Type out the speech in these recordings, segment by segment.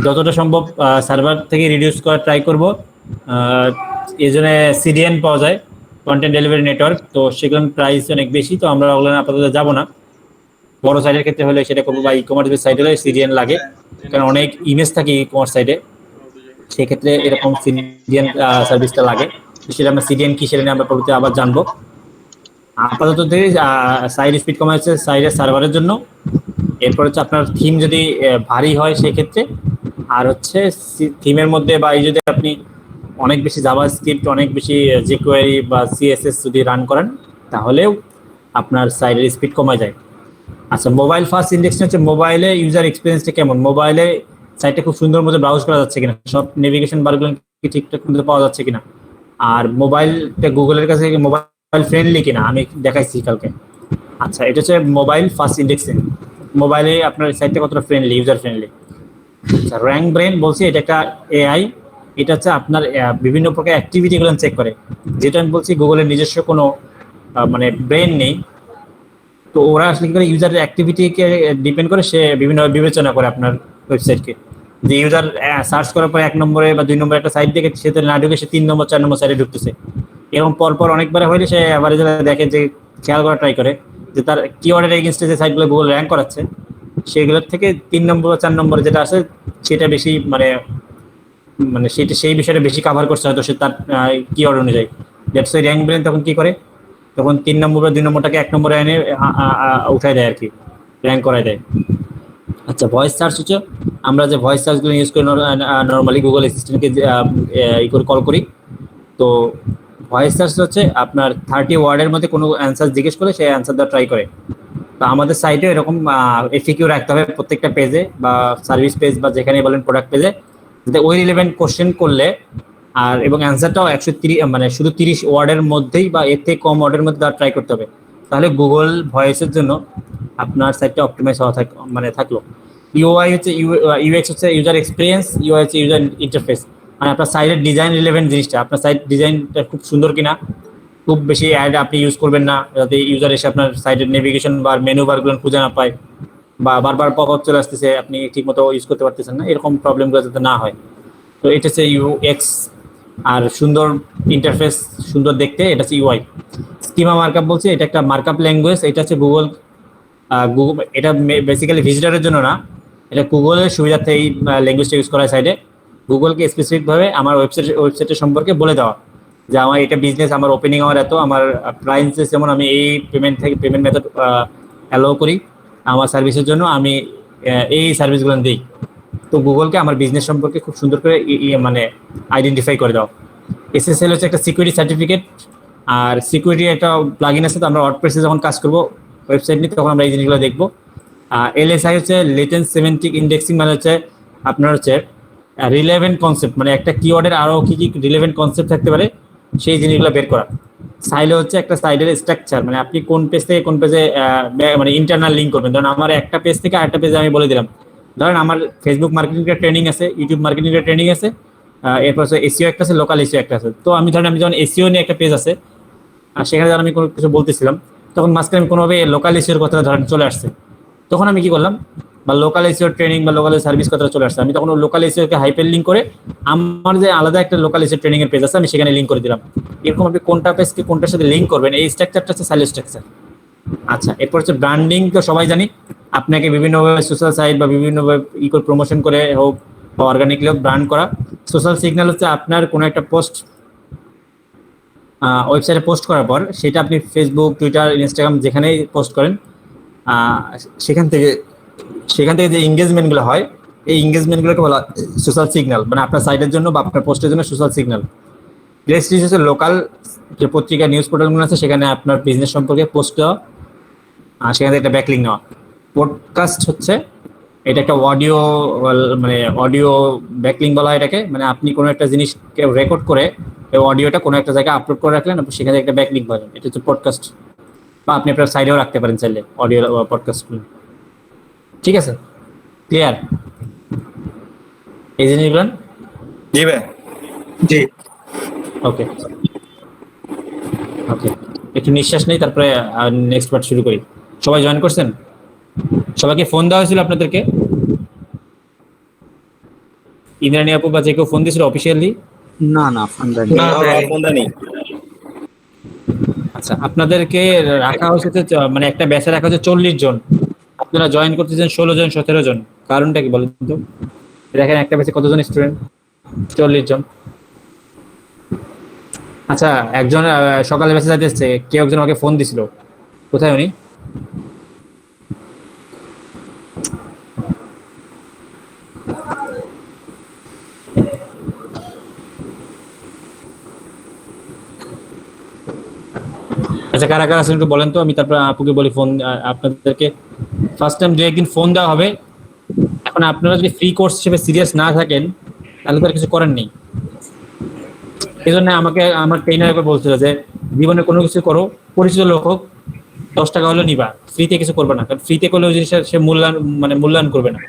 যতটা সম্ভব সার্ভার থেকে রিডিউস করার ট্রাই করব। এই জন্য সিডিএন পাওয়া যায়, কন্টেন্ট ডেলিভারি নেটওয়ার্ক, তো সেগুলোর প্রাইস অনেক বেশি, তো আমরা ওগুলো আপাতত যাব না। বড় সাইটের ক্ষেত্রে হলে সেটা করবো, বা ই কমার্স সাইট হলে সিডিএন লাগে, কারণ অনেক ইমেজ থাকে ই কমার্স সাইটে, সেক্ষেত্রে এরকম সিডিএন সার্ভিসটা লাগে। সেটা আমরা সিডিএন কি সেটা নিয়ে আমরা পরবর্তী আবার জানবো। আপাতত সাইড স্পিড কমা হচ্ছে সাইডের সার্ভারের জন্য। এরপর হচ্ছে আপনার থিম যদি ভারী হয় সেক্ষেত্রে, আর হচ্ছে থিমের মধ্যে বা এই যদি আপনি অনেক বেশি জাভাস্ক্রিপ্ট, অনেক বেশি jQuery বা সিএসএস যদি রান করেন, তাহলেও আপনার সাইডের স্পিড কমে যায়। আচ্ছা, মোবাইল ফার্স্ট ইন্ডেক্সিং হচ্ছে মোবাইলে ইউজার এক্সপিরিয়েন্সটা কেমন, মোবাইলে সাইটটা খুব সুন্দর মতো ব্রাউজ করা যাচ্ছে কিনা, সব নেভিগেশন বারগুলো কি ঠিকঠাক মতো পাওয়া যাচ্ছে কিনা, আর মোবাইলটা গুগলের কাছে মোবাইল ফ্রেন্ডলি কিনা, আমি দেখাইছি কালকে। আচ্ছা, এটা হচ্ছে মোবাইল ফার্স্ট ইন্ডেক্সিং, মোবাইলে আপনার সাইটটা কতটা ফ্রেন্ডলি, ইউজার ফ্রেন্ডলি। আচ্ছা, র্যাঙ্ক ব্রেন বলছি, এটা একটা এআই, এটা হচ্ছে আপনার বিভিন্ন প্রকার অ্যাক্টিভিটিগুলো চেক করে, যেটা আমি বলছি গুগলের নিজস্ব কোনো মানে ব্রেন নেই, তো ওরা আসলে কি করে ইউজারের অ্যাক্টিভিটিকে ডিপেন্ড করে সে বিভিন্নভাবে বিবেচনা করে আপনার ওয়েবসাইটকে, যে ইউজার সার্চ করার পর 1 নম্বরে বা 2 নম্বরে একটা সাইট দেখে সে না ঢুকে সে 3 নম্বর 4 নম্বর সাইটে ঢুকতেছে, এরকম পরপর অনেকবার হইলে সে অ্যাভারেজে দেখে যে খেয়াল করা ট্রাই করে যে তার কিওয়ার্ডের এগেইনস্টে যে সাইটগুলো গুগল র্যাঙ্ক করাচ্ছে সেগুলোর থেকে 3 নম্বর বা 4 নম্বরে যেটা আছে সেটা বেশি মানে মানে সেটা সেই বিষয়টা বেশি কভার করছে হয়তো সে তার কিওয়ার্ড অনুযায়ী। দ্যাটস ওয়াই র্যাঙ্ক ব্রেন তখন কি করে, তখন 3 নম্বর বা 2 নম্বরটাকে 1 নম্বরে এনে উঠাই দেয় আর কি, র্যাঙ্ক করাই দেয়। আচ্ছা, ভয়েস সার্চ হচ্ছে আমরা যে ভয়েস সার্চগুলো ইউজ করি নর্মালি গুগল অ্যাসিস্ট্যান্টকে কল করি, তো ভয়েস সার্চ হচ্ছে আপনার 30 ওয়ার্ডের মধ্যে কোনো অ্যান্সার জিজ্ঞেস করলে সে অ্যান্সার দেওয়া ট্রাই করে। তো আমাদের সাইটে এরকম এফিকিউ রাখতে হবে প্রত্যেকটা পেজে বা সার্ভিস পেজ বা যেখানে বলেন প্রোডাক্ট পেজে, যাতে ওই রিলেভেন্ট কোশ্চেন করলে আর এবং অ্যান্সারটাও 130 মানে শুধু 30 ওয়ার্ডের মধ্যেই বা এর থেকে কম ওয়ার্ডের মধ্যে দেওয়া ট্রাই করতে হবে, তাহলে গুগল ভয়েসের জন্য আপনার সাইটটা অপটিমাইজ হওয়া মানে থাকলো। ইউআই হচ্ছে ইউএক্স হচ্ছে ইউজার এক্সপিরিয়েন্স, ইউআই হচ্ছে ইউজার ইন্টারফেস, মানে আপনার সাইটের ডিজাইন রিলেভেন্ট জিনিসটা, আপনার সাইট ডিজাইনটা খুব সুন্দর কিনা, খুব বেশি অ্যাড আপনি ইউজ করবেন না যাতে ইউজার এসে আপনার সাইটের নেভিগেশন বা মেনু বারগুলো খুঁজে না পায়, বা বারবার পপ আপ চলে আসতেছে আপনি ঠিকমতো ইউজ করতে পারতেছেন না, এরকম প্রবলেমগুলো যাতে না হয়। তো এটা হচ্ছে ইউএক্স, আর সুন্দর ইন্টারফেস সুন্দর দেখতে এটা হচ্ছে ইউআই। স্কিমা মার্কআপ বলছে, এটা একটা মার্কআপ ল্যাঙ্গুয়েজ, এটা হচ্ছে গুগল এটা বেসিক্যালি ভিজিটরের জন্য না, এটা গুগলের সুবিধার্থে এই ল্যাঙ্গুয়েজটা ইউজ করা হয় সাইডে, গুগলকে স্পেসিফিকভাবে আমার ওয়েবসাইটের সম্পর্কে বলে দেওয়া যে আমার এটা বিজনেস, আমার ওপেনিং আমার এত, আমার প্রাইসেস যেমন আমি এই পেমেন্ট মেথড অ্যালাউ করি, আমার সার্ভিসের জন্য আমি এই সার্ভিসগুলো দিই, তো গুগলকে আমার বিজনেস সম্পর্কে খুব সুন্দর করে মানে আইডেন্টিফাই করে দাও। এসএসএল হচ্ছে একটা সিকিউরিটি সার্টিফিকেট, আর সিকিউরিটি একটা প্লাগইন আছে, তো আমরা ওয়ার্ডপ্রেসে যখন কাজ করবো ওয়েবসাইট নিয়ে তখন আমরা এই জিনিসগুলো দেখবো। এলএসআই হচ্ছে লেটেন্ট সেমেন্টিক ইন্ডেক্সিং, মানে হচ্ছে আপনার হচ্ছে রিলেভেন্ট কনসেপ্ট, মানে একটা কিওয়ার্ডের আরও কি কি রিলেভেন্ট কনসেপ্ট থাকতে পারে সেই জিনিসগুলো বের করা। সাইলে হচ্ছে একটা সাইডের স্ট্রাকচার, মানে আপনি কোন পেজ থেকে কোন পেজে মানে ইন্টারনাল লিঙ্ক করবেন, ধরুন আমার একটা পেজ থেকে আরেকটা পেজে আমি বলে দিলাম, ধরেন আমার ফেসবুক মার্কেটিংয়ের ট্রেনিং আছে, ইউটিউব মার্কেটিংয়ের ট্রেনিং আছে, এরপর এসইও একটা আছে, লোকাল এসইও একটা আছে, তো আমি যখন এসইও নিয়ে একটা পেজ আছে আর সেখানে যখন আমি কোনো কিছু বলতেছিলাম তখন মাঝখানে আমি কোনোভাবে লোকাল এসইওর কথা ধরেন চলে আসছে, তখন আমি কি করলাম, বা লোকাল এসইও ট্রেনিং বা লোকাল সার্ভিস কথা চলে আসছে, আমি তখন লোকাল এসইওকে হাইপার লিঙ্ক করে আমার যে আলাদা একটা লোকাল এসইও ট্রেনিং এর পেজ আছে আমি সেখানে লিঙ্ক করে দিলাম। এরকম আপনি কোনটা পেজকে কোনটার সাথে লিঙ্ক করবেন, এই স্ট্রাকচারটা হচ্ছে সাইলো স্ট্রাকচার। আচ্ছা, এরপর হচ্ছে ব্র্যান্ডিং, তো সবাই জানি আপনাকে বিভিন্নভাবে সোশ্যাল সাইট বা বিভিন্নভাবে করে প্রমোশন করে হোক বা অর্গানিকলি হোক ব্র্যান্ড করা। সোশ্যাল সিগন্যাল হচ্ছে আপনার কোনো একটা পোস্ট ওয়েবসাইটে পোস্ট করার পর সেটা আপনি ফেসবুক, টুইটার, ইনস্টাগ্রাম যেখানেই পোস্ট করেন সেখান থেকে যে এঙ্গেজমেন্টগুলো হয় এই এঙ্গেজমেন্টগুলোকে বলা সোশ্যাল সিগন্যাল, মানে আপনার সাইটের জন্য বা আপনার পোস্টের জন্য সোশ্যাল সিগন্যাল। প্লেস হচ্ছে লোকাল যে পত্রিকা নিউজ পোর্টালগুলো আছে সেখানে আপনার বিজনেস সম্পর্কে পোস্ট দেওয়া আর সেখান থেকে একটা ব্যাকলিং নেওয়া। পডকাস্ট হচ্ছে এটা একটা অডিও, মানে অডিও ব্যাকলিং বলা হয় এটাকে, মানে আপনি কোনো একটা জিনিসকে রেকর্ড করে এই অডিওটা কোনো একটা জায়গায় আপলোড করে রাখলেন, আপনি সেখানে একটা ব্যাকলিং পাবেন, এটা হচ্ছে পডকাস্ট, বা আপনি আপনার সাইডেও রাখতে পারেন চাইলে অডিও পডকাস্টগুলো। ঠিক আছে, ক্লিয়ার এই জিনিসগুলো? জি ভাই, জি। ওকে ওকে, একটু নিঃশ্বাস নেই তারপরে নেক্সট পার্ট শুরু করি। সবাই জয়েন করছেন? সবাইকে ফোন দেওয়া হয়েছিল আপনাদেরকে? ইন্দ্রাণী আপু বা যে কেউ ফোন দিয়েছিল অফিসিয়ালি? না না ফোন দেয়নি। না ফোন দেয়নি। আচ্ছা, আপনাদেরকে রাখা হয়েছে মানে একটা ব্যাচে রাখা হচ্ছে 40 জন, আপনারা জয়েন করতেছেন 16 জন 17 জন, কারণটা কি বলেন তো? দেখেন একটা ব্যাচে কতজন স্টুডেন্ট, 40 জন। আচ্ছা, একজন সকালে ব্যাচে যাইতেছে, কেউ একজন আমাকে ফোন দিছিল, কোথায় উনি? আচ্ছা, কারা কারা আছেন একটু বলেন তো, আমি তারপর আপুকে বলি ফোন আপনাদেরকে ফার্স্ট টাইম 2-1 দিন ফোন দেওয়া হবে। এখন আপনারা যদি ফ্রি কোর্স হিসেবে সিরিয়াস না থাকেন তাহলে তো আর কিছু করার নেই। এই জন্য আমাকে আমার ট্রেনার একবার বলছিল যে জীবনে কোনো কিছু করো, পরিচিত লোক হোক, 10 টাকা হলেও নিবা, ফ্রিতে কিছু করবে না, কারণ ফ্রিতে করলে ওই জিনিসটা সে মূল্যায়ন করবে না।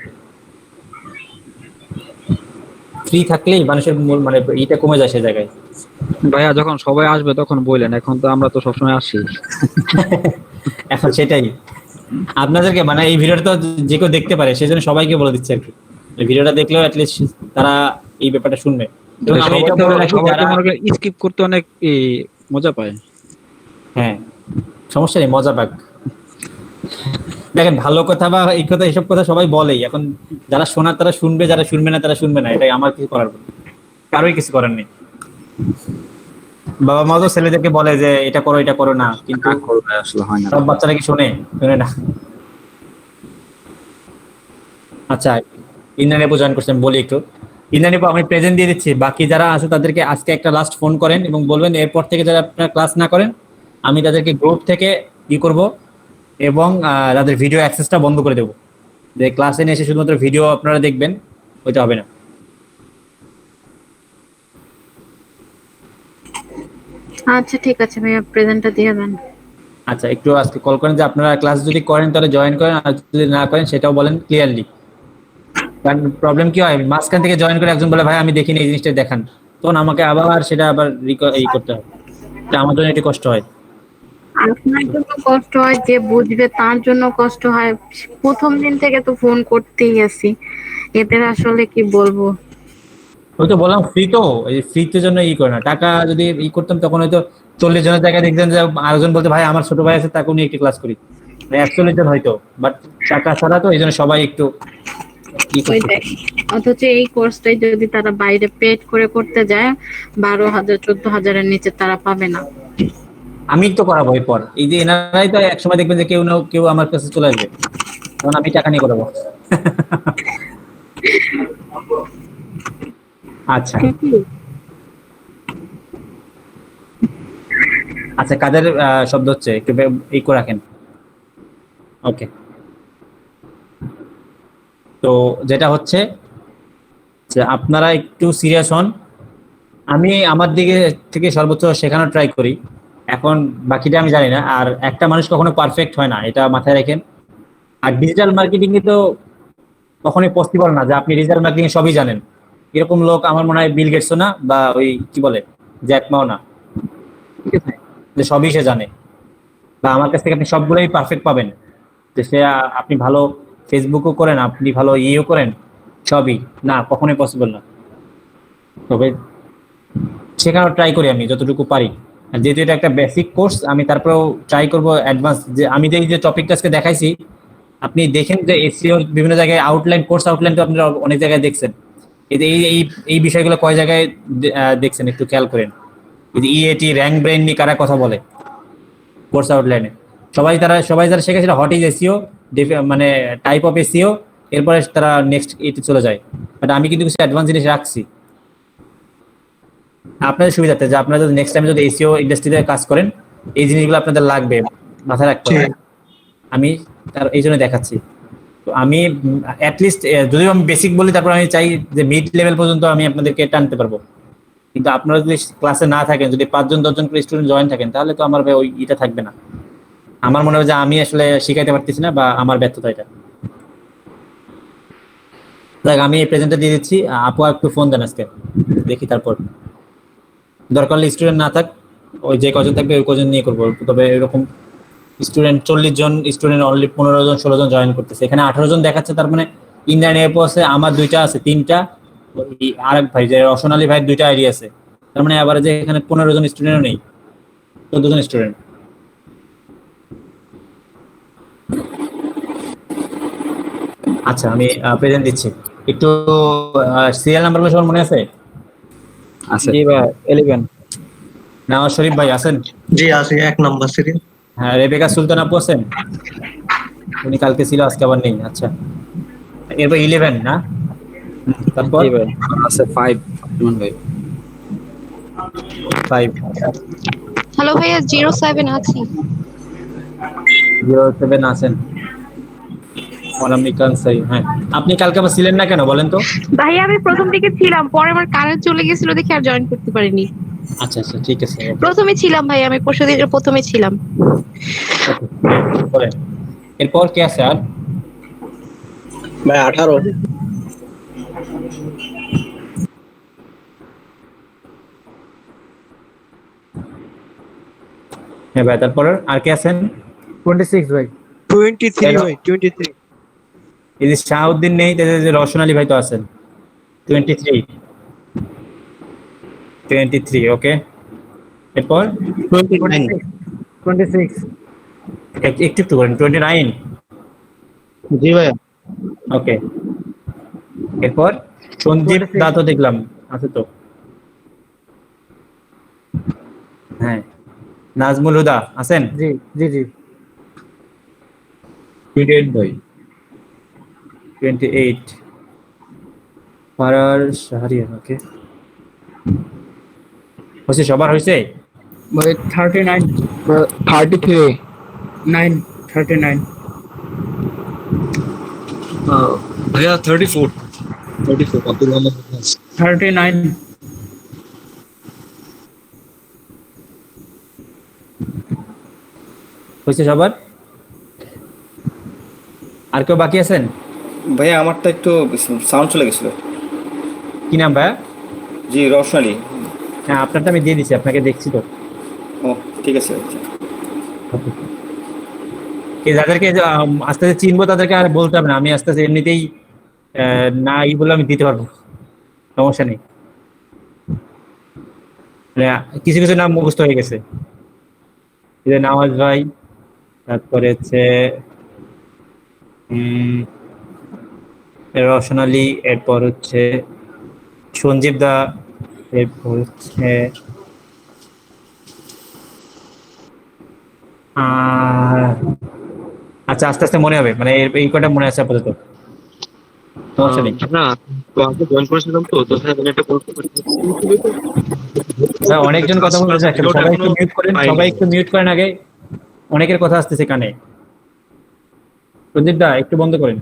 ফ্রি থাকলেই মানুষের মানে এইটা কমে যায় সে জায়গায়। ভাইয়া যখন সবাই আসবে তখন বললেন, এখন তো আমরা তো সবসময় আসি। এখন সেটাই আপনাদেরকে মানে এই ভিডিওটা তো যে কেউ দেখতে পারে, সেই জন্য সবাইকে বলে দিচ্ছে আর কি, এই ভিডিওটা দেখলেও অ্যাটলিস্ট তারা এই ব্যাপারটা শুনবে। এবং আমি এটা বলে রাখি, যারা স্কিপ করতে অনেক মজা পায়। হ্যাঁ, সমস্যা নেই, মজা পাক। দেখেন, ভালো কথা বা এই কথা এইসব কথা সবাই বলেই, এখন যারা শোনার তারা শুনবে, যারা শুনবে না তারা শুনবে না, এটাই আমার কিছু করার নেই, কারোই কিছু করার নেই। বাবা মা তো ছেলেদেরকে বলে যে এটা করো এটা করো না, কিন্তু আসলে হয় না। সব বাচ্চারা কি শোনে? শোনে না। আচ্ছা, ইন্দ্রাণী আপু জয়েন করছেন, বলি একটু। ইন্দ্রাণী আপু, আমি প্রেজেন্ট দিয়ে দিচ্ছি, বাকি যারা আছে তাদেরকে আজকে একটা লাস্ট ফোন করেন এবং বলবেন এরপর থেকে যারা আপনারা ক্লাস না করেন আমি তাদেরকে গ্রুপ থেকে করব এবং তাদের ভিডিও অ্যাক্সেসটা বন্ধ করে দেবো, যে ক্লাসে নিয়ে এসে শুধুমাত্র ভিডিও আপনারা দেখবেন, ওইটা হবে না। আচ্ছা ঠিক আছে ভাইয়া, প্রেজেন্টটা দিয়ে দেন। আচ্ছা, একটু আজকে কল করেন যে আপনারা ক্লাস যদি করেন তাহলে জয়েন করেন, আর যদি না করেন সেটাও বলেন ক্লিয়ারলি। কারণ প্রবলেম কি হয়, মাঝখান থেকে জয়েন করে একজন বলে ভাই আমি দেখিনি, এই জিনিসটা দেখান, তখন আমাকে আবার সেটা আবার এই করতে হয়, এটা আমার জন্য একটু কষ্ট হয়। আপনার জন্য কষ্ট হয়, যে বুঝবে তার জন্য কষ্ট হয়। প্রথম দিন থেকে তো ফোন করতেই আছি, এদের আসলে কি বলবো। ওই তো বললাম ফ্রি, তো এই ফ্রিতে জন্য করে না, টাকা যদি করতাম তখন হয়তো 40 জনের জায়গায় দেখতেন যে আরেকজন বলতে ভাই আমার ছোট ভাই আছে তাকে নিয়ে একটু ক্লাস করি, 41 জন হয়তো, বাট টাকা ছাড়া তো এই জন্য সবাই একটু ওইটাই। অথচ এই কোর্সটাই যদি তারা বাইরে পেড করে করতে যায়, 12,000 14,000-এর নিচে তারা পাবে না। আমি তো করাবো এরপর, এই যে এনারাই তো একসময় দেখবেন যে কেউ না কেউ আমার কাছে চলে আসবে, তখন আমি টাকা নিয়ে করাবো। আচ্ছা আচ্ছা, কাদের শব্দ হচ্ছে একটু এই করে রাখেন। ওকে, তো যেটা হচ্ছে যে আপনারা একটু সিরিয়াস হন, আমি আমার দিকে থেকে সর্বোচ্চ শেখানোর ট্রাই করি, এখন বাকিটা আমি জানি না। আর একটা মানুষ কখনো পারফেক্ট হয় না, এটা মাথায় রাখেন। আর ডিজিটাল মার্কেটিং এ তো কখনোই পসিবল না যে আপনি ডিজিটাল মার্কেটিং সবই জানেন, এরকম লোক আমার মনে হয় বিল গেটসও না, বা ওই কি বলে জ্যাক মাও না, ঠিক আছে, যে সবই সে জানে, বা আমার কাছ থেকে আপনি সবগুলোই পারফেক্ট পাবেন, যে সে আপনি ভালো ফেসবুকও করেন, আপনি ভালো ইয়েও করেন, সবই না, কখনোই পসিবল না। তবে শেখানোর ট্রাই করি আমি যতটুকু পারি, আর যেহেতু এটা একটা বেসিক কোর্স, আমি তারপরেও ট্রাই করব অ্যাডভান্স, যে আমি যে টপিকটা আজকে দেখাইছি আপনি দেখেন যে এসইও বিভিন্ন জায়গায় আউটলাইন, কোর্স আউটলাইন তো আপনারা অনেক জায়গায় দেখছেন, এই এই এই বিষয়গুলো কয় জায়গায় দেখছেন একটু খেয়াল করেন। এই যে ইএটি র্যাঙ্ক ব্রেন নিয়ে কারা কথা বলে কোর্স আউটলাইনে, সবাই যারা শেখে সেটা হট ইজ এসইও, মানে টাইপ অফ এসইও, এরপরে তারা নেক্সট এতে চলে যায়। বাট আমি কিন্তু কিছু অ্যাডভান্স জিনিস রাখছি আপনাদের সুবিধাতে, যে আপনারা যদি নেক্সট টাইম যদি এসইও ইন্ডাস্ট্রিতে কাজ করেন এই জিনিসগুলো আপনাদের লাগবে, মাথায় রাখতে হবে। আমি তার এই জন্য দেখাচ্ছি। তো আমি অ্যাটলিস্ট যদিও আমি বেসিক বলি, তারপর আমি চাই যে মিড লেভেল পর্যন্ত আমি আপনাদেরকে টানতে পারবো। কিন্তু আপনারা যদি ক্লাসে না থাকেন, যদি 5 জন 10 জন করে স্টুডেন্ট জয়েন থাকেন, তাহলে তো আমার ওই এটা থাকবে না। আমার মনে হয় যে আমি আসলে শিখাইতে পারতেছি না, বা আমার ব্যর্থতা এটা। দেখ, আমি এই প্রেজেন্টটা দিয়ে দিচ্ছি, আপু একটু ফোন দেন আজকে, দেখি তারপর দরকার হলে স্টুডেন্ট না থাক, ওই যে কজন থাকবে ওই কজন নিয়ে করবো। তবে এরকম স্টুডেন্ট 40 জন স্টুডেন্ট অনলি 15 জন 16 জন জয়েন করতেছে, এখানে 18 জন দেখাচ্ছে, তার মানে ইন্ডিয়ান এয়ারপো আছে, আমার 2টা আছে, 3টা, আরেক ভাই যে রওশন আলী ভাই 2টা আইডি আছে, তার মানে এভারেজে এখানে 15 জন স্টুডেন্টও নেই, 14 জন স্টুডেন্ট। আচ্ছা আমি প্রেজেন্ট দিচ্ছি একটু। সিরিয়াল নাম্বারগুলো সবার মনে আছে? আছে। জি ভাই 11 নওয়াজ শরীফ ভাই আছেন? জি আছে 1 নাম্বার সিরিয়াল। হ্যাঁ রেবেকা সুলতান আপু আছেন? উনি কালকে ছিল আজকে আবার নেই। আচ্ছা এরপর 11 না? তারপর জি ভাই আছে 5 ইমন ভাই। 5 হ্যালো ভাইয়া 07 আছি। 07 আছেন অনামিকা আনসারী। হ্যাঁ আপনি কালকে আবার ছিলেন না কেন বলেন তো? ভাইয়া আমি প্রথম দিকে ছিলাম, পরে আমার কারেন্ট চলে গেছিল দেখে আর জয়েন করতে পারিনি। আচ্ছা আচ্ছা ঠিক আছে প্রথমে ছিলাম ভাই, আমি পরশু দিন প্রথমে ছিলাম। বলেন এরপর কে আছে আর? ভাই 18। হ্যাঁ ভাই তারপর আর কে আছেন? 26 ভাই। 23 ভাই 23। এই যে শাহউদ্দিন নেই, তাহলে যে রওশন আলী ভাই তো আছেন। 23 ওকে। এরপর 29। 26 একটু একটু করেন 29 জি ভাই। ওকে। এরপর সঞ্জীব 26 দা তো দেখলাম আছে তো। হ্যাঁ নাজমুল হুদা আছেন? জি জি জি 28 ভাই 28 ফারার শাহরিয়ার ওকে। হয়েছে সবার হয়েছে? ভাই 39 33 9 39 ভাইয়া 34 আব্দুল রহমান 39 হয়েছে সবার? আর কেউ বাকি আছেন? ভাইয়া আমারটা একটু সাউন্ড চলে গেছিল। কি নাম ভাইয়া? জি রওশন আলী। হ্যাঁ আপনারটা আমি দিয়ে দিচ্ছি, আপনাকে দেখছি তো। ও ঠিক আছে। এই যাদেরকে আস্তে আস্তে চিনবো তাদেরকে আর বলতে হবে না, আমি আস্তে আস্তে এমনিতেই না ই বলে আমি দিতে পারবো, সমস্যা নেই। মানে কিছু কিছু নাম মুখস্থ হয়ে গেছে। এই যে নওয়াজ ভাই, তারপরে হচ্ছে রওশন আলী, এরপর হচ্ছে সঞ্জীব দা, এরপর হচ্ছে আচ্ছা আস্তে আস্তে মনে হবে, মানে এই কটা মনে আছে আপাতত, সমস্যা নেই। না তো আগে জয়েন করেছিলাম তো হ্যাঁ মানে একটা হ্যাঁ, অনেকজন কথা বলতেছে একসাথে, সবাই একটু মিউট করেন, সবাই একটু মিউট করেন আগে, অনেকের কথা আসতেছে কানে। সঞ্জীব দা একটু বন্ধ করেন।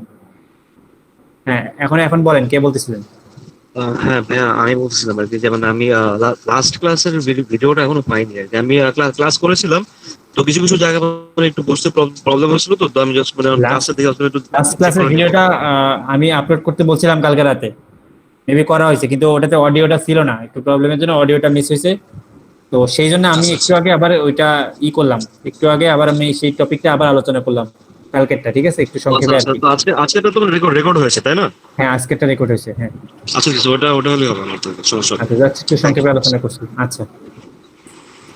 হ্যাঁ এখন বলেন কে বলতেছিলেন? হ্যাঁ ভাইয়া আমি বলছিলাম আর কি, যেমন আমি লাস্ট ক্লাসের ভিডিওটা এখনো পাইনি আর কি। আমি ক্লাস করেছিলাম তো কিছু কিছু জায়গায় মানে একটু বুঝতে প্রবলেম হয়েছিল, তো আমি জাস্ট মানে ক্লাসের দিকে আসলে একটু লাস্ট ক্লাসের ভিডিওটা আমি আপলোড করতে বলছিলাম কালকে রাতে, মেবি করা হয়েছে, কিন্তু ওটাতে অডিওটা ছিল না, একটু প্রবলেমের জন্য অডিওটা মিস হয়েছে। তো সেই জন্য আমি একটু আগে আবার ওইটা করলাম, একটু আগে আবার আমি সেই টপিকটা আবার আলোচনা করলাম কালকেরটা, ঠিক আছে একটু সংক্ষেপে আর কি। তো আজকে তো রেকর্ড হয়েছে তাই না? হ্যাঁ আজকেরটা রেকর্ড হয়েছে। হ্যাঁ আচ্ছা ওটা হলেই হবে আমার তো সমস্যা নেই। আচ্ছা যাচ্ছি একটু সংক্ষেপে আলোচনা করছি। আচ্ছা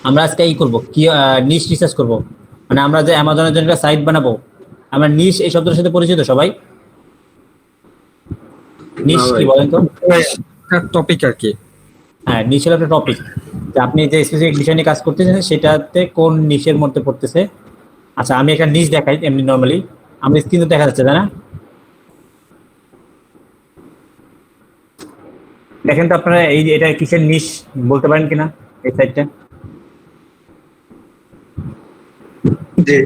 আমরা আজকে করব কি, নিশ রিসার্চ করব, মানে আমরা যে অ্যামাজনের জন্য একটা সাইট বানাবো। আমরা নিশ এই শব্দের সাথে পরিচিত সবাই? নিশ কি বলেন তো? টপিক আর কি। হ্যাঁ নিশ হলো একটা টপিক, যে আপনি যে স্পেসিফিক বিষয় নিয়ে কাজ করতেছেন সেটাতে কোন নিশের মধ্যে পড়তেছে। আচ্ছা আমি একটা নিশ দেখাই এমনি নর্মালি, আমার স্ক্রিনে দেখা যাচ্ছে তাই না? দেখেন তো আপনারা এটা কিসের নিশ বলতে পারেন কিনা এই সাইটটা? জি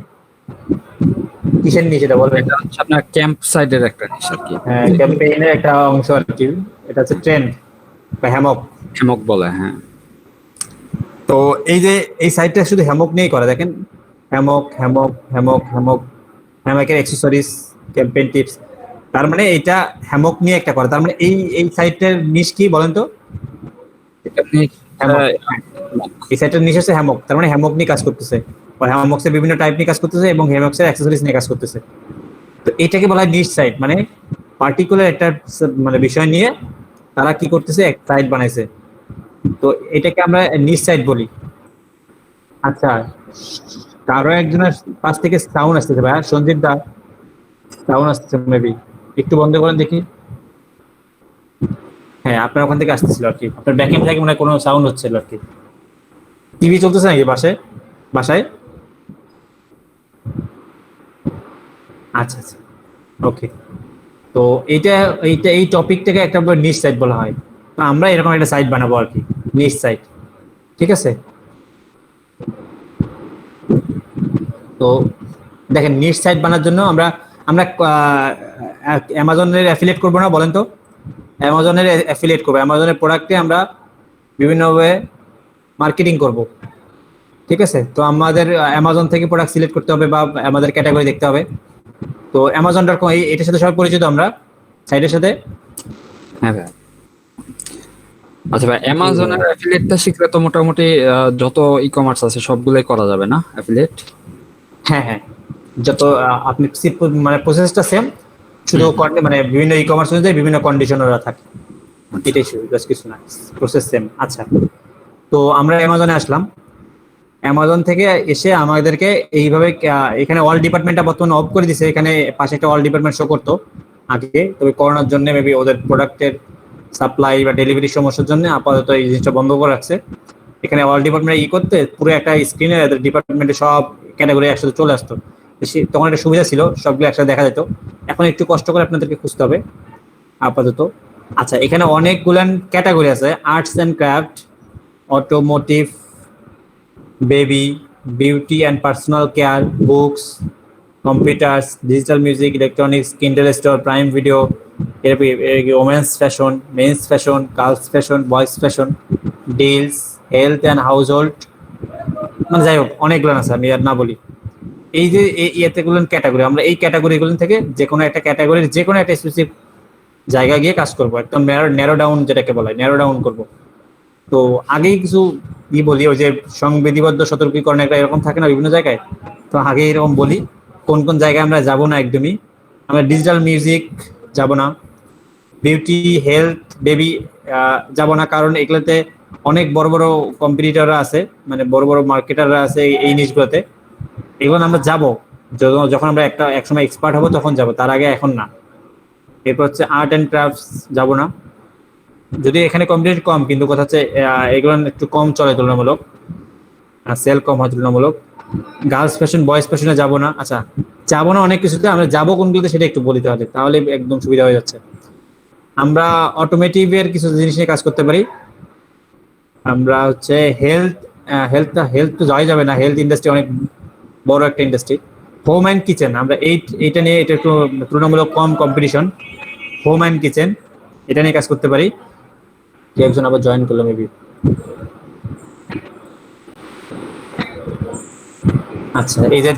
কিসের নিশ এটা বলবেন? এটা হচ্ছে আপনার ক্যাম্প সাইডের একটা নিশ আর কি। হ্যাঁ ক্যাম্পেইনের একটা অংশ আর কি, এটা হচ্ছে ট্রেন্ড বা হ্যামক। হ্যামক বলে হ্যাঁ। তো এই যে এই সাইটটা শুধু হ্যামক নিয়েই করা, দেখেন হ্যামক হ্যামক হ্যামক হ্যামক, হ্যামকের অ্যাক্সেসরিজ, ক্যাম্পেইন টিপস, তার মানে এটা হ্যামক নিয়ে একটা করা। তার মানে এই সাইটের নিশ কি বলেন তো? হ্যামক। এই সাইটের নিশ হচ্ছে হ্যামক, তার মানে হ্যামক নিয়ে কাজ করতেছে, বা হ্যামক্সের বিভিন্ন টাইপ নিয়ে কাজ করতেছে এবং হ্যামক্সের অ্যাক্সেসরিজ নিয়ে কাজ করতেছে। তো এটাকে বলা হয় নিশ সাইট, মানে পার্টিকুলার একটা মানে বিষয় নিয়ে তারা কি করতেছে, এক সাইট বানাইছে। তো এটাকে আমরা নিচ সাইট বলি। আচ্ছা, কারো একজনের পাশ থেকে সাউন্ড আসতেছে ভাইয়া, সঞ্জিত দা সাউন্ড আসতেছে মেবি, একটু বন্ধ করেন দেখি। হ্যাঁ, আপনার ওখান থেকে আসতেছিল আর কি, আপনার ব্যাকএন্ড থেকে মনে হয় কোনো সাউন্ড হচ্ছিল আর কি। টিভি চলতেছে নাকি বাসায়? আচ্ছা আচ্ছা, ওকে। তো এই টপিকটাকে একটা নিচ সাইট বলা হয়। তো আমরা এরকম একটা সাইট বানাবো আর কি, নিচ সাইট, ঠিক আছে? তো দেখেন, নিচ সাইট বানার জন্য আমরা অ্যামাজনের অ্যাফিলিয়েট করবো না, বলেন তো? অ্যামাজনের অ্যাফিলিয়েট করবো, অ্যামাজনের প্রোডাক্টে আমরা বিভিন্নভাবে মার্কেটিং করব, ঠিক আছে? তো আমাদের অ্যামাজন থেকে প্রোডাক্ট সিলেক্ট করতে হবে বা আমাদের ক্যাটাগরি দেখতে হবে। তো amazon.com এটার সাথে সবাই পরিচিত আমরা, সাইটের সাথে। হ্যাঁ ভাই। আচ্ছা ভাই, অ্যামাজনের অ্যাফিলিয়েটটা শিখলে তো মোটামুটি যত ই কমার্স আছে সবগুলোই করা যাবে না অ্যাফিলিয়েট? হ্যাঁ হ্যাঁ, যত আপনি মানে প্রসেসটা সেম, শুধু মানে বিভিন্ন ই কমার্স অনুযায়ী বিভিন্ন কন্ডিশনাররা থাকে, এটাই শুধু, জাস্ট কিছু না, প্রসেস সেম। আচ্ছা, তো আমরা অ্যামাজনে আসলাম। অ্যামাজন থেকে এসে আমাদেরকে এইভাবে এখানে অল ডিপার্টমেন্টটা বর্তমানে অফ করে দিছে। এখানে পাশে একটা অল ডিপার্টমেন্ট শো করতো আগে, তবে করোনার জন্য মেবি ওদের প্রোডাক্টের সাপ্লাই বা ডেলিভারি সমস্যার জন্য আপাতত এই জিনিসটা বন্ধ করে রাখছে। এখানে অল ডিপার্টমেন্ট করতে পুরো একটা স্ক্রিনে এদের ডিপার্টমেন্টের সব ক্যাটাগরি একসাথে চলে আসতো। তখন একটা সুবিধা ছিল, সবগুলো একসাথে দেখা যেত। এখন একটু কষ্ট করে আপনাদেরকে খুঁজতে হবে আপাতত। আচ্ছা, এখানে অনেকগুলান ক্যাটাগরি আছে, arts and craft, automotive, baby, beauty and personal care, books, computers, digital music, electronics, Kindle store, prime video, women's fashion, men's fashion, girls fashion, boys fashion, deals, health and household, মানে যাই হোক অনেকগুলো আছে, আমি আর না বলি। এই যে এতেগুলো ক্যাটাগরি, আমরা এই ক্যাটাগরিগুলো থেকে যে কোনো একটা ক্যাটাগরির যে কোনো একটা স্পেসিফিক জায়গায় গিয়ে কাজ করবো, একদম ন্যারো ডাউন, যেটাকে বলা হয় ন্যারো ডাউন করবো। তো আগেই কিছু বলি, ওই যে সংবিধিবদ্ধ সতর্কীকরণ একটা এরকম থাকে না বিভিন্ন জায়গায়, তো আগে এরকম বলি কোন কোন জায়গায় আমরা যাব না একদমই। আমরা ডিজিটাল মিউজিক যাব না, বিউটি, হেলথ, বেবি যাব না, কারণ এগুলোতে অনেক বড় বড় কম্পিটিটররা আছে, মানে বড় বড় মার্কেটাররা আছে এই নিউজগুলোতে। এগুলো আমরা যাব যখন আমরা একসময় এক্সপার্ট হবো তখন যাব, তার আগে এখন না। এরপর হচ্ছে আর্ট অ্যান্ড ক্রাফটস যাব না, যদি এখানে কম্পিটিট কম, কিন্তু কথা হচ্ছে এগুলো একটু কম চলে তুলনামূলক, সেল কম হয় তুলনামূলক। গার্লস ফ্যাশন, বয়েজ ফ্যাশনে যাব না। আচ্ছা, যাবো না অনেক কিছুতে, আমরা যাবো কোনগুলোতে সেটা একটু বলতে হবে, তাহলে একদম সুবিধা হয়ে যাচ্ছে। আমরা অটোমেটিভের কিছু জিনিস নিয়ে কাজ করতে পারি। আমরা হচ্ছে হেলথ তো যাওয়াই যাবে না, হেলথ ইন্ডাস্ট্রি অনেক বড় একটা ইন্ডাস্ট্রি। হোম অ্যান্ড কিচেন, আমরা এইটা নিয়ে, এটা একটু তুলনামূলক কম কম্পিটিশন, হোম অ্যান্ড কিচেন, এটা নিয়ে কাজ করতে পারি। একজন আবার জয়েন করলো মেবি। আচ্ছা, এই যে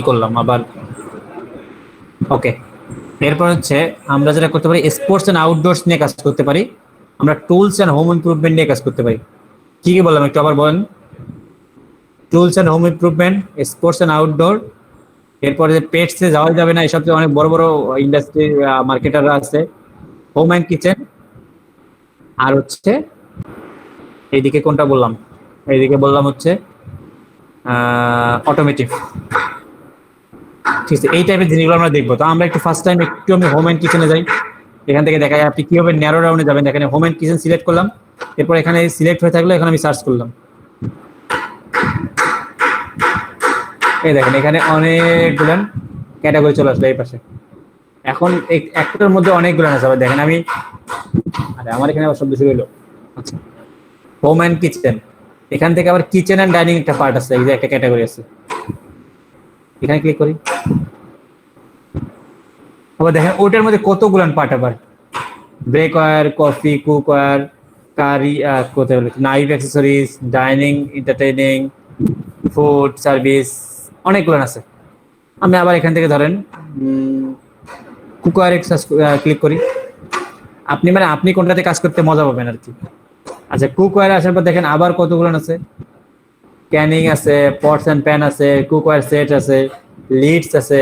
করলাম আবার, ওকে। এরপর হচ্ছে আমরা যেটা করতে পারি, স্পোর্টস অ্যান্ড আউটডোরস নিয়ে কাজ করতে পারি। আমরা টুলস অ্যান্ড হোম ইমপ্রুভমেন্ট নিয়ে কাজ করতে পারি। কি কি বললাম একটু আবার বলেন? Tools and home improvement, sports and outdoor, এরপরে যে পেটসে যাওয়া যাবে না, এসব অনেক বড় বড় ইন্ডাস্ট্রি মার্কেটাররা আছে। হোম অ্যান্ড কিচেন, আর হচ্ছে এইদিকে কোনটা বললাম, এইদিকে বললাম হচ্ছে অটোমেটিভ, ঠিক আছে? এই টাইপের জিনিসগুলো আমরা দেখবো। তো আমরা একটু ফার্স্ট টাইম একটু আমি হোম অ্যান্ড কিচেনে যাই, এখান থেকে দেখা যায় আপনি কিভাবে ন্যারো ডাউনে যাবেন। এখানে হোম অ্যান্ড কিচেন সিলেক্ট করলাম, এরপর এখানে সিলেক্ট হয়ে থাকলে এখন আমি সার্চ করলাম, এই দেখেন এখানে অনেকগুলো ক্যাটাগরি চলে আসলো এই পাশে। এখন একটার মধ্যে অনেকগুলো আছে, আবার দেখেন আমি, আরে আমার এখানে আবার শব্দ শুরু হলো। আচ্ছা, হোম অ্যান্ড কিচেন, এখান থেকে আবার কিচেন অ্যান্ড ডাইনিং একটা পার্ট আছে, এই যে একটা ক্যাটাগরি আছে, এখানে ক্লিক করি। আবার দেখেন ওটার মধ্যে কতগুলো পার্ট, আবার ব্রেকওয়্যার, কফি, কুকওয়্যার, কারি, কোথায় বলে, knife accessories, dining, entertaining, food service, অনেকগুলো আছে। আমি আবার এখান থেকে ধরেন কুকওয়্যার ক্লিক করি। আপনি কোনটাতে কাজ করতে মজা পাবেন আর কি। আচ্ছা, কুকওয়্যার আসার পর দেখেন আবার কতগুলো আছে, ক্যানিং আছে, পটস অ্যান্ড প্যান আছে, কুকওয়্যার সেট আছে, লিডস আছে,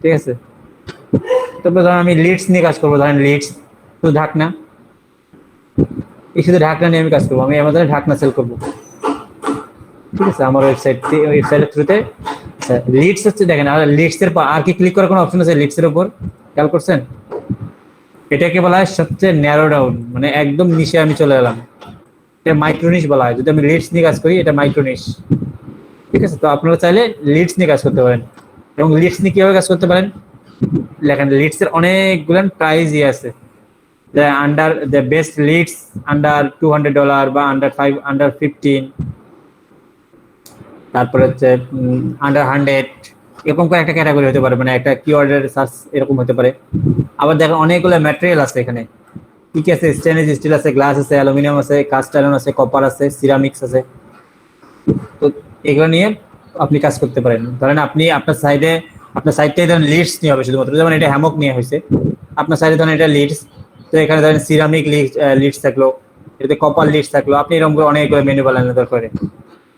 ঠিক আছে? তারপর ধরেন আমি লিডস নিয়ে কাজ করবো, ধরেন লিডস, শুধু ঢাকনা, এই শুধু ঢাকনা নিয়ে আমি কাজ করবো, আমি অ্যামাজনে ঢাকনা সেল করবো। ঠিক আছে, আমার ওয়েবসাইটের থ্রুতে। লিডস হচ্ছে, দেখেন আর লিডস এর আর কি ক্লিক করার কোনো অপশন আছে লিডস এর উপর, খেয়াল করছেন? এটাকে বলা হয় সবচেয়ে ন্যারো ডাউন, মানে একদম নিচে আমি চলে এলাম। এটা মাইক্রোনিশ বলা হয়। যদি আমি লিডস নিয়ে কাজ করি, এটা মাইক্রোনিশ। ঠিক আছে, তো আপনারা চাইলে লিডস নিয়ে কাজ করতে পারেন। এবং লিডস নিয়ে কিভাবে কাজ করতে পারেন, লেখেন লিডস এর অনেকগুলো প্রাইস আছে। Under the best leads under $200 বা আন্ডার 15, তারপরে হচ্ছে আন্ডার 100, এরকম করে একটা ক্যাটাগরি হতে পারে, মানে একটা কিওয়ার্ডের সার্চ এরকম হতে পারে। আবার দেখেন অনেকগুলো ম্যাটেরিয়াল আছে এখানে, কি কি আছে? স্টেনলেস স্টিল আছে, গ্লাস আছে, অ্যালুমিনিয়াম আছে, কাস্ট আয়রন আছে, কপার আছে, সিরামিক্স আছে। তো এগুলো নিয়ে আপনি কাজ করতে পারেন। ধরেন আপনি আপনার সাইডটাই ধরেন লিডস নিয়ে হবে শুধুমাত্র, যেমন এটা হ্যামক নিয়ে হয়েছে, আপনার সাইডে ধরেন এটা লিডস, তো এখানে ধরেন সিরামিক লিডস থাকলো, এটাতে কপার লিডস থাকলো, আপনি এরকম করে অনেকগুলো মেনু বানানো দরকার।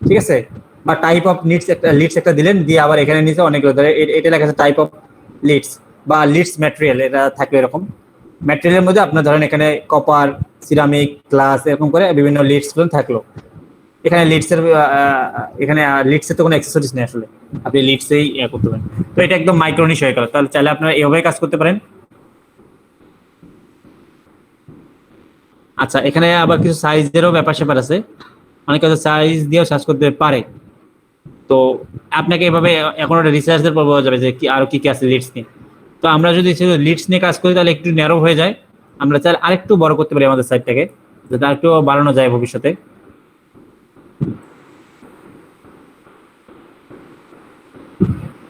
ঠিক আছে, বা টাইপ অফ লিডস একটা দিলেন, দিয়ে আবার এখানে নিচে অনেকগুলো ধরে এটা লেখা আছে টাইপ অফ লিডস বা লিডস ম্যাটেরিয়াল, এটা থাকলো এরকম। ম্যাটেরিয়ালের মধ্যে আপনার ধরেন এখানে কপার, সিরামিক, গ্লাস এরকম করে বিভিন্ন লিডস গুলো থাকলো। এখানে লিডসের তো কোনো অ্যাক্সেসরিজ নেই আসলে, আপনি লিডসেই করতে পারেন। তো এটা একদম মাইক্রোনিশ হয়ে গেল। তাহলে চাইলে আপনারা এভাবে কাজ করতে পারেন। আচ্ছা, এখানে আবার কিছু সাইজেরও ব্যাপার স্যাপার আছে, অনেকে সাইজ দিয়েও সার্চ করতে পারে। তো আপনাকে এভাবে এখন একটা রিসার্চের পর বোঝা যাবে যে কি আরো কি কি আছে লিডস নিয়ে। তো আমরা যদি লিডস নিয়ে কাজ করি তাহলে একটু ন্যারো হয়ে যায়, আমরা চাইলে আরেকটু বড় করতে পারি আমাদের সাইটটাকে, যাতে আরেকটু বাড়ানো যায় ভবিষ্যতে।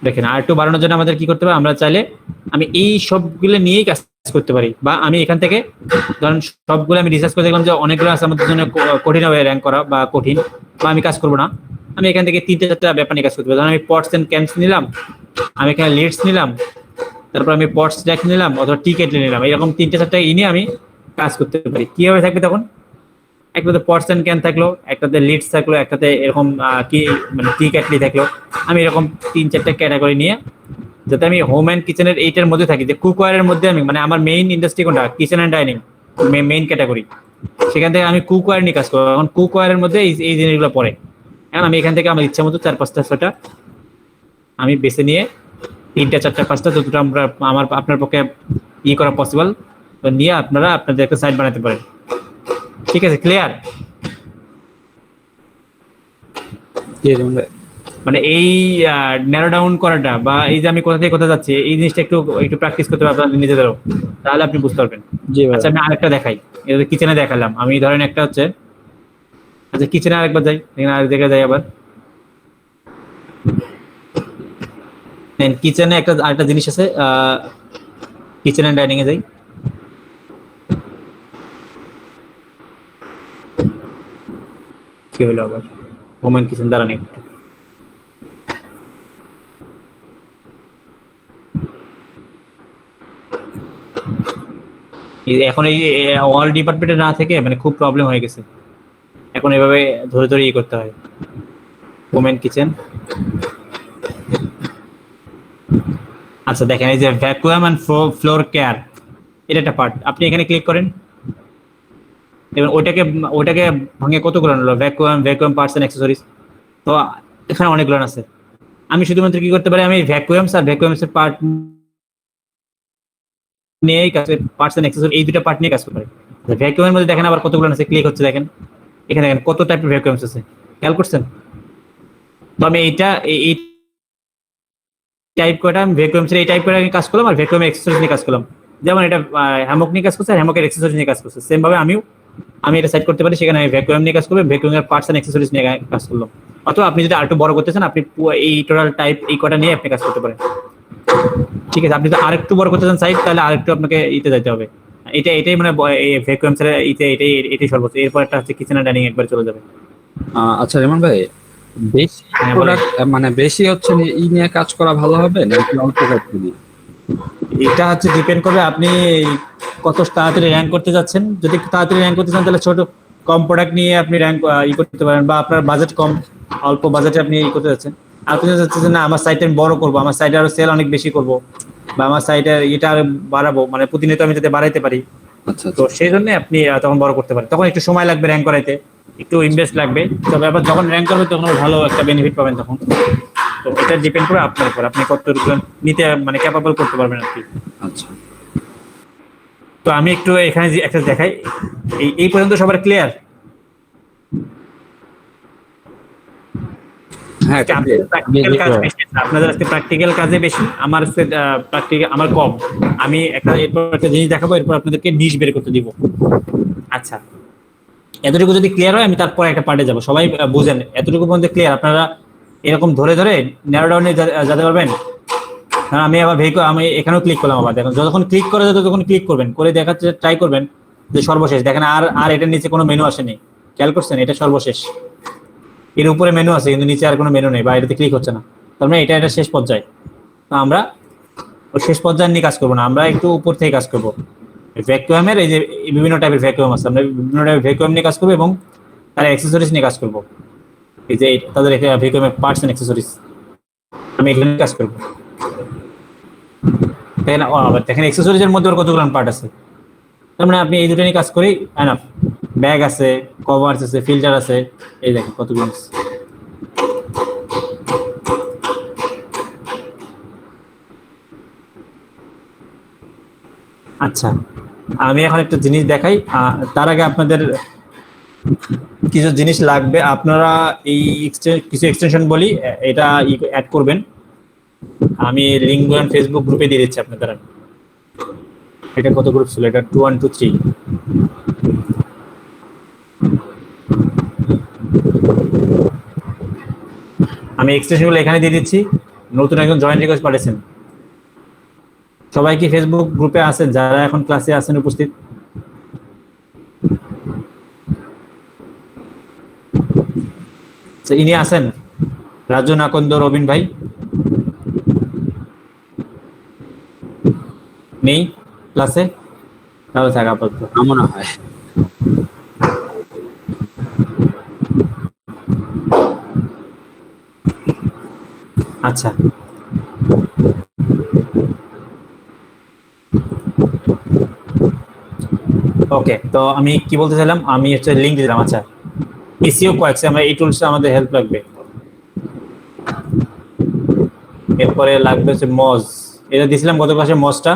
দেখেন আর একটু বাড়ানোর জন্য আমাদের কি করতে হবে, আমরা চাইলে আমি এই সবগুলো নিয়েই কাজ করতে পারি, বা আমি এখান থেকে ধরেন সবগুলো আমি রিসার্চ করে দেখলাম যে অনেকগুলো আছে আমাদের জন্য কঠিন হবে র্যাঙ্ক করা বা কঠিন, বা আমি কাজ করবো না, আমি এখান থেকে 3-4টা ব্যাপার নিয়ে কাজ করতে পারি। ধরেন আমি পটস এন্ড ক্যানস নিলাম, আমি এখানে লিডস নিলাম, তারপর আমি পটস জ্যাক নিলাম অথবা টিকেট নিলাম, এরকম 3-4টা নিয়ে আমি কাজ করতে পারি। কিভাবে থাকবে তখন, একটাতে পটস এন্ড ক্যান থাকলো, একটাতে লিডস থাকলো, একটাতে এরকম কি মানে টি ক্যাটলি থাকলো। আমি এরকম 3-4টা ক্যাটাগরি নিয়ে, যাতে আমি হোম অ্যান্ড কিচেনের এইটার মধ্যে থাকি, যে কুকওয়্যারের মধ্যে আমি মানে আমার মেইন ইন্ডাস্ট্রি কোনটা, kitchen and dining main category, সেখান থেকে আমি কুকওয়্যার নিয়ে কাজ করবো। এখন কুকওয়্যারের মধ্যে এই জিনিসগুলো পড়ে। এখন আমি এখান থেকে আমার ইচ্ছা মতো 4-5টা আমি বেছে নিয়ে 3-4-5টা যতটা আপনার পক্ষে করা পসিবল নিয়ে আপনারা আপনাদের একটা সাইট বানাতে পারেন। ঠিক আছে, ক্লিয়ার? মানে এই ন্যারো ডাউন করাটা বা এই যে আমি কোথা থেকে কোথায় যাচ্ছি এই জিনিসটা একটু প্র্যাকটিস করতে হবে আপনাদের নিজেদেরও, তাহলে আপনি বুঝতে পারবেন। আচ্ছা, আমি আরেকটা দেখাই, এটা কিচেনে দেখালাম। আমি ধরেন একটা হচ্ছে, আচ্ছা কিচেনে আরেকবার যাই, এখানে আরেক জায়গায় যাই আবার। কিচেনে আরেকটা জিনিস আছে, কিচেন এন্ড ডাইনিং এ যাই। কি হলো আবার, হোম এন্ড কিচেন দ্বারা নেই। এখন এই অল ডিপার্টমেন্টে না থেকে মানে খুব প্রবলেম হয়ে গেছে, এখন এভাবে ধরে ধরে করতে হয়। হোম এন্ড কিচেন, আচ্ছা দেখেন এই যে ভ্যাকুয়াম এন্ড ফ্লোর কেয়ার, এটা একটা পার্ট। আপনি এখানে ক্লিক করেন এবং ওটাকে ভাঙে কতগুলো হলো, ভ্যাকুয়াম পার্টস এন্ড অ্যাক্সেসরিজ। তো এখানে অনেকগুলো আছে। আমি শুধুমাত্র কি করতে পারি, আমি ভ্যাকুয়ামস এর পার্ট নিয়ে পার্টস এন্ড অ্যাক্সেসরি এই দুটো পার্ট নিয়ে কাজ করতে পারি। ভ্যাকুয়ামের মধ্যে দেখেন আবার কতগুলো আছে, ক্লিক হচ্ছে দেখেন এখানে দেখেন কত টাইপের ভ্যাকুয়ামস আছে, খেয়াল করছেন? তো আমি এই টাইপ করা ভ্যাকুয়ামস এই টাইপ করে আমি কাজ করলাম, আর ভ্যাকুয়ামের অ্যাক্সেসরিজ নিয়ে কাজ করলাম। যেমন এটা হ্যামক নিয়ে কাজ করছে, আর হ্যামকের অ্যাক্সেসরিজ নিয়ে কাজ করছে। সেম ভাবে আমি এটা সেট করতে পারি, সেখানে আমি ভ্যাকুয়াম নিয়ে কাজ করব, ভ্যাকুয়ামের পার্টস এন্ড অ্যাক্সেসরিজ নিয়ে কাজ করলাম। অথবা আপনি যদি আরেকটু বড় করতে চান, আপনি এই টোটাল টাইপ এই কটা নিয়ে আপনি কাজ করতে পারেন। ঠিক আছে, আপনি যদি আরেকটু বড় করতে চান সাইট, তাহলে আরেকটু আপনাকে যেতে হবে। এটাই মানে ভ্যাকুয়ামস এর এটাই সর্বোচ্চ। এরপর একটা হচ্ছে কিচেন এন্ড ডাইনিং একবার চলে যাবে। আচ্ছা রেমন ভাই, বেশি প্রোডাক্ট মানে বেশি হচ্ছে নিয়ে কাজ করা ভালো হবে নাকি অল্প কাজ করি? এটা হচ্ছে ডিপেন্ড করবে আপনি কত তাড়াতাড়ি র্যাঙ্ক করতে যাচ্ছেন। যদি তাড়াতাড়ি র্যাঙ্ক করতে চান তাহলে কম প্রোডাক্ট নিয়ে আপনি র্যাঙ্ক করতে পারেন, বা আপনার বাজেট কম, অল্প বাজেটে আপনি করতে যাচ্ছেন। আপনি চাচ্ছেন না আমার সাইটে বড় করবো, আমার সাইটে আরো সেল অনেক বেশি করবো, বা আমার সাইটে এটা আরো বাড়াবো, মানে প্রতিনিয়ত আমি যাতে বাড়াইতে পারি, আচ্ছা তো আচ্ছা সেই জন্য আপনি তখন বড় করতে পারেন। তখন একটু সময় লাগবে র্যাঙ্ক করাইতে, একটু ইনভেস্ট লাগবে, তবে আবার যখন র্যাঙ্ক করবে তখন ভালো একটা বেনিফিট পাবেন তখন। তো এটা ডিপেন্ড করে আপনার উপর, আপনি কতটুকু নিতে মানে ক্যাপাবল করতে পারবেন আর কি। আচ্ছা। তো আমি একটু এখানে যে একটা দেখাই, এই পর্যন্ত সবার ক্লিয়ার? হ্যাঁ প্র্যাকটিক্যাল কাজ বেশি, আপনাদের আজকে প্র্যাকটিক্যাল কাজে বেশি, আমার আজকে প্র্যাকটিক্যাল আমার কম। আমি এরপর একটা জিনিস দেখাবো, এরপর আপনাদেরকে নিশ বের করতে দিব। আচ্ছা, এতটুকু যদি ক্লিয়ার হয় আমি তারপরে একটা পার্টে যাব। সবাই বুঝেন এতটুকু পর্যন্ত ক্লিয়ার? আপনারা এরকম ধরে ধরে ন্যারো ডাউনে যেতে পারবেন? হ্যাঁ, আমি আবার আমি এখানেও ক্লিক করলাম। আবার দেখুন, যখন ক্লিক করা যাবে তখন ক্লিক করবেন, করে দেখাতে ট্রাই করবেন যে সর্বশেষ দেখেন আর এটার নিচে কোনো মেনু আসেনি। খেয়াল করছেন? এটা সর্বশেষ। এর উপরে মেনু আছে কিন্তু নিচে আর কোনো মেনু নেই, বা এটাতে ক্লিক হচ্ছে না। তার মানে এটা শেষ পর্যায়ে। তো আমরা ওই শেষ পর্যায়ে নিয়ে কাজ করবো না, আমরা একটু উপর থেকে কাজ করবো। ভ্যাকুয়ামের এই যে বিভিন্ন টাইপের ভ্যাকুয়াম আছে, আমরা বিভিন্ন টাইপের ভ্যাকুয়াম নিয়ে কাজ করবো এবং তার অ্যাক্সেসরিজ নিয়ে কাজ করবো। এই যে তাদের ভ্যাকুয়ামের পার্টস এন্ড অ্যাক্সেসরিজ, আমি এগুলো নিয়ে কাজ করবো। দেখেন অ্যাক্সেসরিজের মধ্যে ওর কতগুলো পার্ট আছে। তার মানে আপনি এই দুটো নিয়ে কাজ করেই এনাফ। ব্যাগ আছে, কভারস আছে, ফিল্টার আছে, এই দেখেন কতগুলো আছে। আচ্ছা, আমি এখন একটা জিনিস দেখাই, তার আগে আপনাদের কিছু জিনিস লাগবে। আপনারা এই কিছু এক্সটেনশন বলি, এটা অ্যাড করবেন। আমি লিঙ্কগুলো ফেসবুক গ্রুপে দিয়ে দিচ্ছি আপনাদের। এটা কত গ্রুপ ছিল? এটা 2 1 2 3। আমি এক্সটেনশনগুলো এখানে দিয়ে দিচ্ছি। নতুন একজন জয়েন রিকোয়েস্ট পাঠিয়েছেন। সবাই কি ফেসবুক গ্রুপে আছেন? যারা এখন ক্লাসে আছেন উপস্থিত? ইনি আছেন? রাজু, নাকন্দ, রবিন ভাই নেই ক্লাসে? তাহলে থাকা আপাতত মনে হয়। আচ্ছা, ওকে। তো আমি কি বলতে চাইলাম, আমি হচ্ছে লিঙ্ক দিলাম। আচ্ছা, এসইও কোয়েক্স, আমরা এই টুলসটা আমাদের হেল্প লাগবে। এরপরে লাগবে হচ্ছে মজ, এটা দিয়েছিলাম গত ক্লাসে। মজটা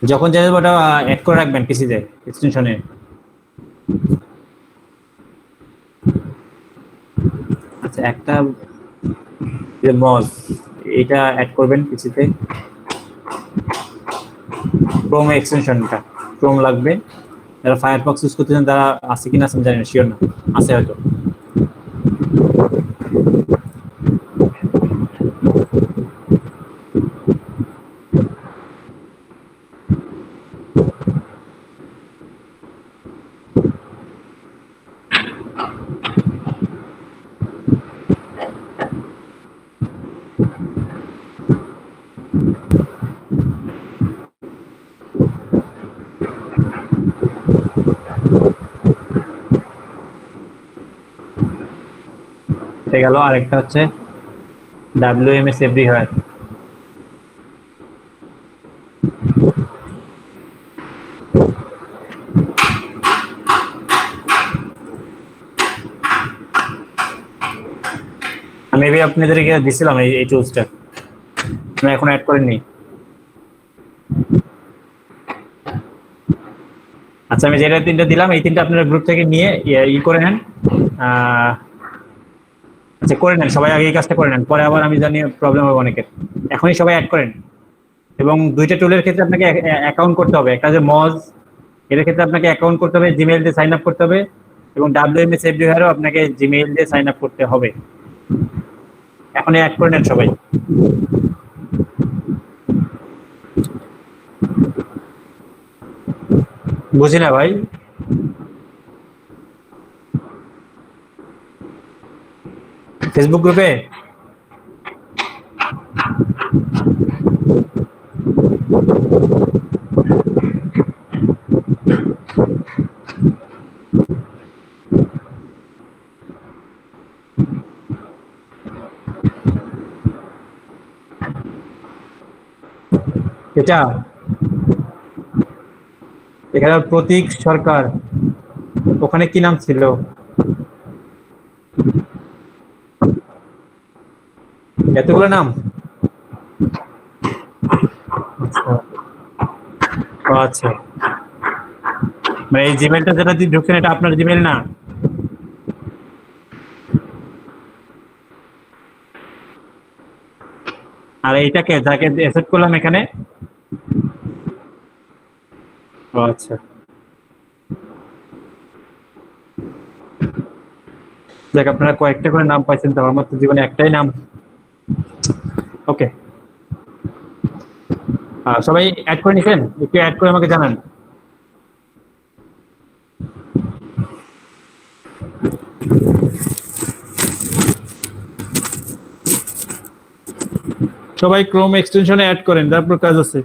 যখন যাবে ওটা অ্যাড করে রাখবেন পিসিতে এক্সটেনশনে। আচ্ছা, একটা মজ এটা অ্যাড করবেন পিসিতে। ক্রোম এক্সটেনশনটা, ক্রোম লাগবে। যারা ফায়ারফক্স ইউজ করতেছেন তারা আছে কিনা আমি জানি না, শিওর না, আছে হয়তো। গেল। আরেকটা হচ্ছে WMS এভরিওয়্যার। মেবি আপনাদেরকে দিছিলাম এই টুলসটা, আমি এখন অ্যাড করিনি। আচ্ছা, আমি যেটা তিনটা দিলাম এই তিনটা আপনারা গ্রুপ থেকে নিয়ে করে নেন। আচ্ছা, করে নেন সবাই, আগে এই কাজটা করে নেন, পরে আবার আমি জানি প্রবলেম হবে অনেকের। এখনই সবাই অ্যাড করেন। এবং দুইটা টুলের ক্ষেত্রে আপনাকে অ্যাকাউন্ট করতে হবে। একটা যে মজ, এর ক্ষেত্রে আপনাকে অ্যাকাউন্ট করতে হবে, জিমেইল দিয়ে সাইন আপ করতে হবে। এবং WMS এভরিওয়্যারও আপনাকে জিমেইল দিয়ে সাইন আপ করতে হবে। এখনই অ্যাড করে নেন সবাই। বুঝি না ভাই। ফেসবুক গ্রুপে এটা এখানে প্রতীক সরকার, ওখানে কি নাম ছিল? এতগুলো নাম? আচ্ছা ও আচ্ছা, মানে এই জিমেলটা যেটা দিয়ে ঢুকছেন এটা আপনার জিমেল না? আর এইটাকে যাকে অ্যাকসেপ্ট করলাম এখানে? ও আচ্ছা, দেখ আপনারা কয়েকটা করে নাম পাইছেন, তো আমার তো জীবনে একটাই নাম। ওকে, সবাই অ্যাড করে নিছেন? একটু অ্যাড করে আমাকে জানান। সবাই ক্রোম এক্সটেনশনে অ্যাড করেন, তারপর কাজ আছে।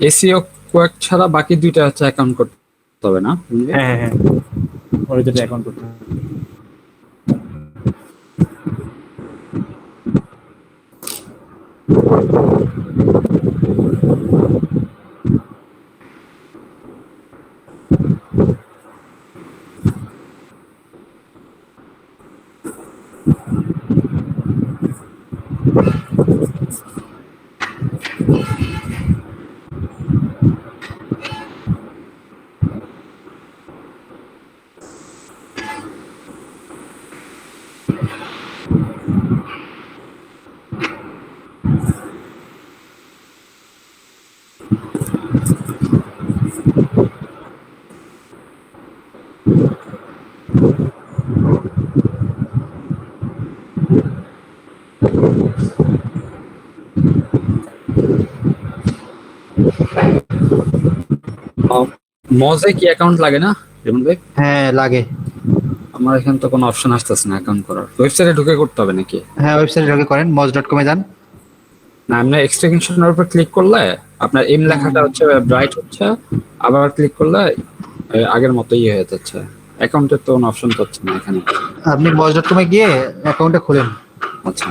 এসিও কোয়াক ছাড়া বাকি দুইটা হচ্ছে অ্যাকাউন্ট করতে হবে না? হ্যাঁ হ্যাঁ হ্যাঁ, ওই দুটো অ্যাকাউন্ট করতে হবে। মজে কি অ্যাকাউন্ট লাগে না যেমন ভাই? হ্যাঁ লাগে। আমার এখানে তো কোনো অপশন আসতেছে না অ্যাকাউন্ট করার। ওয়েবসাইটে ঢুকে করতে হবে নাকি? হ্যাঁ ওয়েবসাইটে ঢুকে করেন, moz.com এ যান। না, আপনি এক্সটেনশনের উপর ক্লিক করলে আপনার এম লেখাটা হচ্ছে ব্রাইট হচ্ছে, আবার ক্লিক করলে আগের মতোই হয়ে যাচ্ছে। অ্যাকাউন্টের তো কোনো অপশন পাচ্ছি না এখানে। আপনি moz.com এ গিয়ে অ্যাকাউন্টটা খুলেন। আচ্ছা,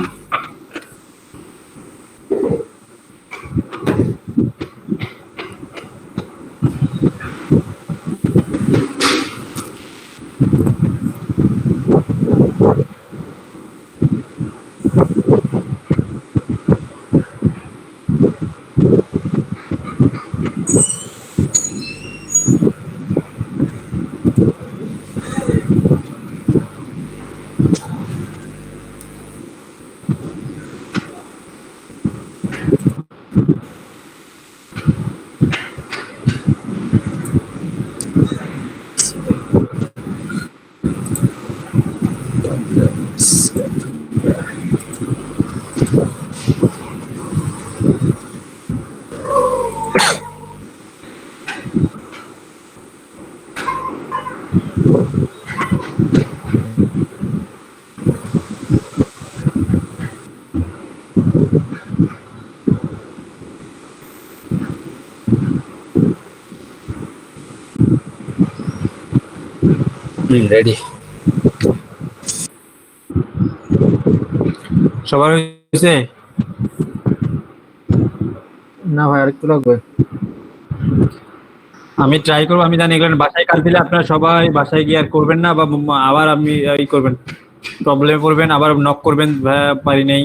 রেডি। সবার হয়েছে? না ভাই, আরেকটু লাগবে। আমি ট্রাই করবো, আমি জানি এগুলো বাসায় কাজ দিলে আপনারা সবাই বাসায় গিয়ে আর করবেন না, বা আবার আপনি ই করবেন, প্রবলেমে পড়বেন, আবার নক করবেন ভাইয়া পারি নেই,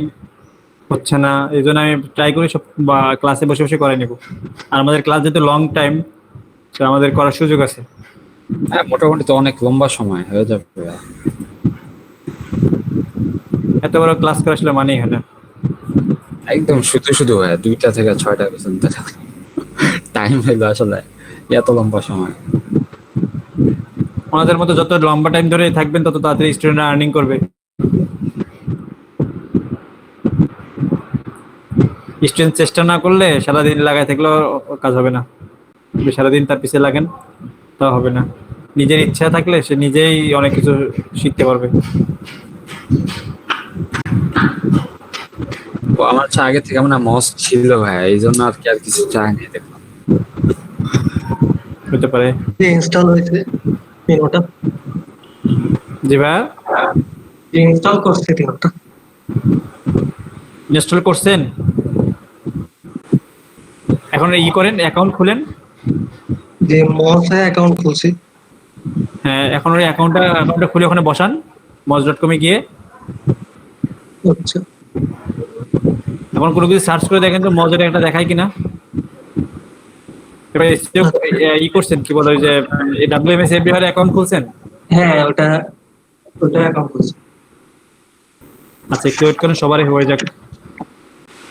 হচ্ছে না। এই জন্য আমি ট্রাই করি সব বা ক্লাসে বসে বসে করে নেব। আর আমাদের ক্লাস যেহেতু লং টাইম, তো আমাদের করার সুযোগ আছে। হ্যাঁ, মোটামুটি তো অনেক লম্বা সময় হয়ে যাবে। এত বড় ক্লাস করে আসলে মানেই হয় না। একদম শুধু শুধু হয় 2টা থেকে 6টা পর্যন্ত টাইম হইলো আসলে এত লম্বা সময়। আমাদের মতো যত লম্বা টাইম ধরে থাকবেন তত তাড়াতাড়ি স্টুডেন্টরা আর্নিং করবে। স্টুডেন্ট চেষ্টা না করলে সারাদিন লাগায় থাকলেও কাজ হবে না। আপনি সারাদিন তার পিছিয়ে লাগেন, তা হবে না। নিজের ইচ্ছা থাকলে সে নিজেই অনেক কিছু শিখতে পারবে। তো আমার হচ্ছে আগে থেকে মানে মস ছিল ভাই, এই জন্য আর কি আর কিছু চাই না দেখলাম। হতে পারে। ইনস্টল হয়েছে তিনটা, জি ভাই, ইনস্টল করছে তিনটা। ইনস্টল করছেন? এখন করেন, অ্যাকাউন্ট খুলেন। যে মজে অ্যাকাউন্ট খুলছি। হ্যাঁ, এখন ওই অ্যাকাউন্টটা খুলে ওখানে বসান moj.com এ গিয়ে। আচ্ছা এখন কোনো কিছু সার্চ করে দেখেন তো মজের একটা দেখায় কিনা। এবার করছেন কি বলে ওই যে WMS এর অ্যাকাউন্ট খুলছেন? হ্যাঁ ওটা অ্যাকাউন্ট খুলছি। আচ্ছা একটু ওয়েট করেন, সবারই হয়ে যাক।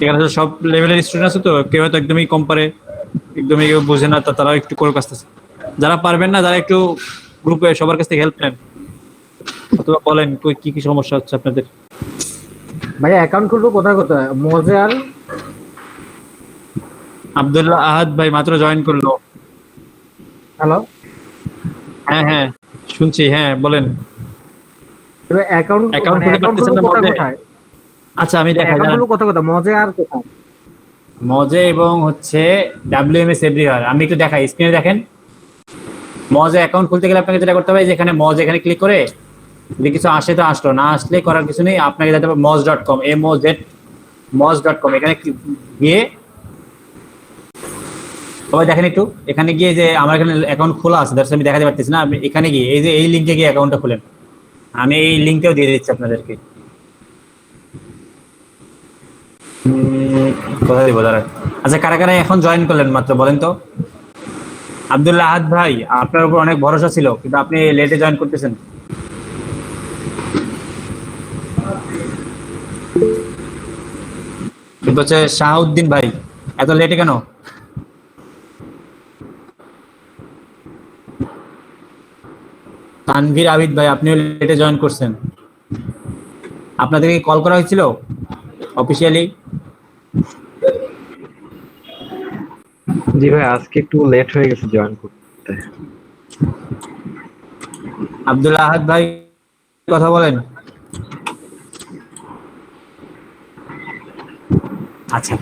এখানে তো সব লেভেলের স্টুডেন্ট আছে, তো কেউ হয়তো একদমই কম পারে, একদমই কেউ বোঝে না, তো তারা একটু করে আসতেছে। যারা পারবেন না, যারা একটু গ্রুপে সবার কাছ থেকে হেল্প নেন অথবা বলেন কি কি সমস্যা হচ্ছে আপনাদের। ভাই অ্যাকাউন্ট খুলবো কোথায় মজে আর আব্দুল্লাহ আহাদ ভাই মাত্র জয়েন করলো। হ্যালো হ্যাঁ হ্যাঁ শুনছি, হ্যাঁ বলেন। অ্যাকাউন্ট অ্যাকাউন্ট খুলতে পারতেছেন না মজে? আচ্ছা আমি দেখাই, অ্যাকাউন্ট খুলবো কোথায় মজে আর কোথায়? মজে এবং হচ্ছে WMS এভরিওয়্যার। আমি একটু দেখাই, স্ক্রিনে দেখেন। মজে অ্যাকাউন্ট খুলতে গেলে আপনাকে যেটা করতে হবে, যেখানে মজ এখানে ক্লিক করে যদি কিছু আসে তো আসলো, না আসলে করার কিছু নেই, আপনাকে যেতে হবে moj.com, moj.com। এখানে গিয়ে সবাই দেখেন একটু, এখানে গিয়ে যে আমার এখানে অ্যাকাউন্ট খোলা আছে, দ্যাটস আমি দেখাতে পারতেছি না। আপনি এখানে গিয়ে এই যে এই লিঙ্কে গিয়ে অ্যাকাউন্টটা খুলেন। আমি এই লিঙ্কটাও দিয়ে দিচ্ছি আপনাদেরকে। কোথায় দিব দাঁড়া। আচ্ছা কারা কারা এখন জয়েন করলেন মাত্র বলেন তো? আব্দুল্লাহ আহাদ ভাই, আপনার উপর অনেক ভরসা ছিল, কিন্তু আপনি লেটে জয়েন করতেছেন। কিন্তু হচ্ছে শাহাউদ্দিন ভাই, এত লেটে কেন? তানভীর আবিদ ভাই, আপনিও লেটে জয়েন করছেন। আপনাদেরকে কল করা হয়েছিল অফিসিয়ালি? জি ভাই, আজকে একটু লেট হয়ে গেছে জয়েন করতে। আব্দুল্লাহ আহাদ ভাই কথা বলেন। আচ্ছা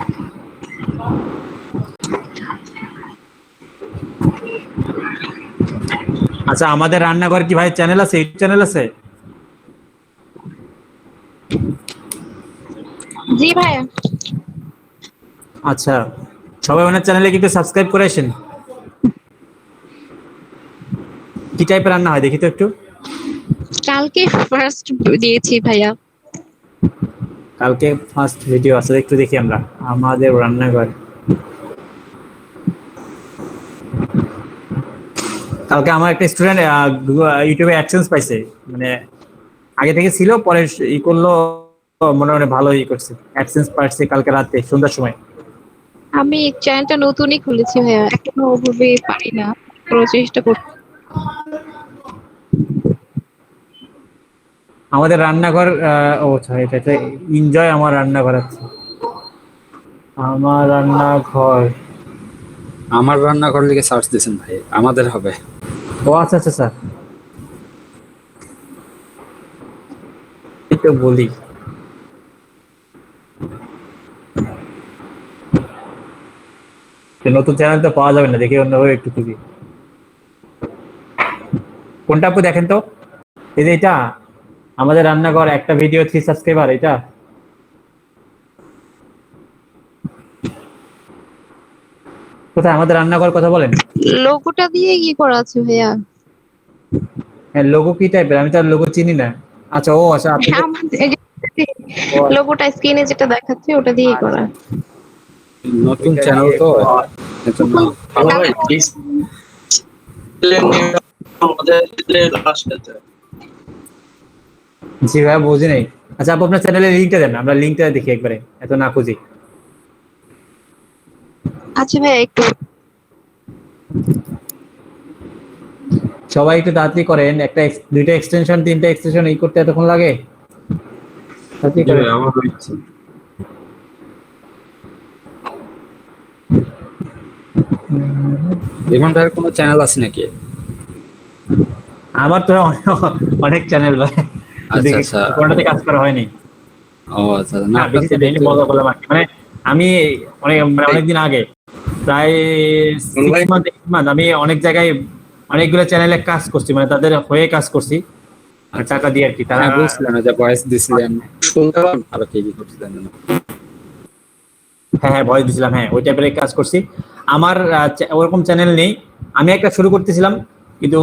আচ্ছা, আমাদের রান্নাঘর কি ভাই চ্যানেল আছে, ইউটিউব চ্যানেল আছে? জি ভাইয়া। আচ্ছা, সবাই ওনার চ্যানেলে কি একটু সাবস্ক্রাইব করে আসেন। কি টাইপের রান্না হয় দেখি তো একটু। কালকে ফার্স্ট দিয়েছি ভাইয়া। কালকে ফার্স্ট ভিডিও আছে, একটু দেখি আমরা আমাদের রান্নাঘর। কালকে আমার একটা স্টুডেন্ট ইউটিউবে অ্যাডসেন্স পাইছে, মানে আগে থেকে ছিল, পরে করলো, মনে মনে ভালো করছে, অ্যাডসেন্স পাইছে কালকে রাতে সন্ধ্যার সময়। আমি চ্যানেলটা নতুনই খুলেছি ভাইয়া, এখনো ওভাবে পারি না, পুরো চেষ্টা করছি। আমাদের রান্নাঘর, ও আচ্ছা এটা এনজয় আমার রান্নাঘর আছে। আমার রান্নাঘর, আমার রান্নাঘর লিখে সার্চ দিয়েছেন ভাই, আমাদের হবে। ও আচ্ছা আচ্ছা স্যার, এই তো বলি। নতুন চ্যানেল তো পাওয়া যাবে না, দেখি অন্যভাবে একটু খুঁজি। কোনটা আপু দেখেন তো, এই যে এটা আমাদের রান্নাঘর, একটা ভিডিও 3 সাবস্ক্রাইবার, এটা কোথায়? আমাদের রান্নাঘর কথা বলেন। লোগোটা দিয়ে কি করা আছে ভাইয়া? হ্যাঁ, লোগো কি টাইপের, আমি তো লোগো চিনি না। আচ্ছা ও আচ্ছা, আপনি আমাদের লোগোটা স্ক্রিনে যেটা দেখাচ্ছে ওটা দিয়েই করা। নতুন চ্যানেল তো এজন্য। জি ভাই বুঝি নাই। আচ্ছা আপু আপনার চ্যানেলের লিংকটা দেন, আমরা লিংকটা দেখি একবারে, এত না খুঁজি। আচ্ছা ভাইয়া একটু সবাই একটু তাড়াতাড়ি করেন, একটা দুইটা এক্সটেনশন 3টা এক্সটেনশন এই করতে এতক্ষণ লাগে। তাড়াতাড়ি করেন। ইমন ভাইয়ের কোনো চ্যানেল আছে নাকি? আমার তো অনেক চ্যানেল ভাই, আচ্ছা আচ্ছা, কোনটাতে কাজ করা হয়নি। ও আচ্ছা না, না বেশি ডেইলি মজা করলাম আর কি। মানে আমি অনেকদিন আগে, প্রায় 6 মান্থ 8 মান্থ আমি অনেক জায়গায় অনেকগুলো চ্যানেলে কাজ করছি, মানে তাদের হয়ে কাজ করছি আর টাকা দিয়ে আর কি। তারা বুঝছিলেন যে ভয়েস দিছিলেন, শুনতে পান আর কি কি করছিলেন। হ্যাঁ হ্যাঁ ভয়েস দিছিলাম, হ্যাঁ ওই টাইপের কাজ করছি। আমার ওরকম চ্যানেল নেই, আমি একটা শুরু করতেছিলাম কিন্তু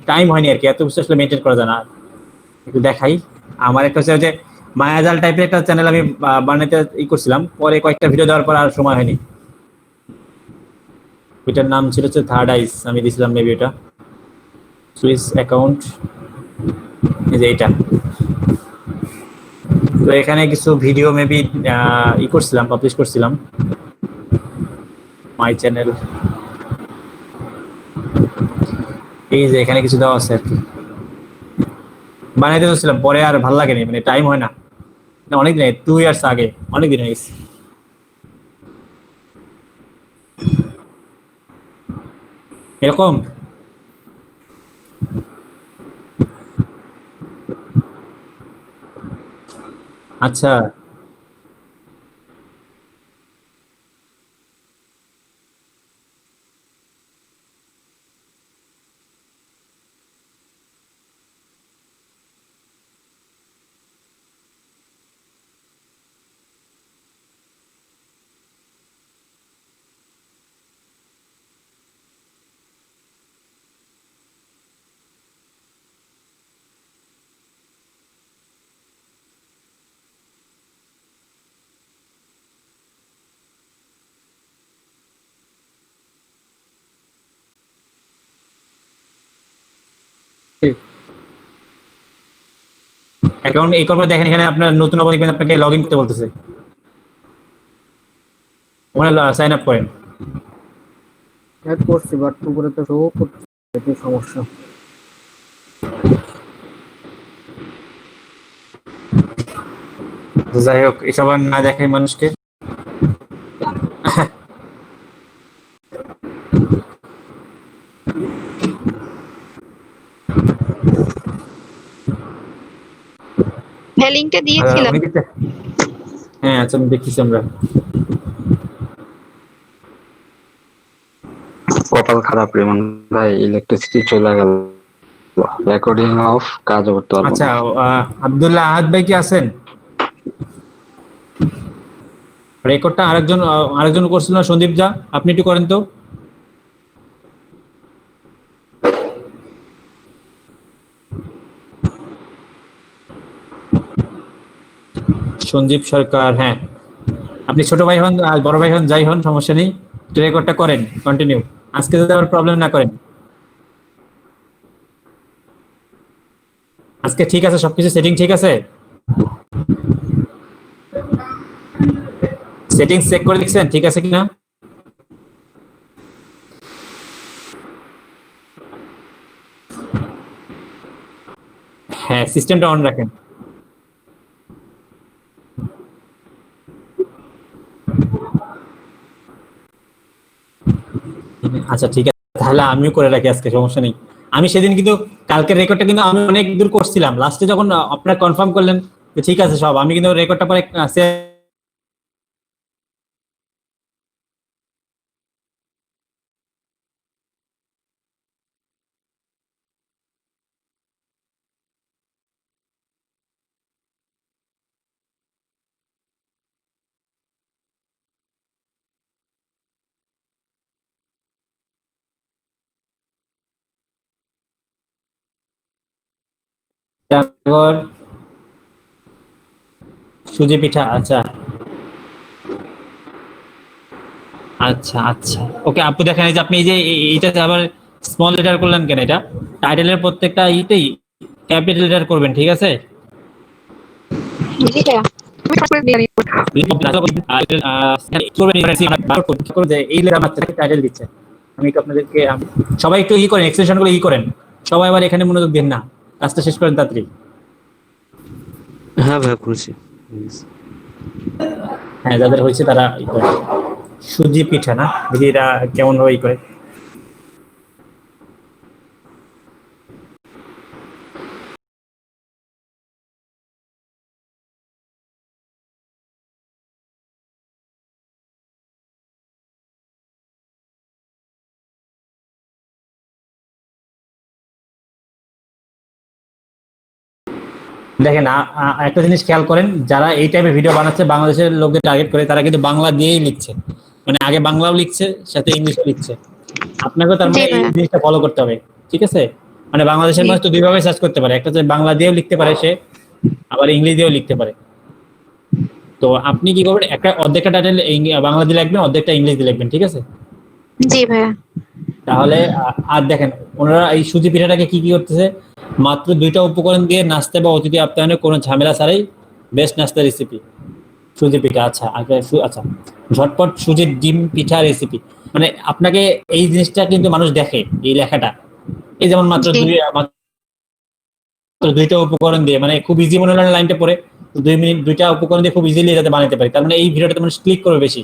টাইম হয়নি আর কি, এত কিছু আসলে মেনটেন করা যায় না। একটু দেখাই, আমার একটা হচ্ছে যে মায়াজাল টাইপের একটা চ্যানেল আমি বানাতে করছিলাম, পরে কয়েকটা ভিডিও দেওয়ার পর আর সময় হয়নি। ওইটার নাম ছিল হচ্ছে থার্ড আইস, আমি দিছিলাম মেবি এটা সুইস অ্যাকাউন্ট, এই যে এটা। তো এখানে কিছু ভিডিও মেবি করছিলাম, পাবলিশ করছিলাম মাই চ্যানেল। এই যে এখানে কিছু দেওয়া আছে আর কি, বানাইতে চাচ্ছিলাম পরে আর ভালো লাগেনি, মানে টাইম হয় না। অনেক দিন, 2 ইয়ার্স আগে, অনেক দিন হয়ে গেছে। এরকম আচ্ছা। অ্যাকাউন্ট এই করবে, দেখেন এখানে আপনার নতুন অবধি আপনাকে লগ ইন করতে বলতেছে, ওখানে সাইন আপ করেন। অ্যাড করছি বাট উপরে তো শো করছে, এটাই সমস্যা। যাই হোক, এসব আর না দেখাই মানুষকে। হ্যাঁ, লিঙ্কটা দিয়েছিলাম। উনি কি, হ্যাঁ আচ্ছা আমি দেখতেছি আমরা। কপাল খারাপ রে মান ভাই, ইলেকট্রিসিটি চলে গেল, রেকর্ডিং অফ, কাজ করতে পারবো আচ্ছা না। আব্দুল্লাহ আহাদ ভাই কি আছেন? রেকর্ডটা আরেকজন করছিল না, সন্দীপ যা, আপনি একটু করেন তো। সঞ্জীব সরকার, হ্যাঁ আপনি ছোট ভাই হন আর বড় ভাই হন, যাই হন সমস্যা নেই, রেকর্ডটা করেন কন্টিনিউ, আজকে যদি আবার প্রবলেম না করেন। আজকে ঠিক আছে, সবকিছু সেটিং ঠিক আছে, সেটিং চেক করে দেখছেন ঠিক আছে কিনা? হ্যাঁ সিস্টেমটা অন রাখেন। আচ্ছা ঠিক আছে, তাহলে আমিও করে রাখি আজকে, সমস্যা নেই। আমি সেদিন কিন্তু কালকের রেকর্ডটা কিন্তু আমি অনেক দূর করছিলাম, লাস্টে যখন আপনারা কনফার্ম করলেন যে ঠিক আছে সব, আমি কিন্তু রেকর্ডটা পরে সুজি পিঠা, আচ্ছা আচ্ছা আচ্ছা। ওকে আপু দেখেন, এই যে আপনি এই যে এইটা আবার স্মল লেটার করলেন কেন? এটা টাইটেলের প্রত্যেকটা ইতেই ক্যাপিটাল লেটার করবেন, ঠিক আছে? জি ভাইয়া, আমি সব করে দিয়ে দিই। এই লেটার মাত্র টাইটেল দিচ্ছে। আমি তো আপনাদেরকে সবাই একটু করেন, এক্সটেনশন গুলো করেন, সবাই আবার এখানে মনোযোগ দেন না, কাজটা শেষ করেন তাড়াতাড়ি। হ্যাঁ ভাইয়া করেছি। হ্যাঁ যাদের হয়েছে তারা করেন। সুজি পিঠা না, দেখি এরা কেমন ভাবে করে। দেখেন একটা জিনিস খেয়াল করেন, যারা এই টাইপের ভিডিও বানাচ্ছে বাংলাদেশের লোকদের টার্গেট করে, তারা কিন্তু বাংলা দিয়েই লিখছে, মানে আগে বাংলাও লিখছে সাথে ইংলিশও লিখছে। আপনাকেও তার মানে জি এই ভাইয়া। জিনিসটা ফলো করতে হবে, ঠিক আছে? মানে বাংলাদেশের জি। মানুষ তো দুইভাবে সার্চ করতে পারে, একটা হচ্ছে বাংলা দিয়েও লিখতে পারে সে, আবার ইংলিশ দিয়েও লিখতে পারে। তো আপনি কি করবেন, একটা অর্ধেকটা টাইটেল বাংলা দিয়ে লিখবেন, অর্ধেকটা ইংলিশ দিয়ে লিখবেন, ঠিক আছে? জি ভাইয়া। তাহলে আর দেখেন ওনারা এই সুজি পিঠাটাকে কি কি করতেছে, মাত্র 2টা উপকরণ দিয়ে নাস্তা বা অতিথি আপ্যায়নের কোনো ঝামেলা ছাড়াই বেস্ট নাস্তা রেসিপি সুজি পিঠা। আচ্ছা আচ্ছা, ঝটপট সুজির ডিম পিঠা রেসিপি। মানে আপনাকে এই জিনিসটা কিন্তু মানুষ দেখে, এই লেখাটা, এই যেমন মাত্র জি। মাত্র 2টা উপকরণ দিয়ে, মানে খুব ইজি মনে হলো লাইনটা পরে 2 মিনিট 2টা উপকরণ দিয়ে খুব ইজিলি যাতে বানাতে পারি, তার মানে এই ভিডিওটাতে মানুষ ক্লিক করবে বেশি।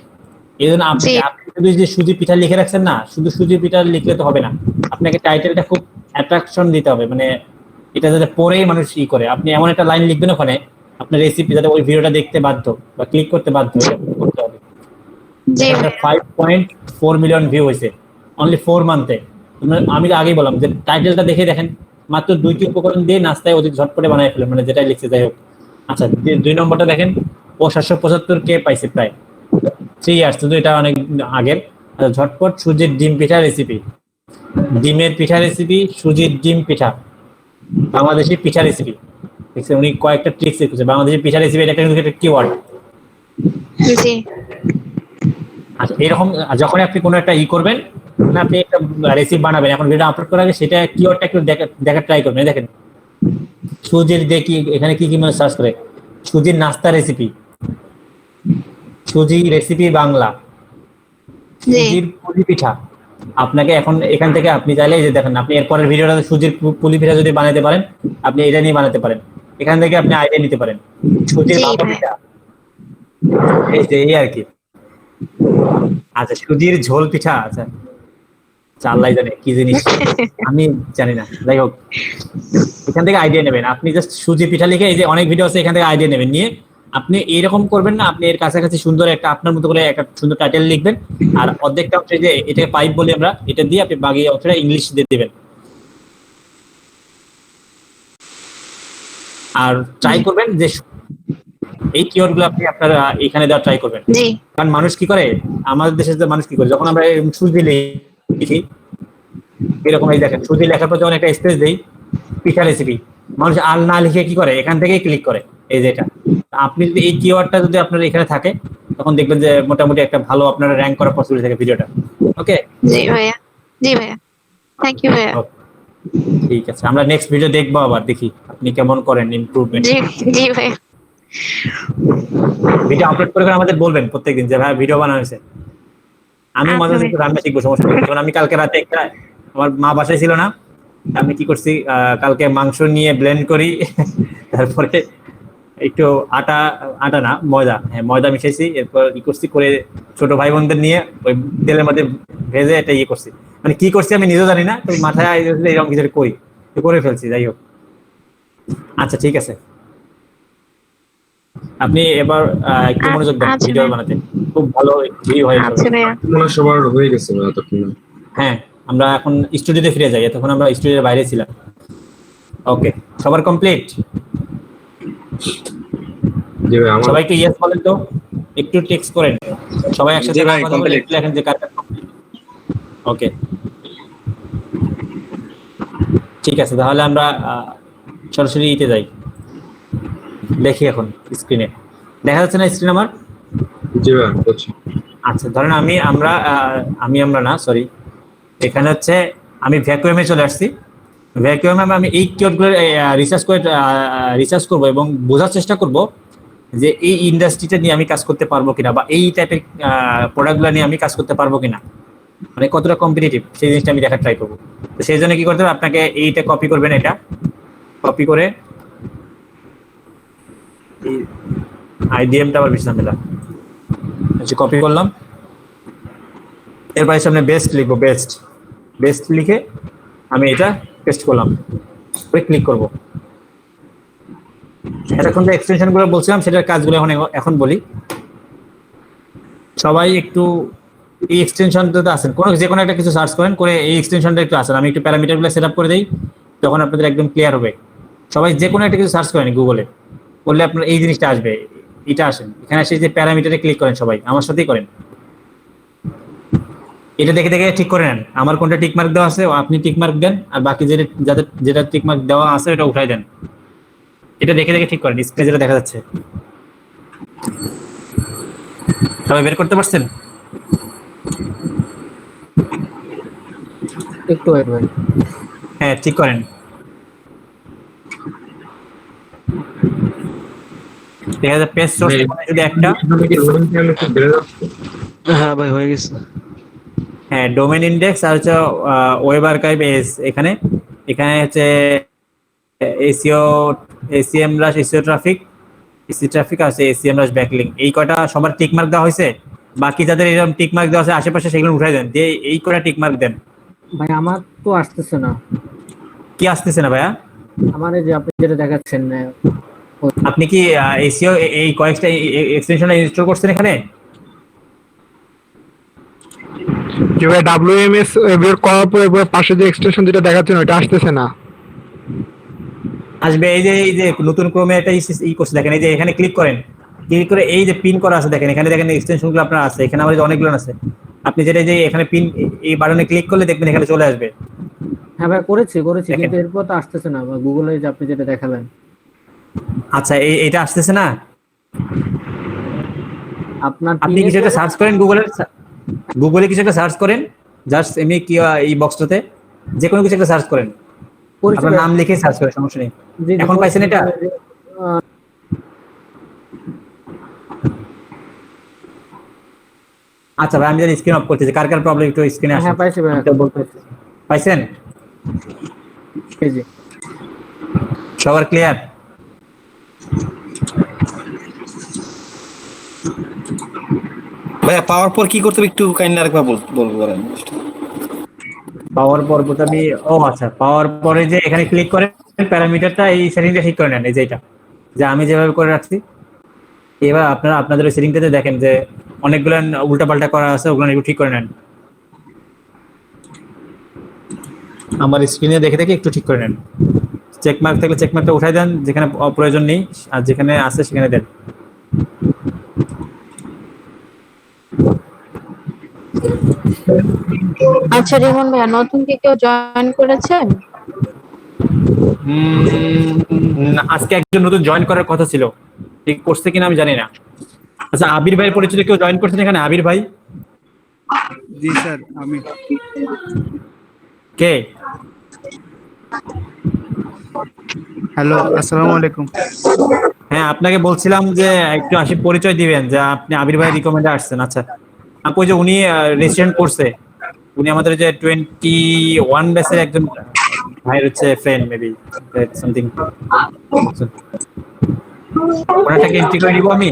এই জন্য আপনি জি। আপনি যদি যে সুজি পিঠা লিখে রাখছেন না, শুধু সুজি পিঠা লিখলে তো হবে না, আপনাকে টাইটেলটা খুব অ্যাট্রাকশন দিতে হবে, মানে এটা যাতে পরেই মানুষ ই করে। আপনি এমন একটা লাইন লিখবেন ওখানে আপনার রেসিপি, যাতে ওই ভিডিওটা দেখতে বাধ্য বা ক্লিক করতে বাধ্য, এটা করতে হবে। জি এখানে 5.4 মিলিয়ন ভিউ হয়েছে অনলি 4 মান্থে। আমি তো আগেই বললাম যে টাইটেলটা দেখে দেখেন, মাত্র 2টি উপকরণ দিয়ে নাস্তায় অধিক ঝটপটে বানায় ফেলেন, মানে যেটাই লিখছে যাই হোক। আচ্ছা 2 নম্বরটা দেখেন, ও 775K পাইছে প্রায় 3 ইয়ার্স, শুধু এটা অনেক আগের। আচ্ছা, ঝটপট সুজির ডিম পিঠা রেসিপি, ডিমের পিঠা রেসিপি, সুজির ডিম পিঠা, বাংলাদেশি পিঠা রেসিপি। দেখছেন উনি কয়েকটা ট্রিক্স লিখেছে, বাংলাদেশি পিঠা রেসিপি, এটা একটা কিওয়ার্ড। জি। আচ্ছা এরকম যখন আপনি কোনো একটা ই করবেন, মানে আপনি একটা রেসিপি বানাবেন, এখন ভিডিও আপলোড করার আগে সেটা কিওয়ার্ডটা একটু দেখা ট্রাই করবেন। দেখেন সুজির দেখি এখানে কি কি মানে সার্চ করে, সুজির নাস্তা রেসিপি, সুজি রেসিপি বাংলা, জি। সুজির পুলি পিঠা। আপনাকে এখন এখান থেকে আপনি চাইলে এই যে দেখেন, আপনি এরপরের ভিডিওটা সুজির পুলি পিঠা যদি বানাতে পারেন, আপনি এটা নিয়ে বানাতে পারেন, এখান থেকে আপনি আইডিয়া নিতে পারেন। সুজির জি ভাপা ভাই। পিঠা, এই আর কি। আচ্ছা সুজির ঝোল পিঠা, আচ্ছা আল্লাহ জানে কি জিনিস, আমি জানি না, যাই হোক এখান থেকে আইডিয়া নেবেন। আপনি জাস্ট সুজি পিঠা লিখে, এই যে অনেক ভিডিও আছে, এখান থেকে আইডিয়া নেবেন, নিয়ে আপনি এইরকম করবেন না, আপনি এর কাছাকাছি সুন্দর একটা আপনার মতো করে একটা সুন্দর টাইটেল লিখবেন, আর অর্ধেকটা অংশে যে এটাকে পাইপ বলি আমরা, এটা দিয়ে আপনি বাকি অংশটা ইংলিশ দিয়ে দিবেন। আর ট্রাই করবেন যে এই কিওয়ার্ড গুলো আপনি আপনার এখানে দেওয়া ট্রাই করবেন। জি। কারণ মানুষ কি করে, আমাদের দেশের যে মানুষ কি করে, যখন আমরা সুজি লিখি এরকম, এই দেখেন সুজি লেখার পর যখন একটা স্পেস দেই পিঠা রেসিপি, মানুষ আর না লিখে কি করে, এখান থেকেই ক্লিক করে, এই যে এটা। আপনি যদি এই কিওয়ার্ডটা যদি আপনার এখানে থাকে, তখন দেখবেন যে মোটামুটি একটা ভালো আপনার র্যাঙ্ক করার পসিবিলিটি থাকে ভিডিওটা। ওকে জি ভাইয়া। জি ভাইয়া। থ্যাংক ইউ ভাইয়া। ঠিক আছে, আমরা নেক্সট ভিডিও দেখবো, আবার দেখি আপনি কেমন করেন ইমপ্রুভমেন্ট। জি। জি ভাইয়া। ভিডিও আপলোড করে আমাদের বলবেন প্রত্যেকদিন যে ভাই ভিডিও বানানো হয়েছে। আমি মাঝে মাঝে একটু রান্না শিখবো, সমস্যা নেই। যেমন আমি কালকে রাতে একটা, আমার মা বাসায় ছিল না, আমি কি করছি, কালকে মাংস নিয়ে ব্লেন্ড করি, তারপরে একটু আটা না ময়দা, হ্যাঁ ময়দা মিশাইছি, এরপর ই করছি করে ছোট ভাই বোনদের নিয়ে ওই তেলের মধ্যে ভেজে এটা ইয়ে করছি, মানে কি করছি আমি নিজেও জানি না, তো মাথায় এরকম কিছু করি, করে ফেলছি, যাই হোক। আচ্ছা ঠিক আছে, আপনি এবার একটু মনোযোগ দেন আচ্ছা ভিডিও ভাইয়া। বানাতে, খুব ভালো ভিডিও হয়ে আচ্ছা যাবে। ভাইয়া। মনে হয় সবার হয়ে গেছে না এতক্ষণ। হ্যাঁ আমরা এখন স্টুডিওতে ফিরে যাই, তখন আমরা স্টুডিওর বাইরে ছিলাম। ওকে সবার কমপ্লিট? জি ভাই আমার সবাইকে ইয়েস বলেন তো, একটু টেক্সট করেন সবাই একসাথে, জি ভাই, কথা বলে complete। একটু লেখেন যে কারটা কমপ্লিট। ওকে ঠিক আছে, তাহলে আমরা সরাসরি ইতে যাই, দেখি এখন স্ক্রিনে দেখা যাচ্ছে না স্ক্রিন আমার? জি ভাই বুঝছি। আচ্ছা ধরেন আমরা না সরি, এখানে হচ্ছে আমি ভ্যাকুয়ামে চলে আসছি। ভ্যাকুয়ামে আমি এই কিওয়ার্ডগুলো রিসার্চ করব এবং বোঝার চেষ্টা করব যে এই ইন্ডাস্ট্রিটা নিয়ে আমি কাজ করতে পারবো কিনা, বা এই টাইপের প্রোডাক্টগুলো নিয়ে আমি কাজ করতে পারবো কিনা, মানে কতটা কম্পিটিটিভ সেই জিনিসটা আমি দেখার ট্রাই করবো। তো সেই জন্য কি করতে হবে, আপনাকে এইটা কপি করবেন, এটা কপি করে আইডিএমটা আবার বিছনা মেলা কপি করলাম, এরপরে সামনে বেস্ট লিখবো, বেস্ট লিখে আমি এটা পেস্ট করলাম, করে ক্লিক করব। এতক্ষণ যে এক্সটেনশন গুলো বলছিলাম সেটার কাজগুলো এখন বলি। সবাই একটু এই এক্সটেনশনটাতে আসেন, যে কোনো একটা কিছু সার্চ করেন, করে এই এক্সটেনশনটা একটু আসেন, আমি একটু প্যারামিটারগুলো সেট আপ করে দিই, তখন আপনাদের একদম ক্লিয়ার হবে। সবাই যে কোনো একটা কিছু সার্চ করেন গুগলে, করলে আপনার এই জিনিসটা আসবে, এটা আসেন, এখানে এসে যে প্যারামিটারে ক্লিক করেন, সবাই আমার সাথেই করেন, এটা দেখে দেখে ঠিক করে নেন আমার কোনটা টিক মার্ক দেওয়া আছে আপনি টিক মার্ক দেন, আর বাকি যাদের যেটা টিক মার্ক দেওয়া আছে ওটা উঠাই দেন। এটা দেখে দেখে ঠিক করেন, স্ক্রিনে যেটা দেখা যাচ্ছে। সবাই বের করতে পারছেন? একটু ওয়েট ভাই। হ্যাঁ ঠিক করেন। দেখা যায় পেজ সোর্স যদি একটা, হ্যাঁ ভাই হয়ে গেছে। হ্যাঁ ডোমেন ইন্ডেক্স আর হচ্ছে ওয়েব আর্কাইভ এস, এখানে এখানে হচ্ছে এসিও, এসিএম রাশ, এসিও ট্রাফিক, এসি ট্রাফিক আছে, এসিএম রাশ ব্যাকলিং, এই কয়টা সবার টিক মার্ক দেওয়া হয়েছে। বাকি যাদের এরকম টিক মার্ক দেওয়া আছে আশেপাশে সেগুলো উঠাই দেন, দিয়ে এই কয়টা টিক মার্ক দেন। ভাই আমার তো আসতেছে না। কি আসতেছে না ভাইয়া? আমার এই যে আপনি যেটা দেখাচ্ছেন আপনি কি এসিও এই কয়েকটা এক্সটেনশন ইনস্টল করছেন এখানে? যেভাবে WMS বের করার পরে পাশে যে এক্সটেনশন যেটা দেখাচ্ছেন ওটা আসতেছে না। আসবে, এই যে নতুন ক্রমে একটা ই করছে দেখেন, এই যে এখানে ক্লিক করেন, ক্লিক করে এই যে পিন করা আছে দেখেন, এখানে দেখেন এক্সটেনশনগুলো আপনার আছে, এখানে আমাদের অনেকগুলো আছে। আপনি যেটা যে এখানে পিন এই বাটনে ক্লিক করলে দেখবেন এখানে চলে আসবে। হ্যাঁ ভাই করেছি দেখেন। কিন্তু এরপর তো আসতেছে না গুগলে যে আপনি যেটা দেখালেন। আচ্ছা এটা আসতেছে না? আপনার আপনি কিছু একটা সার্চ করেন গুগলে কিছু একটা সার্চ করেন, জাস্ট এমনি কি এই বক্সটাতে যে কোনো কিছু একটা সার্চ করেন, আপনার নাম লিখে সার্চ করেন, সমস্যা নেই। এখন পাইছেন এটা? আচ্ছা ভাই আমি জানি স্ক্রিন অফ করতেছি, কার কার প্রবলেম একটু স্ক্রিনে আসে। হ্যাঁ পাইছি ভাই, পাইছেন? এই যে সবার ক্লিয়ার? ভাইয়া পাওয়ার পর কি করতে হবে একটু কাইন্ডলি আরেকবার বলবো বলেন। পাওয়ার পর আমি আচ্ছা পাওয়ার পরে যে এখানে ক্লিক করে প্যারামিটারটা এই সেটিংটা ঠিক করে নেন, এই যে এটা যে আমি যেভাবে করে রাখছি। এবার আপনাদের ওই সেটিংটাতে দেখেন যে অনেকগুলো উল্টাপাল্টা করা আছে, ওগুলো একটু ঠিক করে নেন। আমার স্ক্রিনে দেখে দেখে একটু ঠিক করে নেন। চেক মার্ক থাকলে চেক মার্কটা উঠাই দেন, যেখানে প্রয়োজন নেই, আর যেখানে আছে সেখানে দেন। আচ্ছা রিমন ভাইয়া, নতুন কি কেউ জয়েন করেছে? আজকে একজন নতুন জয়েন করার কথা ছিল, ঠিক করছে কিনা আমি জানি না। আচ্ছা আবির ভাইয়ের পরিচিত কেউ জয়েন করছেন এখানে? আবির ভাই? জি স্যার আমি। কে? হ্যালো আসসালামু আলাইকুম। হ্যাঁ আপনাকে বলছিলাম যে একটু পরিচয় দিবেন যে আপনি আবির ভাই রিকমেন্ডে আসছেন। আচ্ছা আপু যে উনি রেজিস্ট্রেশন করছে, উনি আমাদের যে 21 ব্যাচের একজন ভাইয়ের হচ্ছে ফ্রেন্ড, মেবি সামথিং। ওনাটাকে এন্ট্রি করে নিব আমি।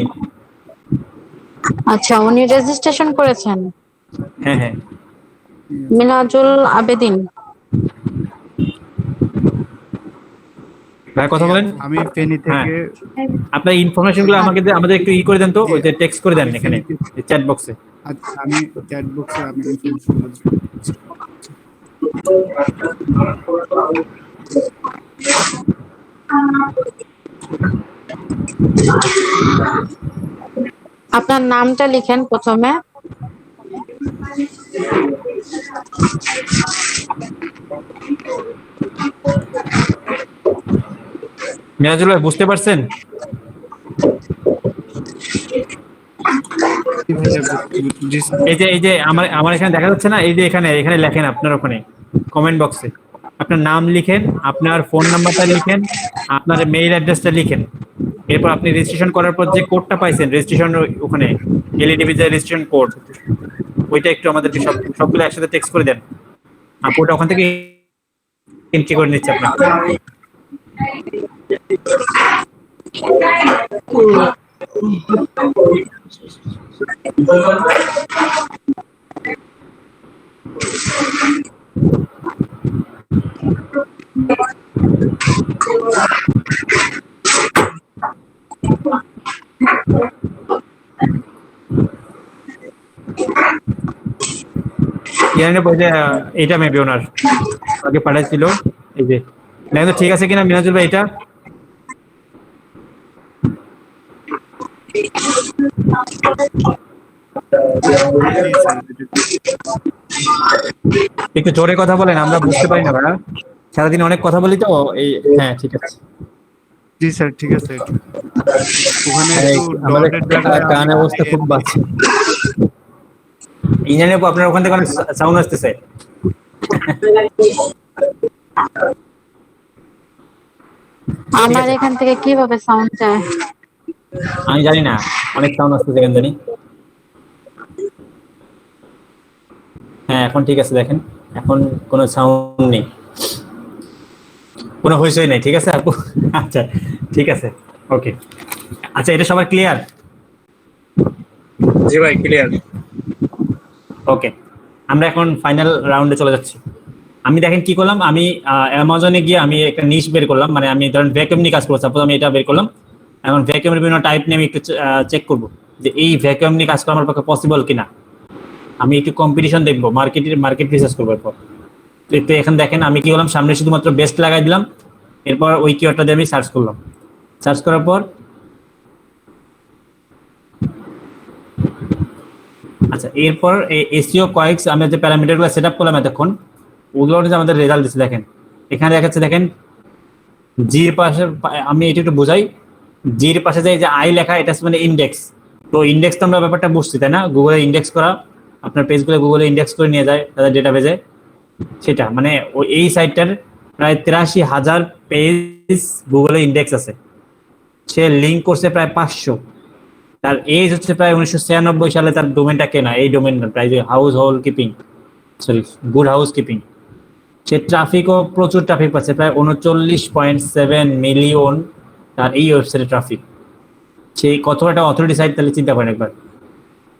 আচ্ছা উনি রেজিস্ট্রেশন করেছেন? হ্যাঁ হ্যাঁ। মিনাজুল আবেদিন। ভাই কথা বলেন। আমি ফেনী থেকে। আপনার ইনফরমেশন গুলো আমাদের একটু ই করে দেন তো, ওই যে টেক্সট করে দেন এখানে চ্যাট বক্সে। আচ্ছা আমি চ্যাট বক্সে আমি ইনফরমেশন আপনার নামটা লিখেন প্রথমে। মিরাজুল ভাই বুঝতে পারছেন? এই যে আমার এখানে দেখা যাচ্ছে না, এই যে এখানে লেখেন আপনার ওখানে কমেন্ট বক্সে আপনার নাম লিখেন, আপনার ফোন নাম্বারটা লিখেন, আপনার মেইল অ্যাড্রেসটা লিখেন। এরপর আপনি রেজিস্ট্রেশন করার পর যে কোডটা পাইছেন রেজিস্ট্রেশন, ওখানে এলইডিবি যে রেজিস্ট্রেশন কোড, ওইটা একটু আমাদেরকে সবগুলো একসাথে টেক্সট করে দেন। আপু ওটা ওখান থেকে এন্ট্রি করে নিচ্ছে আপনাকে। এটা মেবি ওনার আগে পাঠাইছিল, এই যে ঠিক আছে কিনা মিনাজুল ভাই এটা? একটু জোরে কথা বলেন, আমরা বুঝতে পারি না ভাইয়া, সারাদিন অনেক কথা বলি তো এই। হ্যাঁ ঠিক আছে। জি স্যার ঠিক আছে। ওখানে এই একটু আমাদের ডটেড জায়গায় কান অবস্থা খুব বাজে। ইঞ্জিনিয়ার আপনার ওখান থেকে অনেক সাউন্ড আসতেছে। আমার এখান থেকে কিভাবে সাউন্ড যায়? আমি জানি না, অনেক সাউন্ড আসতেছে কেন জানি। হ্যাঁ এখন ঠিক আছে, দেখেন এখন কোনো সাউন্ড নেই, কোনো হইচই নেই, ঠিক আছে আপু? আচ্ছা ঠিক আছে, ওকে। আচ্ছা এটা সবার ক্লিয়ার? জি ভাই ক্লিয়ার। ওকে, আমরা এখন ফাইনাল রাউন্ডে চলে যাচ্ছি। আমি দেখেন কি করলাম, আমি অ্যামাজনে গিয়ে আমি একটা নিশ বের করলাম, মানে আমি ধরেন ভ্যাকুয়াম নিয়ে কাজ করবো, সাপোজ আমি এটা বের করলাম। এখন ভ্যাকুয়ামের বিভিন্ন টাইপ নিয়ে আমি একটু চেক করবো যে এই ভ্যাকুয়াম নিয়ে কাজ করা আমার পক্ষে পসিবল কিনা। আমি একটু কম্পিটিশন দেখবো, মার্কেট রিসার্চ করবো। এরপর তো এখানে দেখেন আমি কি করলাম, সামনে শুধুমাত্র বেস্ট লাগাই দিলাম, এরপর ওই কিওয়ার্ডটা দিয়ে আমি সার্চ করলাম। সার্চ করার পর আচ্ছা এরপর এসইও কয়েক্স আমি যে প্যারামিটারগুলো সেট আপ করলাম এতক্ষণ, ওগুলো যে আমাদের রেজাল্ট দিচ্ছে দেখেন, এখানে দেখাচ্ছে দেখেন জির পাশে, আমি এটা একটু বোঝাই, জির পাশে যে আই লেখা এটা মানে ইন্ডেক্স। তো ইন্ডেক্স তো আমরা ব্যাপারটা বুঝছি তাই না, গুগলে ইন্ডেক্স করা, আপনার পেজগুলো গুগলে ইন্ডেক্স করে নিয়ে যায় তাদের ডেটাবেজে, সেটা মানে এই সাইটটার প্রায় 83,000 পেজ গুগলে ইন্ডেক্স আছে। সে লিঙ্ক করছে প্রায় 500। তার এজ হচ্ছে প্রায় 1996 সালে তার ডোমেনটা কেনা, এই ডোমেন প্রায় household keeping, sorry good housekeeping. সে ট্রাফিকও প্রচুর ট্রাফিক পাচ্ছে, প্রায় 39.7 মিলিয়ন তার এই ওয়েবসাইটে ট্রাফিক। সেই কত একটা অথরিটি সাইট, তাহলে চিন্তা করেন একবার।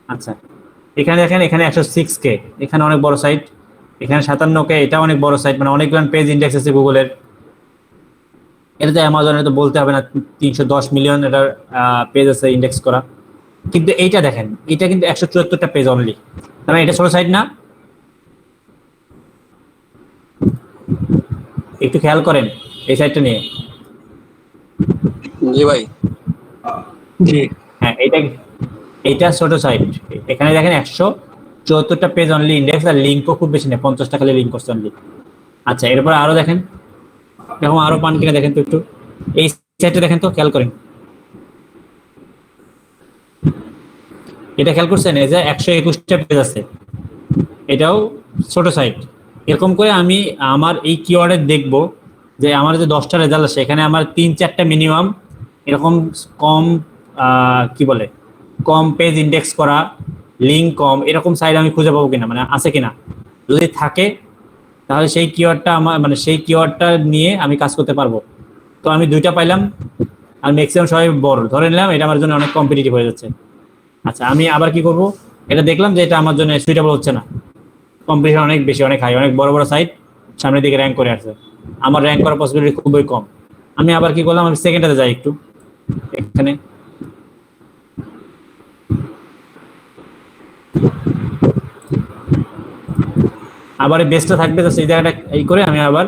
আচ্ছা এখানে দেখেন, এখানে 106K, এখানে অনেক বড় সাইট, এখানে 57K, এটা অনেক বড় সাইট, মানে অনেকগুলো পেজ ইন্ডেক্স আছে গুগলের। এটা তো অ্যামাজনের তো বলতে হবে না, 310 মিলিয়ন এটার পেজ আছে ইন্ডেক্স করা। কিন্তু এইটা দেখেন, এটা কিন্তু 174টা পেজ অনলি, তার মানে এটা ছোট সাইট না? একটু খেয়াল করেন এই সাইটটা নিয়ে। জি ভাই। জি হ্যাঁ এইটা ছোট সাইট, এখানে দেখেন 174টা পেজ অনলি ইন্ডেক্স, আর লিঙ্কও খুব বেশি নেই, 50টা খালি লিঙ্ক করছে অনলি। আচ্ছা এরপর আরো দেখেন, এরকম আরো পান কিনা দেখেন তো একটু, এই সাইটটা দেখেন তো, খেয়াল করেন এটা, খেয়াল করছেন এই যে 121টা পেজ আছে, এটাও ছোট সাইট। এরকম করে আমি আমার এই কিওয়ার্ডে দেখবো যে আমার যে 10টা রেজাল্ট আছে, এখানে আমার 3-4টা মিনিমাম এরকম কম কি বলে কম পেজ ইন্ডেক্স করা, লিঙ্ক কম, এরকম সাইট আমি খুঁজে পাবো কিনা, মানে আছে কিনা। যদি থাকে তাহলে সেই কিওয়ার্ডটা আমার, মানে সেই কিওয়ার্ডটা নিয়ে আমি কাজ করতে পারবো। তো আমি 2টা পাইলাম, আর ম্যাক্সিমাম সবাই বড় ধরে নিলাম, এটা আমার জন্য অনেক কম্পিটিটিভ হয়ে যাচ্ছে। আচ্ছা আমি আবার কি করব, এটা দেখলাম যে এটা আমার জন্য সুইটেবল হচ্ছে না, কম্পিটিশন অনেক বেশি, অনেক হাই, অনেক বড় বড় সাইট সামনের দিকে র্যাঙ্ক করে আসছে, আমার র্যাঙ্ক করার পসিবিলিটি খুবই কম। আমি আবার কি করলাম, আমি সেকেন্ডটাতে যাই একটু, এখানে আবার বেস্টটা থাকবে, তো সেই জায়গাটা এই করে আমি আবার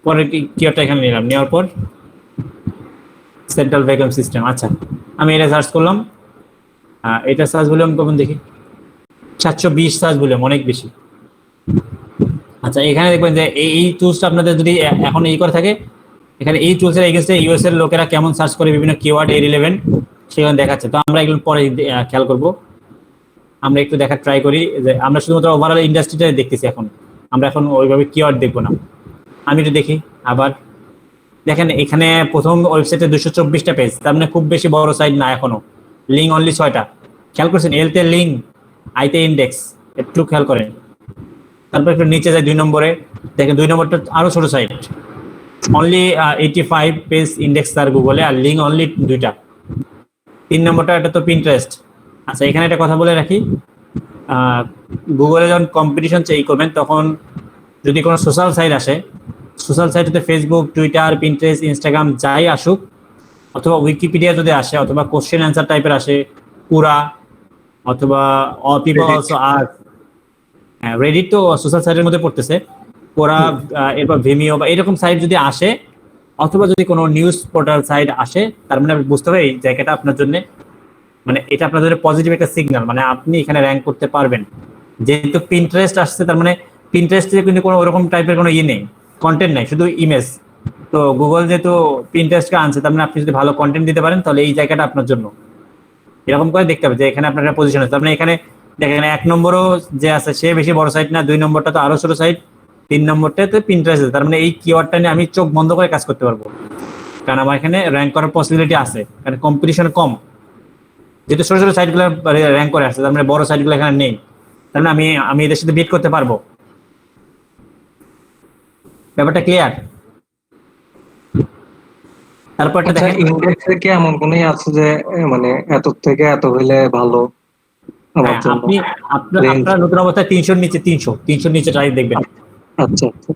পরের কিওয়ার্ডটা এখানে নিলাম, নেওয়ার পর সেন্ট্রাল ভ্যাকুয়াম সিস্টেম। আচ্ছা আমি এটা সার্চ করলাম, এটা সার্চ ভলিউম কখন দেখি, 720 সার্চ ভলিউম, অনেক বেশি। আচ্ছা এখানে দেখবেন যে এই টুলসটা আপনাদের যদি এখন এই করে থাকে, এখানে এই টুলসের এগেইনস্টে ইউএস এর লোকেরা কেমন সার্চ করে বিভিন্ন কিওয়ার্ড রিলেভেন্ট সেখানে দেখাচ্ছে। তো আমরা এগুলো পরে খেয়াল করব, আমরা একটু দেখার ট্রাই করি যে আমরা শুধুমাত্র ওভারঅল ইন্ডাস্ট্রিটাই দেখতেছি এখন, আমরা এখন ওইভাবে কিওয়ার্ড দেখবো না। আমি একটু দেখি আবার, দেখেন এখানে প্রথম ওয়েবসাইটে 224টা পেজ, তার মানে খুব বেশি বড় সাইট না এখনো, লিঙ্ক অনলি 6টা। খেয়াল করছেন এলতে লিঙ্ক, আইতে ইন্ডেক্স, একটু খেয়াল করেন। তারপর একটু নিচে যায় 2 নম্বরে, দেখেন 2 নম্বরটা আরো ছোট সাইট, অনলি 85 পেজ ইন্ডেক্স তার গুগলে, আর লিঙ্ক অনলি 2টা। 3 নম্বরটা এটা তো পিন্টারেস্ট। আচ্ছা এখানে একটা কথা বলে রাখি, গুগলে যখন কম্পিটিশন চেক করবেন তখন যদি কোনো সোশ্যাল সাইট আসে, সোশ্যাল সাইটে ফেসবুক, টুইটার, পিন্টারেস্ট, ইনস্টাগ্রাম যাই আসুক, অথবা উইকিপিডিয়া যদি আসে, অথবা কোশ্চেন অ্যান্সার টাইপের আসে পুরা, অথবা পিপল অলসো আর, রেডিট তো সোশ্যাল সাইটের মধ্যে পড়তেছে, পুরা, এরপর ভিমিও বা এরকম সাইট যদি আসে, অথবা যদি কোনো নিউজ পোর্টাল সাইট আসে, তার মানে বুঝতে হবে এই জায়গাটা আপনার জন্য মানে এটা আপনাদের পজিটিভ একটা সিগন্যাল, মানে আপনি এখানে র্যাঙ্ক করতে পারবেন। যেহেতু পিন্টারেস্ট আসছে, তার মানে পিন্টারেস্টে কিন্তু কোনো ওরকম টাইপের কোনো ইয়ে নেই, কন্টেন্ট নেই, শুধু ইমেজ। তো গুগল যেহেতু পিন্টারেস্টকে আনছে, তার মানে আপনি যদি ভালো কন্টেন্ট দিতে পারেন তাহলে এই জায়গাটা আপনার জন্য। এরকম করে দেখতে হবে যে এখানে আপনার একটা পজিশন আছে। তার মানে এখানে দেখেন 1 নম্বরও যে আছে সে বেশি বড় সাইট না, 2 নম্বরটা তো আরো ছোট সাইট, 3 নম্বরটাতে পিন্টারেস্ট আছে। তার মানে এই কিওয়ার্ডটা নিয়ে আমি চোখ বন্ধ করে কাজ করতে পারবো, কারণ আমার এখানে র্যাঙ্ক করার পসিবিলিটি আছে, কারণ কম্পিটিশন কম। যেহেতু ছোট ছোট সাইটগুলো র্যাঙ্ক করে আসছে, তার মানে বড় সাইটগুলো এখানে নেই, তার মানে আমি এদের সাথে বিট করতে পারবো। ব্যাপারটা ক্লিয়ার? তারপরটা আচ্ছা, দেখেন ইন্ডেক্সে কি এমন কোনো আছে যে মানে এত থেকে এত হইলে ভালো আমার হ্যাঁ, জন্য? আপনার নতুন অবস্থায় 300 নিচে 300 নিচে ট্রাই দেখবেন। আচ্ছা আচ্ছা,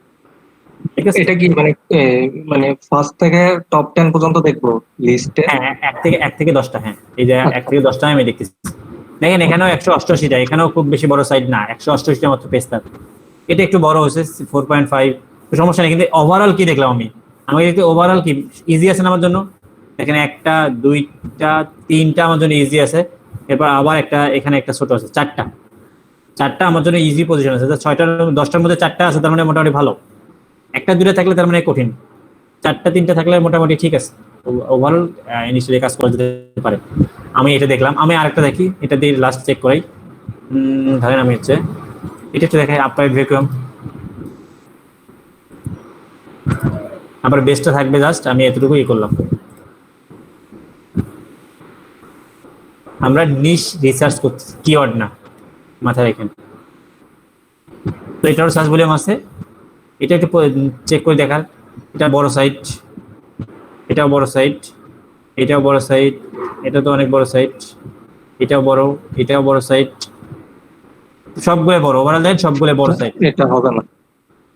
ঠিক আছে, এটা কি মানে ফার্স্ট থেকে টপ 10 পর্যন্ত দেখবো লিস্টে? হ্যাঁ, 1 থেকে 10টা, হ্যাঁ এই যে 1 থেকে 10টা আমি দেখতেছি। দেখেন এখানেও 188টা, এখানেও খুব বেশি বড় সাইট না, 188টা মাত্র পেজ তার। এটা একটু বড় হয়েছে 4.5, সমস্যা নেই। কিন্তু ওভারঅল কি দেখলাম আমি দেখতে ওভারঅল কি ইজি আছে না আমার জন্য। এখানে 1টা 2টা 3টা আমার জন্য ইজি আছে, এরপর আবার এখানে একটা ছোট আছে, 4টা আমার জন্য ইজি পজিশন আছে। 6টার 10টার মধ্যে 4টা আছে, তার মানে মোটামুটি ভালো। 1টা 2টা থাকলে তার মানে কঠিন, 4টা 3টা থাকলে মোটামুটি ঠিক আছে। ওভারঅল ইনিশিয়ালি কাজ করা যেতে পারে। আমি এটা দেখলাম, আমি আরেকটা দেখি, এটা দিয়ে লাস্ট চেক করাই। ধরেন আমি এটা একটু দেখাই, আপরাইট ভ্যাকুয়াম, আবার বেস্টটা থাকবে। জাস্ট আমি এতটুকু করলাম। আমরা নিশ রিসার্চ করছি, কিওয়ার্ড না, মাথায় রাখেন। তো এটারও সার্চ ভলিউম আছে, এটা একটু চেক করে দেখার। এটা বড় সাইট, এটাও বড় সাইট, এটাও বড় সাইট, এটা তো অনেক বড় সাইট, এটাও বড়, এটাও বড় সাইট, সবগুলো বড়। ওভারঅল দেখেন সবগুলো বড় সাইট। এটা হবে না,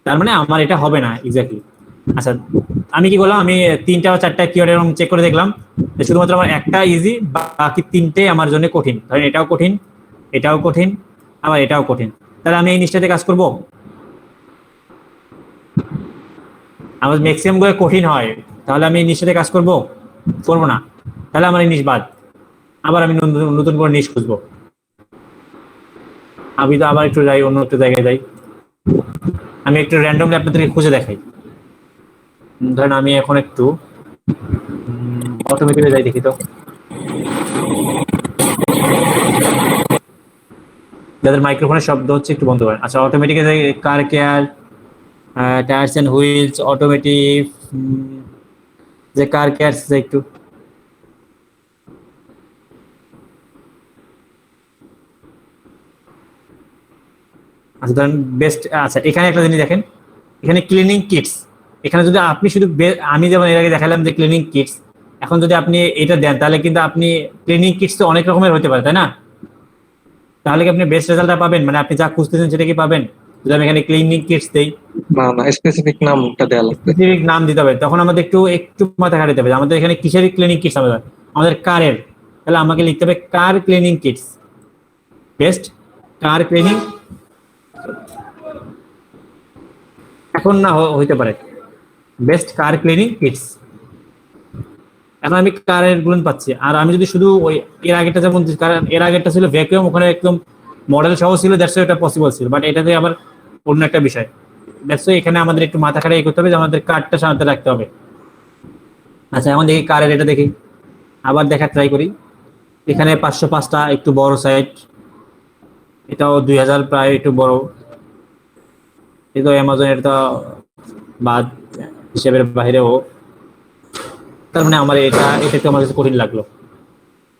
তার মানে আমার এটা হবে না এক্স্যাক্টলি। আচ্ছা, আমি কি করলাম, আমি 3টা বা 4টা কিওয়ার্ড এরকম চেক করে দেখলাম যে শুধুমাত্র আমার একটা ইজি, বাকি 3টে আমার জন্য কঠিন। ধরেন এটাও কঠিন, এটাও কঠিন, আবার এটাও কঠিন। তাহলে আমি এই নিচটাতে কাজ করব? আমার ম্যাক্সিমাম গুলো কঠিন হয়, তাহলে আমি এই নিচটাতে কাজ করবো না, তাহলে আমার এই নিচ বাদ। আবার আমি নতুন করে নিচ খুঁজবো। আমি তো আবার একটু যাই, অন্য একটা জায়গায় যাই। আমি একটু র্যান্ডমলি আপনাদেরকে খুঁজে দেখাই। ধরেন আমি এখন একটু অটোমেটিকে যাই, দেখি তো যাদের মাইক্রোফোনের শব্দ হচ্ছে একটু বন্ধ করেন। আচ্ছা, অটোমেটিকে যাই, car care, tyres and wheels, automatic, যে কার কেয়ার একটু আচ্ছা ধরেন বেস্ট। আচ্ছা, এখানে একটা জিনিস দেখেন, এখানে ক্লিনিং কিটস। এখানে যদি আপনি শুধু আমি যেমন এর আগে দেখালাম যে ক্লিনিং কিটস, এখন যদি আপনি এটা দেন তাহলে কিন্তু আপনি ক্লিনিং কিটস তো অনেক রকমের হতে পারে, তাই না? তাহলে কি আপনি বেস্ট রেজাল্টটা পাবেন, মানে আপনি যা খুঁজতেছেন সেটা কি পাবেন? যদি আমি এখানে ক্লিনিং কিটস দেই, না স্পেসিফিক নামটা দেওয়া লাগবে, স্পেসিফিক নাম দিতে হবে। তখন আমাদের একটু মাথা খাটাতে হবে, আমাদের এখানে কিসের ক্লিনিং কিটস আমাদের কারের। তাহলে আমাকে লিখতে হবে কার cleaning Kitts, best car cleaning. এখন না হইতে পারে বেস্ট কার ক্লিনিং কিটস। এখন আমি কারের গুলো পাচ্ছি। আর আমি যদি শুধু ওই এর আগেরটা যেমন, কারণ এর আগেরটা ছিল ভ্যাকুয়াম, ওখানে একদম মডেল সহ ছিল, দ্যাটস এটা পসিবল ছিল। বাট এটাতে আবার অন্য একটা বিষয়, দ্যাটস এখানে আমাদের একটু মাথা খাটাই করতে হবে যে আমাদের কারটা সামনে রাখতে হবে। আচ্ছা, এখন দেখি কারের এটা দেখি, আবার দেখার ট্রাই করি। এখানে 505টা একটু বড় সাইট, এটাও 2000 প্রায় একটু বড়। এটা অ্যামাজন, এটা বাদ হিসেবের বাইরেও, তার মানে আমার এটা একটু আমার কাছে কঠিন লাগলো।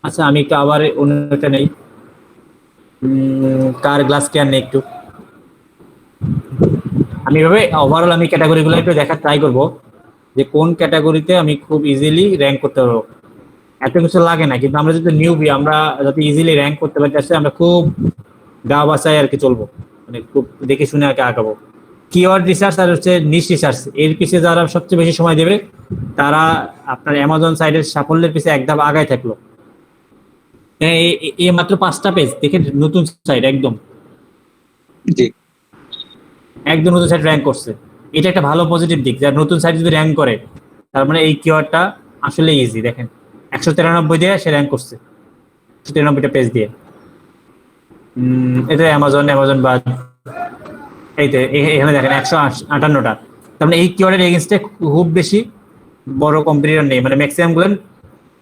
আচ্ছা, আমি একটু আবার অন্যটা নেই, কার গ্লাস কেয়ার নেই একটু। আমি এভাবে ওভারঅল আমি ক্যাটাগরিগুলো একটু দেখার ট্রাই করবো যে কোন ক্যাটাগরিতে আমি খুব ইজিলি র্যাঙ্ক করতে পারবো। এত কিছু লাগে না, কিন্তু আমরা যদি নিউবি, আমরা যাতে ইজিলি র্যাঙ্ক করতে পারি, আমরা খুব গা বাঁচাই আর কি চলবো, মানে খুব দেখে শুনে আর কি আগাবো। কিওয়ার্ড রিসার্চ আর হচ্ছে নিশ রিসার্চ, এর পিছিয়ে যারা সবচেয়ে বেশি সময় দেবে তারা আপনার অ্যামাজন সাইটের সাফল্যের পিছিয়ে এক ধাপ আগায় থাকলো। এই মাত্র 5টা পেজ দেখে নতুন সাইট, একদম নতুন সাইট র্যাঙ্ক করছে। এটা একটা ভালো পজিটিভ দিক, যার নতুন সাইট যদি র্যাঙ্ক করে তার মানে এই কিওয়ার্ডটা আসলে ইজি। দেখেন 193 দিয়ে সে র্যাঙ্ক করছে, 93টা পেজ দিয়ে। এটা অ্যামাজন বা এই তো এখানে দেখেন 158টা। তার মানে এই কিওয়ার্ডের এগেইনস্টে খুব বেশি বড় কম্পিটিটর নেই, মানে ম্যাক্সিমাম গুলো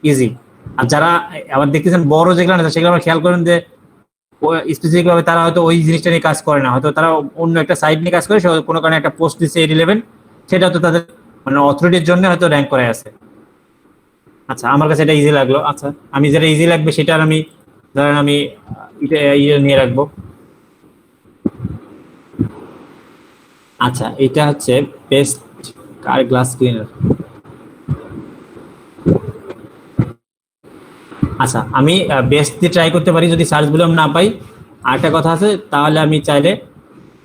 ইজি। আর যারা আবার দেখতেছেন বড় যেগুলো আছে সেগুলো আমরা খেয়াল করেন যে স্পেসিফিক ভাবে তারা হয়তো ওই জিনিসটা নিয়ে কাজ করে না, হয়তো তারা অন্য একটা সাইট নিয়ে কাজ করে, কোনো কারণে একটা পোস্ট দিচ্ছে 811, সেটা তো তাদের মানে অথরিটির জন্য হয়তো র্যাঙ্ক করে আছে। আচ্ছা, আমার কাছে এটা ইজি লাগলো। আচ্ছা, আমি যেটা ইজি লাগবে সেটা আমি ধরেন আমি এটা নিয়ে রাখবো। আচ্ছা, এটা হচ্ছে বেস্ট কার গ্লাস ক্লিনার। আচ্ছা, আমি বেস্ট দিয়ে ট্রাই করতে পারি যদি সার্চ বলে না পাই। আরেকটা কথা আছে, তাহলে আমি চাইলে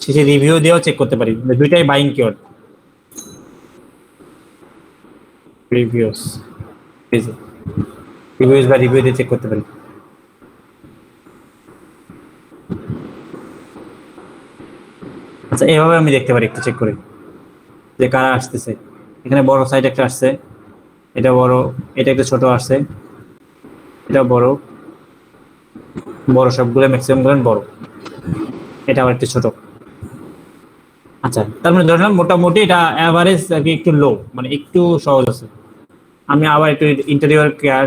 শেষে রিভিউ দিয়েও চেক করতে পারি, দুইটাই বাইং কিওয়ার্ড। রিভিউস বা রিভিউ দিয়ে চেক করতে পারি। আচ্ছা, এইভাবে আমি দেখতে পারি একটু চেক করে যে কারা আসতেছে। এখানে বড় সাইট একটা আসছে, এটা বড়, এটা একটা ছোট আসছে, এটা বড় সবগুলো ম্যাক্সিমাম গুলো বড়, এটা আবার একটু ছোট। আচ্ছা, তার মানে ধরলাম মোটামুটি এটা অ্যাভারেজ আর কি, একটু লো, মানে একটু সহজ আছে। আমি আবার একটু ইন্টেরিয়র কেয়ার,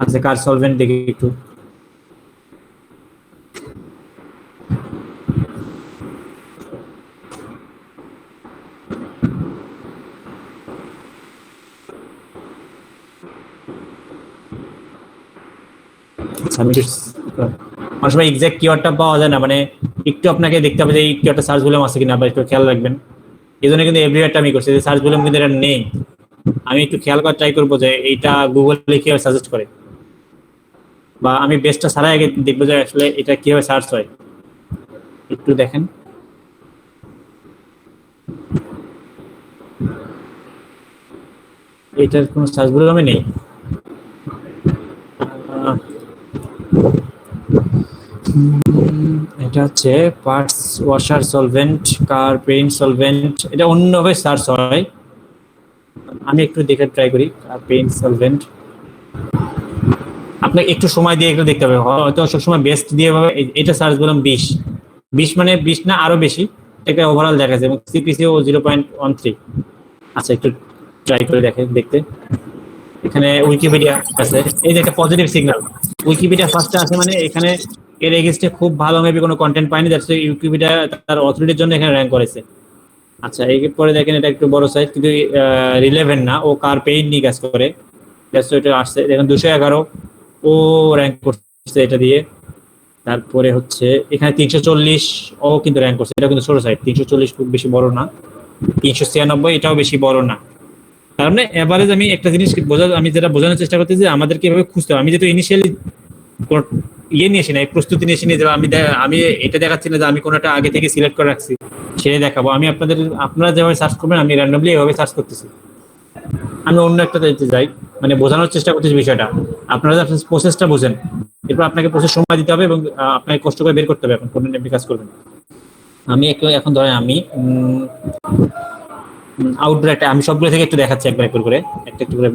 আচ্ছা কার সলভেন্ট দেখি একটু। অনেক সময় এক্সাক্ট কিওয়ার্ডটা পাওয়া যায় না, মানে একটু আপনাকে দেখতে হবে যে এই কিওয়ার্ডটা সার্চ ভলিউম আছে কিনা, বা একটু খেয়াল রাখবেন। এই জন্য কিন্তু এভরিওয়ারটা আমি করছি যে সার্চ ভলিউম কিন্তু এটা নেই, আমি একটু খেয়াল করে ট্রাই করবো যে এইটা গুগলে কিভাবে সাজেস্ট করে, বা আমি বেস্টটা ছাড়াই আগে দেখবো যে আসলে এটা কিভাবে সার্চ হয়। একটু দেখেন, এটার কোনো সার্চ ভলিউম নেই। এটা হচ্ছে পার্টস ওয়াশার সলভেন্ট, কার পেইন্ট সলভেন্ট, এটা অন্যভাবে সার্চ হয়। আমি একটু দেখে ট্রাই করি কার পেইন্ট সলভেন্ট। আপনাকে একটু সময় দিয়ে একটু দেখতে হবে, হয়তো সবসময় বেস্ট দিয়ে ভাবে এটা সার্চ করলাম 20 মানে 20 না আরো বেশি, এটা ওভারঅল দেখা যায় এবং সিপিসিও 0.13। আচ্ছা, একটু ট্রাই করে দেখতে। এখানে উইকিপিডিয়া আছে, এই যে একটা পজিটিভ সিগন্যাল, উইকিপিডিয়া ফার্স্টে আছে, মানে এখানে এর এগেইনস্টে খুব ভালো মেবি কোনো কন্টেন্ট পাইনি, দ্যাটস উইকিপিডিয়া তার অথরিটির জন্য এখানে র্যাঙ্ক করেছে। আচ্ছা, এরপরে দেখেন এটা একটু বড় সাইজ কিন্তু রিলেভেন্ট না, ও কার পেইন্ট নিয়ে কাজ করে, দ্যাটস এটা আসছে। দেখেন 211 ও র্যাঙ্ক করছে এটা দিয়ে। তারপরে হচ্ছে এখানে 340 ও কিন্তু র্যাঙ্ক করছে, এটা কিন্তু ছোট সাইট। 340 খুব বেশি বড় না, 396 এটাও বেশি বড় না। তার মানে এভারেজ আমি একটা জিনিস আমি যেটা বোঝানোর চেষ্টা করতেছি যে আমাদেরকে এভাবে খুঁজতে হবে। আমি যেহেতু ইনিশিয়ালি ইয়ে নিয়েছি না, প্রস্তুতি নিয়েছি না, যে আমি এটা দেখাচ্ছি না যে আমি কোনোটা আগে থেকে সিলেক্ট করে রাখছি সেটাই দেখাবো। আমি আপনারা যেভাবে সার্চ করবেন আমি র্যান্ডমলি এভাবে সার্চ করতেছি। আমি অন্য একটা যাই, মানে বোঝানোর চেষ্টা করতেছি বিষয়টা, আপনারা প্রসেসটা বোঝেন, এরপর আপনাকে প্রসেস সময় দিতে হবে এবং আপনাকে কষ্ট করে বের করতে হবে এখন কোন কাজ করবেন। আমি এখন ধরেন আমি আউটডোর একটা, আমি সবগুলো থেকে একটু দেখাচ্ছি একবার একটু করে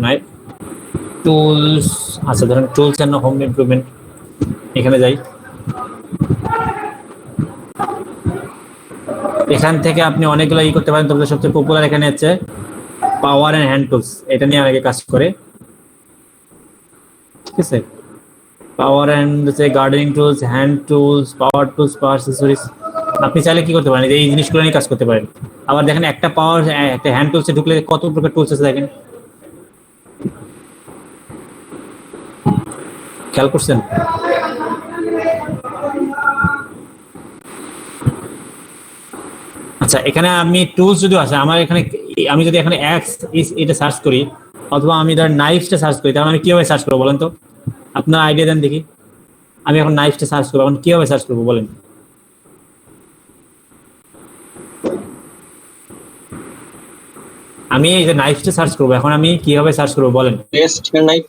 নয়। টুলস, আচ্ছা ধরেন টুলস এন্ড হোম ইমপ্রুভমেন্ট, এখানে যাই। এখান থেকে আপনি অনেকগুলো করতে পারেন, তবে সবচেয়ে পপুলার এখানে হচ্ছে পাওয়ার এন্ড হ্যান্ড টুলস, এটা নিয়ে অনেকে কাজ করে, ঠিক আছে। পাওয়ার এন্ড হচ্ছে gardening tools, hand tools, power tools, power accessories. আপনি চাইলে কি করতে পারেন, এই জিনিসগুলো নিয়ে কাজ করতে পারেন। আবার দেখেন একটা পাওয়ার একটা হ্যান্ড টুলসে ঢুকলে কত প্রকার টুলস আছে দেখেন, খেয়াল করছেন? আচ্ছা, এখানে আমি টুলস যদি আছে আমার এখানে, আমি যদি এখানে এক্স এটা সার্চ করি অথবা আমি ধর নাইফসটা সার্চ করি, তাহলে আমি কিভাবে সার্চ করবো বলেন তো? আপনার আইডিয়া দেন দেখি। আমি এখন নাইফসটা সার্চ করবো, এখন কিভাবে সার্চ করবো বলেন? আমি এই যে নাইফসটা সার্চ করবো, এখন আমি কিভাবে সার্চ করবো বলেন? Best hand knife,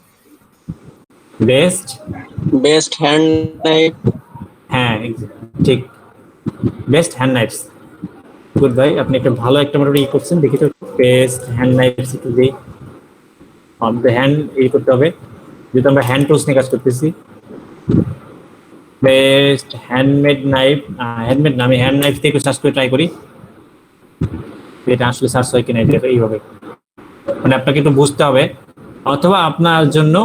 best hand knife, হ্যাঁ ঠিক, বেস্ট হ্যান্ড নাইফস। গুড ভাই, আপনি একটা ভালো একটা মোটামুটি করছেন, দেখি তো বেস্ট হ্যান্ড নাইফস একটু দিই। অফ দ্য হ্যান্ড এই করতে হবে, যেহেতু আমরা হ্যান্ড টুলস নিয়ে কাজ করতেছি। বেস্ট হ্যান্ডমেড নাইফ, হ্যান্ডমেড না, আমি হ্যান্ড নাইফ থেকে সার্চ করে ট্রাই করি এটা আসলে সার্চ হয় কিনা। এটা এইভাবে মানে আপনাকে একটু বুঝতে হবে, অথবা আপনার জন্য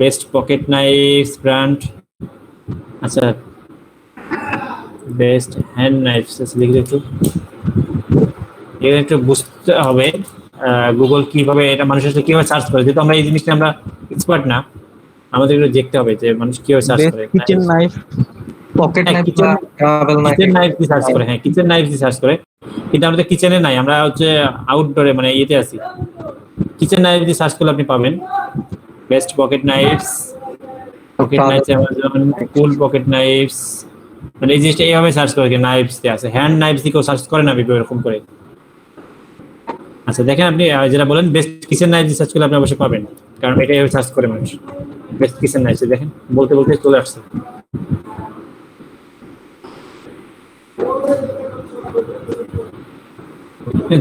বেস্ট পকেট নাইফ ব্র্যান্ড, আচ্ছা বেস্ট হ্যান্ড নাইফ লিখে একটু এটা একটু বুঝতে হবে গুগল কিভাবে এটা মানুষের সাথে কিভাবে সার্চ করে, যেহেতু আমরা এই জিনিসটা আমরা এক্সপার্ট না, আমাদের একটু দেখতে হবে যে মানুষ কিভাবে সার্চ করে। Kitchen knife, pocket knife, kitchen travel knife, knife দিয়ে সার্চ করে, হ্যাঁ কিচেন নাইফ দিয়ে সার্চ করে, কিন্তু আমাদের কিচেনে নাই, আমরা হচ্ছে আউটডোরে মানে ইয়েতে আছি। কিচেন নাইফ দিয়ে সার্চ করলে আপনি পাবেন best pocket knives, pocket knives Amazon, cool pocket knives, মানে এই জিনিসটা এইভাবে সার্চ করে যে নাইফস দিয়ে আছে। হ্যান্ড নাইফস দিয়ে কেউ সার্চ করে না এরকম করে। আচ্ছা দেখেন আপনি যেটা বলেন বেস্ট কিচেন নাইফ দিয়ে সার্চ করলে আপনি অবশ্যই পাবেন, কারণ এটা এইভাবে সার্চ করে মানুষ বেস্ট কিচেন নাইফস। দেখেন বলতে বলতে চলে আসছে।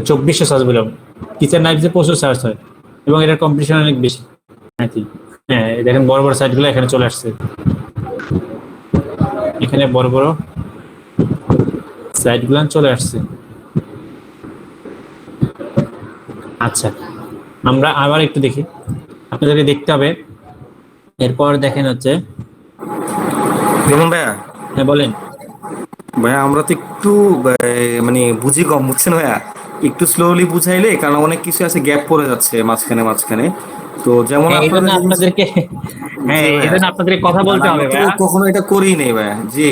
চব্বিশশো সার্চ বললাম, কিচেন নাইফ যে প্রচুর সার্চ হয় এবং এটার কম্পিটিশন অনেক বেশি। হ্যাঁ দেখেন বড় বড় সাইটগুলো এখানে চলে আসছে, এখানে বড় বড় সাইটগুলো চলে আসছে। আচ্ছা আমরা আবার একটু দেখি, আপনাদেরকে দেখতে হবে। এরপর দেখেন হচ্ছে দেখুন ভাইয়া, হ্যাঁ বলেন ভাইয়া আমরা তো একটু মানে বুঝি কম, বুঝছেন ভাইয়া, একটু স্লোলি বুঝাইলে, কারণ অনেক কিছু আছে গ্যাপ পড়ে যাচ্ছে মাঝখানে মাঝখানে। তো যেমন আপনাদেরকে হ্যাঁ এই জন্য আপনাদের কথা বলতে হবে ভাইয়া, কখনো এটা করি নেই ভাইয়া। জি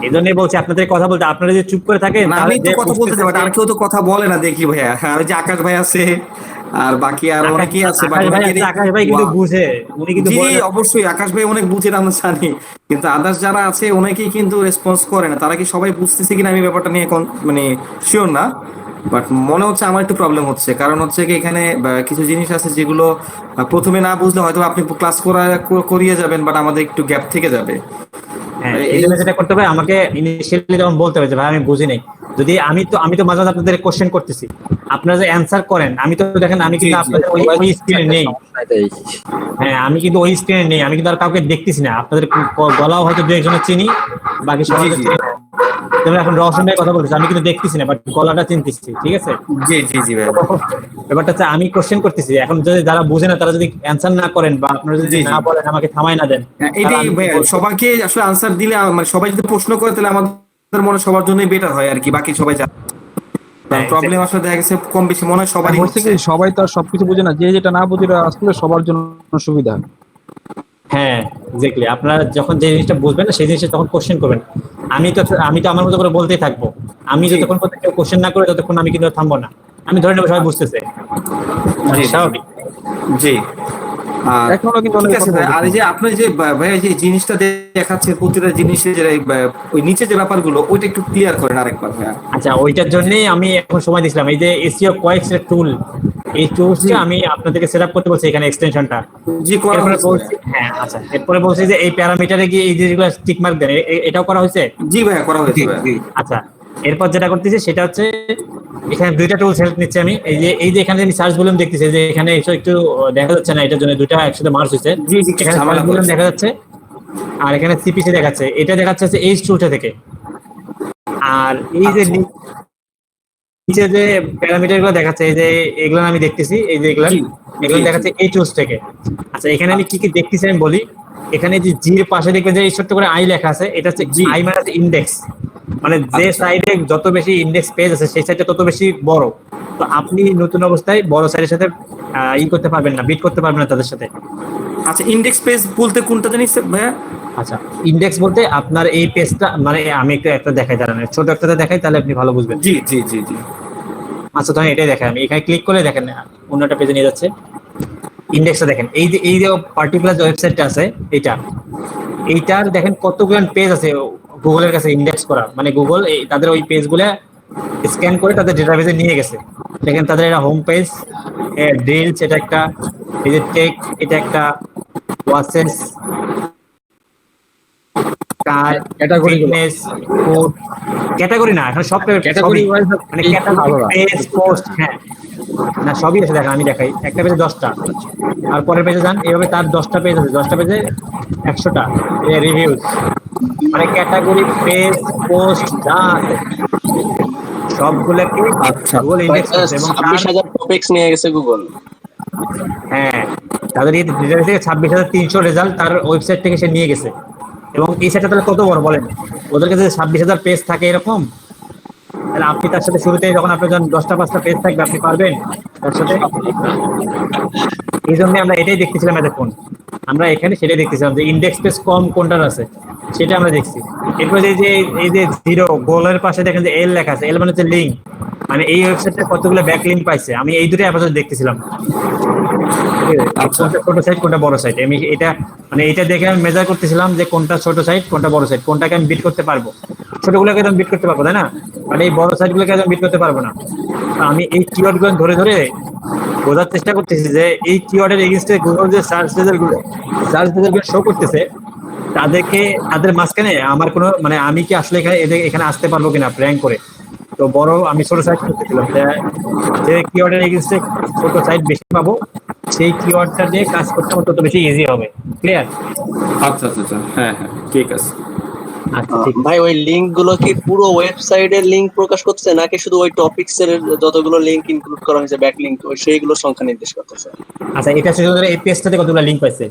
এই জন্যই বলছি আপনাদের কথা বলতে, আপনারা যে চুপ করে থাকেন আমি তো কথা বলতে যাবো, আর কেউ তো কথা বলে না দেখি ভাইয়া। আর ওই যে আকাশ ভাই আছে, আর বাকি আর অনেকেই আছে, আকাশ ভাই কিন্তু বুঝে, উনি কিন্তু অবশ্যই আকাশ ভাই অনেক বুঝে, আমরা জানি, কিন্তু আদার্স যারা আছে অনেকেই কিন্তু রেসপন্স করে না। তারা কি সবাই বুঝতেছে কিনা আমি ব্যাপারটা নিয়ে মানে শিওর না, বাট মনে হচ্ছে আমার একটু প্রবলেম হচ্ছে। কারণ হচ্ছে কি এখানে কিছু জিনিস আছে যেগুলো প্রথমে না বুঝলে হয়তো আপনি ক্লাস করিয়ে যাবেন, বাট আমাদের একটু গ্যাপ থেকে যাবে। হ্যাঁ এই জন্য যেটা করতে হবে, আমাকে ইনিশিয়ালি যেমন বলতে হবে যে ভাই আমি বুঝি নাই। যদি আমি তো মাঝে মাঝে আপনাদের কোশ্চেন করতেছি, আপনারা যে অ্যান্সার করেন, আমি তো দেখেন আমি কিন্তু আপনাদের ওই স্ক্রিনে নেই। হ্যাঁ আমি কিন্তু ওই স্ক্রিনে নেই, আমি কিন্তু আর কাউকে দেখতেছি না। আপনাদের গলাও হয়তো দু একজনের চিনি, বাকি সবাই চিনি না। যেমন এখন রওশন ভাই কথা বলতেছে, আমি কিন্তু দেখতেছি না, বাট গলাটা চিনতেছি, ঠিক আছে? জি জি জি ভাই, ব্যাপারটা হচ্ছে আমি কোশ্চেন করতেছি, এখন যদি যারা বুঝে না তারা যদি অ্যান্সার না করেন বা আপনারা যদি না বলেন, আমাকে থামাই না দেন, এটাই ভাই সবাইকে আসলে আনসার দিলে, মানে সবাই যদি প্রশ্ন করে তাহলে আমাদের মনে সবার জন্যই বেটার হয় আর কি। বাকি সবাই প্রবলেম আসলে দেখা গেছে কম বেশি মনে হয় সবারই হচ্ছে। সবাই তো আর সবকিছু বুঝে না, যে যেটা না বুঝে আসলে সবার জন্য সুবিধা। হ্যাঁ এক্স্যাক্টলি, আপনারা যখন যে জিনিসটা বুঝবেন না সেই জিনিসটা তখন কোশ্চেন করবেন। আমি তো আমার মতো করে বলতেই থাকবো, আমি যতক্ষণ পর্যন্ত কেউ কোশ্চেন না করে ততক্ষণ আমি কিন্তু থামবো না, আমি ধরে নেবো সবাই বুঝতেছে। স্বাভাবিক। জি ঠিক আছে ভাই। আর এই যে আপনি যে ভাইয়া যে জিনিসটা দেখাচ্ছে প্রতিটা জিনিসের যে ওই নিচে যে ব্যাপারগুলো, ওইটা একটু ক্লিয়ার করেন আরেকবার ভাইয়া। আচ্ছা ওইটার জন্যই আমি এখন সময় দিছিলাম। এই যে এসইও কোয়েক্স এর টুল, এই টুলসটা আমি আপনাদেরকে সেটআপ করতে বলছি এখানে এক্সটেনশনটা। জি করা হয়েছে। হ্যাঁ আচ্ছা, এরপরে বলছি যে এই প্যারামিটারে গিয়ে এই যেগুলো টিক মার্ক দেন, এটাও করা হয়েছে? জি ভাইয়া করা হয়েছে। আচ্ছা এরপর যেটা করতেছি সেটা হচ্ছে এখানে দুইটা টুলস হেল্প নিচ্ছি আমি। এই যে এখানে আমি সার্চ ভলিউম দেখতেছি, যে এখানে একটু দেখা যাচ্ছে না, এটার জন্য দুইটা একসাথে মার্জ হয়েছে। এখানে সার্চ ভলিউম দেখা যাচ্ছে আর এখানে সিপিসি দেখাচ্ছে, এটা দেখাচ্ছে হচ্ছে এই টুলটা থেকে। আর এই যে নিচে যে প্যারামিটার গুলো দেখাচ্ছে, এই যে এগুলো আমি দেখতেছি, এই যে এগুলো দেখাচ্ছে এই টুলস থেকে। আচ্ছা এখানে আমি কি কি দেখতেছি আমি বলি। এখানে যে জির পাশে দেখবেন যে ছোট্ট করে আই লেখা আছে, এটা হচ্ছে আই মানে ইন্ডেক্স, মানে যে সাইডে যত বেশি ইন্ডেক্স পেজ আছে সেই সাইডটা তত বেশি বড়। তো আপনি নতুন অবস্থায় বড় সাইডের সাথে করতে পারবেন না, বিট করতে পারবেন না তাদের সাথে। আচ্ছা ইন্ডেক্স পেজ বলতে কোনটা জানিস ভাইয়া? আচ্ছা ইন্ডেক্স বলতে আপনার এই পেজটা, মানে আমি একটা দেখাই, দাঁড়ান ছোট একটা দেখাই তাহলে আপনি ভালো বুঝবেন। জি জি জি জি আচ্ছা তখন এটাই দেখাই, আমি এখানে ক্লিক করলে দেখেন অন্য একটা পেজে নিয়ে যাচ্ছে। ইন্ডেক্সটা দেখেন, এই যে পার্টিকুলার যে ওয়েবসাইটটা আছে এইটার দেখেন কতগুলো পেজ আছে গুগলের কাছে ইন্ডেক্স করা, মানে গুগল তাদের ওই পেজগুলো স্ক্যান করে তাদের ডেটাবেজে নিয়ে গেছে। দেখেন তাদের এটা হোম পেজ, ডিলস এটা একটা, এই যে টেক এটা একটা, ওয়াচেস কার, Category গুলো। ফিটনেস, ফুড, ক্যাটাগরি না, এখন সব Category wise মানে এই ক্যাটাগরি, ভালো না। পেজ, পোস্ট, হ্যাঁ না সবই আছে, দেখেন আমি দেখাই, একটা পেজে 10টা, আর পরের পেজে যান, এইভাবে তার 10টা পেজ আছে, 10টা পেজে 100টা রিভিউজ, মানে ক্যাটাগরি, পেজ, পোস্ট যা আছে সবগুলোকে আচ্ছা। গুগল ইন্ডেক্স করছে এবং তার 26,000 টপিকস নিয়ে গেছে গুগল। হ্যাঁ তাদের এই রেজাল্ট থেকে 26,300 রেজাল্ট তার ওয়েবসাইট থেকে সে নিয়ে গেছে। এবং এই সাইটটা তাহলে কত বড় বলেন, ওদের কাছে 26,000 পেজ থাকে এরকম, তাহলে আপনি তার সাথে শুরুতে যখন আপনার যখন 10টা-5টা পেজ থাকবে আপনি পারবেন তার সাথে? এই জন্য আমরা এটাই দেখতেছিলাম এতক্ষণ, আমরা এখানে সেটাই দেখতেছিলাম যে ইন্ডেক্স পেজ কম কোনটার আছে সেটা আমরা দেখছি। এরপরে এই যে জিরো গোলের পাশে দেখেন যে এল লেখা আছে, এল মানে হচ্ছে লিঙ্ক, মানে এই ওয়েবসাইটে কতগুলো ব্যাক লিঙ্ক পাইছে, আমি এই দুটোই আপাতত দেখতেছিলাম। কোনটা ছোট সাইট কোনটা বড় সাইট, আমি এটা মানে এটা দেখে আমি মেজার করতেছিলাম যে কোনটা ছোট সাইট কোনটা বড় সাইট, কোনটাকে আমি বিট করতে পারবো, ছোটগুলোকে একদম বিট করতে পারবো তাই না, মানে এই বড় সাইটগুলোকে একদম বিট করতে পারবো না। তো আমি এই কিওয়ার্ড গুলো ধরে ধরে বোঝার চেষ্টা করতেছি যে এই কিওয়ার্ডের এগেইনস্টে গুগল যে সার্চ রেজাল্ট গুলো শো করতেছে তাদের মাঝখানে আমার কোনো মানে আমি কি আসলে এখানে আসতে পারবো কিনা র্যাঙ্ক করে। তো বড় আমি ছোট সাইট করতেছিলাম যে কিওয়ার্ডের এগেইনস্টে ছোট সাইট বেশি পাবো, সেই কিওয়ার্ডটা দিয়ে কাজ করতে আমার তত বেশি ইজি হবে। ক্লিয়ার? আচ্ছা আচ্ছা আচ্ছা, হ্যাঁ হ্যাঁ ঠিক আছে। আচ্ছা ঠিক ভাই ওই লিংক গুলো কি পুরো ওয়েবসাইটের লিংক প্রকাশ করতেছে নাকি শুধু ওই টপিকস এর যতগুলো লিংক ইনক্লুড করা হয়েছে ব্যাক লিংক ওই সেইগুলোর সংখ্যা নির্দেশ করতেছে? আচ্ছা, এটা শুধু এই পেজটাতে কতগুলো লিংক পাইছে,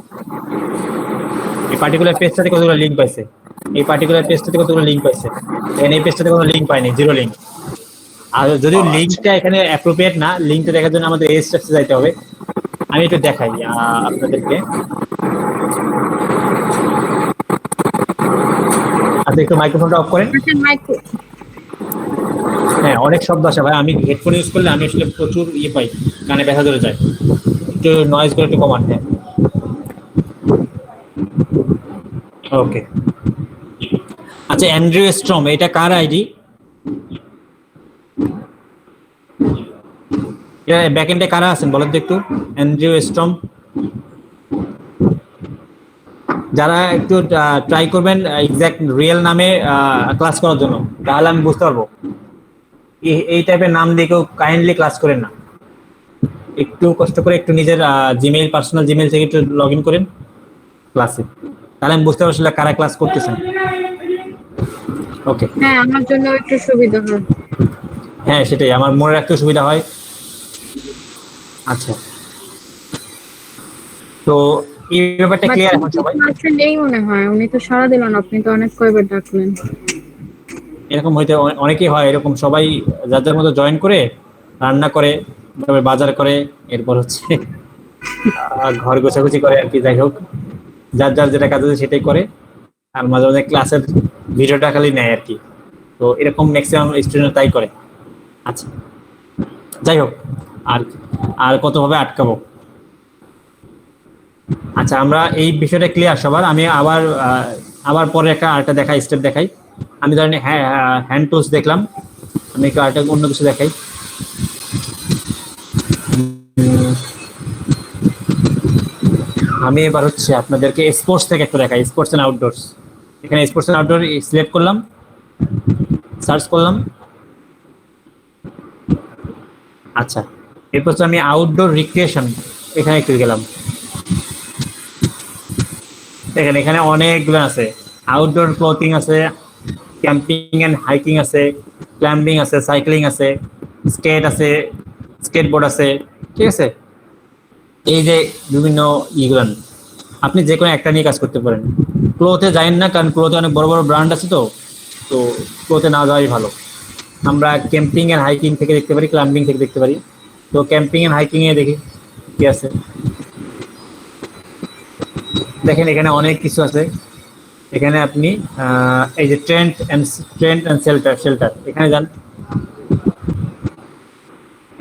এই পার্টিকুলার পেজটাতে কতগুলো লিংক পাইছে, এই পার্টিকুলার পেজটাতে কতগুলো লিংক পাইছে, এখানে এই পেজটাতে কোনো লিংক পায়নি, জিরো লিংক। আর যদিও লিংকটা এখানে অ্যাপ্রোপ্রিয়েট না, লিংকটা দেখার জন্য আমাদের এই স্টেপসে যাইতে হবে। আমি একটু দেখাই আপনাদেরকে। আচ্ছা একটু মাইক্রোফোনটা অফ করেন। হ্যাঁ অনেক শব্দ আসে ভাই, আমি হেডফোন ইউজ করলে আমি আসলে প্রচুর পাই, কানে ব্যথা ধরে যায়, একটু নয়েজ করে একটু কমান। হ্যাঁ ওকে। আচ্ছা অ্যান্ড্রু স্ট্রম, এটা কার আইডি? ব্যাকএন্ডে কারা আছেন বলেন তো একটু? অ্যান্ড্রু স্ট্রম, যারা একটু ট্রাই করবেন এক্সাক্ট রিয়েল নামে ক্লাস করার জন্য, তাহলে আমি বুঝতে পারবো। এই টাইপের নাম দিয়ে কেউ কাইন্ডলি ক্লাস করেন না, একটু কষ্ট করে একটু নিজের জিমেইল, পার্সোনাল জিমেইল থেকে একটু লগ ইন করেন ক্লাসে, তাহলে আমি বুঝতে পারছি কারা ক্লাস করতেছেন। ওকে হ্যাঁ আমার জন্য একটু সুবিধা হয়। হ্যাঁ সেটাই, আমার মনে রাখতে সুবিধা হয়। আচ্ছা তো এই ব্যাপারটা ক্লিয়ার এখন সবাই? নেই মনে হয়, উনি তো সারা দিলেন, আপনি তো অনেক কয়বার ডাকলেন। এরকম হইতে অনেকেই হয় এরকম, সবাই যার যার মতো জয়েন করে রান্না করে, তারপরে বাজার করে, এরপর হচ্ছে ঘর গোছাগুছি করে আর কি, যাই হোক যার যার যেটা কাজ আছে সেটাই করে, আর মাঝে মাঝে ক্লাসের ভিডিওটা খালি নেয় আর কি। তো এরকম ম্যাক্সিমাম স্টুডেন্ট তাই করে। আচ্ছা যাই হোক, আর কতভাবে আটকাবো। আচ্ছা আমরা এই বিষয়টা ক্লিয়ার সবার। আমি আবার পরে আরেকটা দেখাই, স্টেপ দেখাই। আমি ধরেন হ্যান্ড টুলস দেখলাম, আমি একটু আরেকটা অন্য কিছু দেখাই। আমি এবার হচ্ছে আপনাদেরকে স্পোর্টস থেকে একটু দেখাই, স্পোর্টস এন্ড আউটডোরস। এখানে স্পোর্টস এন্ড আউটডোর সিলেক্ট করলাম, সার্চ করলাম। আচ্ছা এরপর আমি আউটডোর রিক্রিয়েশন এখানে একটু গেলাম। দেখেন এখানে অনেকগুলো আছে, আউটডোর ক্লোথিং আছে, ক্যাম্পিং এন্ড হাইকিং আছে, ক্লাইম্বিং আছে, সাইক্লিং আছে, স্কেট আছে, স্কেটবোর্ড আছে, ঠিক আছে। এই যে বিভিন্ন ইগুলান আপনি যে কোনো একটা নিয়ে কাজ করতে পারেন। ক্লোথে যাইন না, কারণ ক্লোথে অনেক বড় বড় ব্র্যান্ড আছে, তো ক্লোথে না যাওয়াই ভালো। আমরা ক্যাম্পিং এন্ড হাইকিং থেকে দেখতে পারি, ক্লাইম্বিং থেকে দেখতে পারি। তো ক্যাম্পিং এন্ড হাইকিং এ দেখি কি আছে। দেখেন এখানে অনেক কিছু আছে। এখানে আপনি এই যে টেন্ট এন্ড শেল্টার এখানে যান।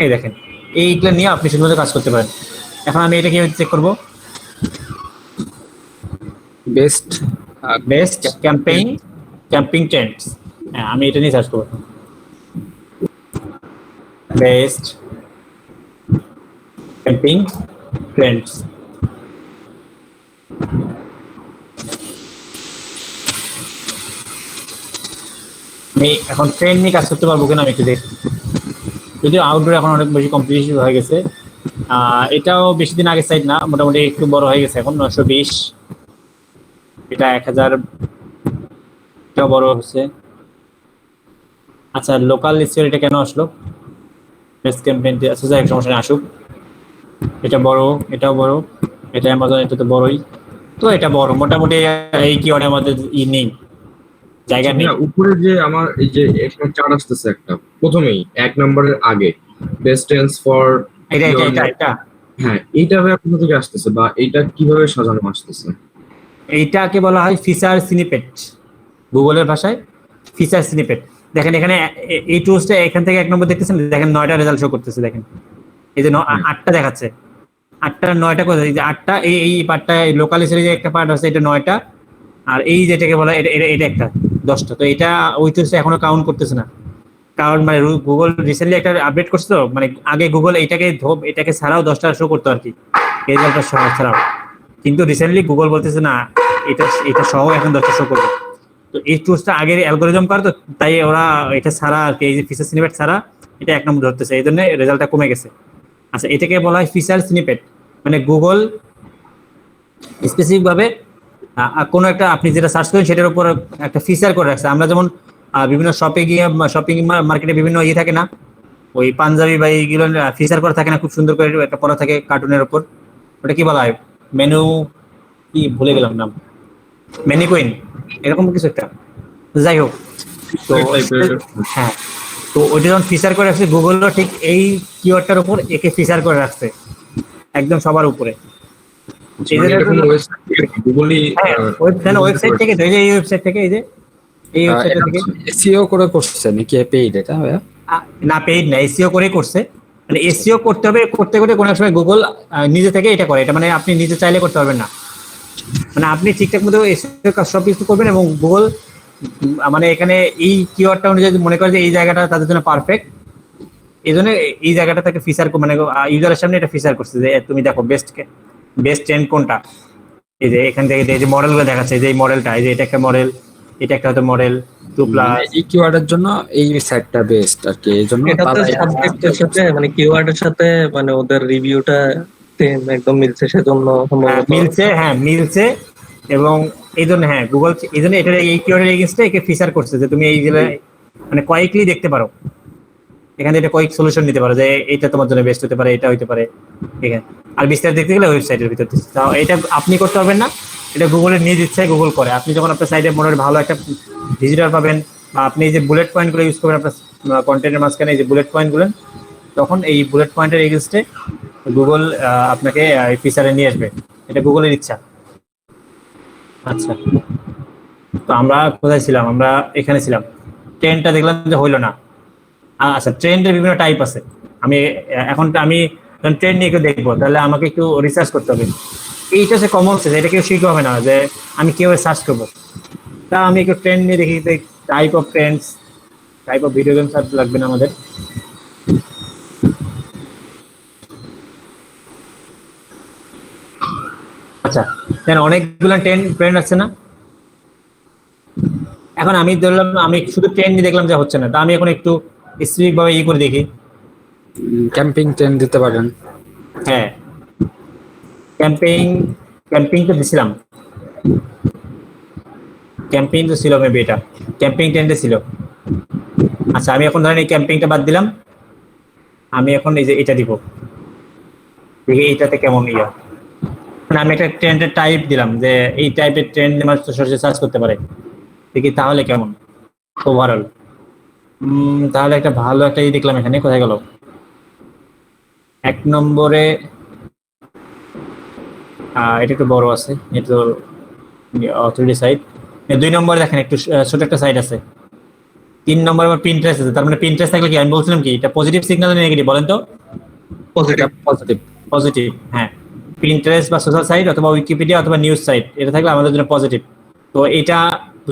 এই দেখেন এইগুলো নিয়ে আপনি শুধুমাত্র কাজ করতে পারেন। এখন আমি এটা কিভাবে চেক করবো? বেস্ট ক্যাম্পিং টেন্টস, হ্যাঁ আমি এটা নিয়ে সার্চ করবো। Best camping tents. আমি এখন ট্রেন নিয়ে কাজ করতে পারবো কিনা আমি একটু দেখি। যদিও আউটডোর এখন অনেক বেশি কম্পিটিশন হয়ে গেছে। এটাও বেশি দিন আগে সাইট না, মোটামুটি একটু বড় হয়ে গেছে এখন 920, এটা 1000, এটাও বড় হচ্ছে। আচ্ছা লোকাল স্টোর এটা কেন আসলো? বেস ক্যাম্পেইন আচ্ছা যাই হোক, সমস্যা নেই, আসুক। এটা বড়, এটাও বড়, এটা অ্যামাজন, এটা তো বড়ই, তো এটা বড় মোটামুটি। এই কি অর্ডার আমাদের নেই, জায়গা নেই। উপরে যে আমার এই যে এখানে চার্ট আসতেছে একটা প্রথমেই 1 নম্বরের আগে বেস্ট টেন্স ফর এটা হ্যাঁ, এইটা কোথা থেকে আসতেছে বা এইটা কিভাবে সাজানো আসতেছে? এইটাকে বলা হয় ফিচার স্নিপেট, গুগলের ভাষায় ফিচার স্নিপেট। দেখেন এখানে এই টুলসটা এখান থেকে 1 নম্বর দেখতেছেন, দেখেন 9টা রেজাল্ট শো করতেছে। দেখেন এই যে 8টা দেখাচ্ছে, 8টা 9টা কোথায়? এই যে 8টা, এই পার্টটা লোকাল সিরিজে একটা পার্ট আছে, এটা 9টা। আর এই যেটাকে বলা এটা একটা 10টা। তো এটা ওই টুলসটা এখনো কাউন্ট করতেছে না, কারণ মানে গুগল রিসেন্টলি একটা আপডেট করছে। তো মানে আগে গুগল এটাকে ছাড়াও 10টা শো করতো আর কি, রেজাল্টটা ছাড়াও। কিন্তু রিসেন্টলি গুগল বলতেছে না, এটা সহ এখন 10টা শো করবে। তো এই টুলসটা আগের অ্যালগোরিদম করে, তো তাই ওরা এটা ছাড়া আর কি, এই যে ফিচার স্নিপেট ছাড়া এটা 1 নম্বর ধরতেছে, এই জন্য রেজাল্টটা কমে গেছে। আচ্ছা এটাকে বলা হয় ফিচার স্নিপেট, মানে গুগল স্পেসিফিক ভাবে কোনো একটা আপনি যেটা সার্চ করেন সেটার উপর একটা ফিচার করে রাখছে। আমরা যেমন বিভিন্ন শপিং মার্কেটে বিভিন্ন ইয়ে থাকে না, ওই পাঞ্জাবি বা এইগুলো ফিচার করা থাকে না, খুব সুন্দর করে একটা পড়া থাকে কার্টুনের উপর, ওটা কি বলা হয়? মেনু কি ভুলে গেলাম নাম, মেনিকুইন, এরকম কিছু একটা, যাই হোক। তো হ্যাঁ, তো ওইটা যখন ফিচার করে রাখছে, গুগলও ঠিক এই কিওয়ার্ডটার উপর একে ফিচার করে রাখছে একদম সবার উপরে। ওয়েবসাইট থেকে, এই ওয়েবসাইট থেকে, এই ওয়েবসাইট থেকে এসইও করে করছে নাকি পেইড? এটা না, পেইড না, এসইও করে করছে। মানে এসইও করতে হবে, করতে কোনো সময় গুগল নিজে থেকে এটা করে, এটা মানে আপনি নিজে চাইলে করতে পারবেন না। মানে আপনি ঠিকঠাক মতো এসইও কাজ সব কিছু করবেন, এবং গুগল মানে এখানে এই কিওয়ার্ডটা অনুযায়ী মনে করে যে এই জায়গাটা তাদের জন্য পারফেক্ট, এই জন্য এই জায়গাটা তাকে ফিচার মানে ইউজারের সামনে এটা ফিচার করছে যে তুমি দেখো বেস্ট ট্রেন্ড কোনটা। এই যে এখান থেকে এই যে মডেলগুলো দেখাচ্ছে, যে এই মডেলটা, এই যে এটা একটা মডেল, এটা একটা হয়তো মডেল 2+। এই কিওয়ার্ডের জন্য এই সাইটটা বেস্ট আর কি, এই জন্য এটা তো সাবজেক্টের সাথে মানে কিওয়ার্ডের সাথে মানে ওদের রিভিউটা একদম মিলছে, সেজন্য মিলছে। এবং এই জন্য গুগল এই জন্য এটা এই কিওয়ার্ডের এগেইনস্টে একে ফিচার করছে যে তুমি এই যে মানে কয়েকলি দেখতে পারো, এখানে এটা কয়েক সলিউশন নিতে পারো যে এটা তোমার জন্য বেস্ট হতে পারে, এটা হইতে পারে এখানে। আর বিস্তারিত দেখতে গেলে ওয়েবসাইটের ভিতর দিচ্ছে, তাও এটা আপনি করতে পারবেন না, এটা গুগলের নিজ ইচ্ছায় গুগল করে। আপনি যখন আপনার সাইটে মনে হয় ভালো একটা ভিজিটর পাবেন, বা আপনি যে বুলেট পয়েন্টগুলো ইউজ করবেন আপনার কন্টেন্টের মাঝখানে, এই যে বুলেট পয়েন্টগুলো, তখন এই বুলেট পয়েন্টের এগেইনস্টে গুগল আপনাকে ফিচারে নিয়ে আসবে, এটা গুগলের ইচ্ছা। আচ্ছা, তো আমরা কোথায় ছিলাম? আমরা এখানে ছিলাম। ট্রেন্ডটা দেখলাম যে হইলো না। আচ্ছা, ট্রেন্ডের বিভিন্ন টাইপ আছে। আমি ট্রেন্ড নিয়ে দেখবো, তাহলে আমাকে একটু রিসার্চ করতে হবে। এইটা হচ্ছে কমন সেন্স, এটা কেউ শিখতে হবে না যে আমি কিভাবে সার্চ করবো। তা আমি একটু ট্রেন্ড নিয়ে দেখি, type of Trends, type of video game search লাগবে না আমাদের। আচ্ছা, অনেকগুলো ট্রেন্ড আছে না? এখন আমি ধরলাম আমি শুধু ট্রেন্ড নিয়ে দেখলাম যে হচ্ছে না, তা আমি এখন একটু স্পেসিফিক ভাবে করে দেখি। ক্যাম্পিং ট্রেন্ড দিতে পারেন। হ্যাঁ, ক্যাম্পিং তো দিছিলাম, ক্যাম্পিং তো ছিল মেবি, এটা ক্যাম্পিং ট্রেন্ডে ছিল। আচ্ছা, আমি এখন ধরেন এই ক্যাম্পিংটা বাদ দিলাম, আমি এখন এই যে এটা দিব, দেখি এইটাতে কেমন ইয়া। মানে আমি একটা ট্রেন্ডের টাইপ দিলাম যে এই টাইপের ট্রেন্ড আমার সরাসরি সার্চ করতে পারে, দেখি তাহলে কেমন ওভারঅল। তাহলে একটা ভালো একটা দেখলাম এখানে, কোথায় গেল? 1 নম্বরে এটা একটু বড় আছে, এটা অথরিটি সাইট। 2 নম্বরে দেখেন একটু ছোট একটা সাইট আছে। 3 নম্বরে আমার পিন্টারেস্ট আছে। তার মানে পিন্টারেস্ট থাকলে কি আমি বলছিলাম কি এটা পজিটিভ সিগন্যাল না নেগেটিভ বলেন তো? পজিটিভ। হ্যাঁ, পিন্টারেস্ট বা সোশ্যাল সাইট অথবা উইকিপিডিয়া অথবা নিউজ সাইট, এটা থাকলে আমাদের জন্য পজিটিভ। তো এটা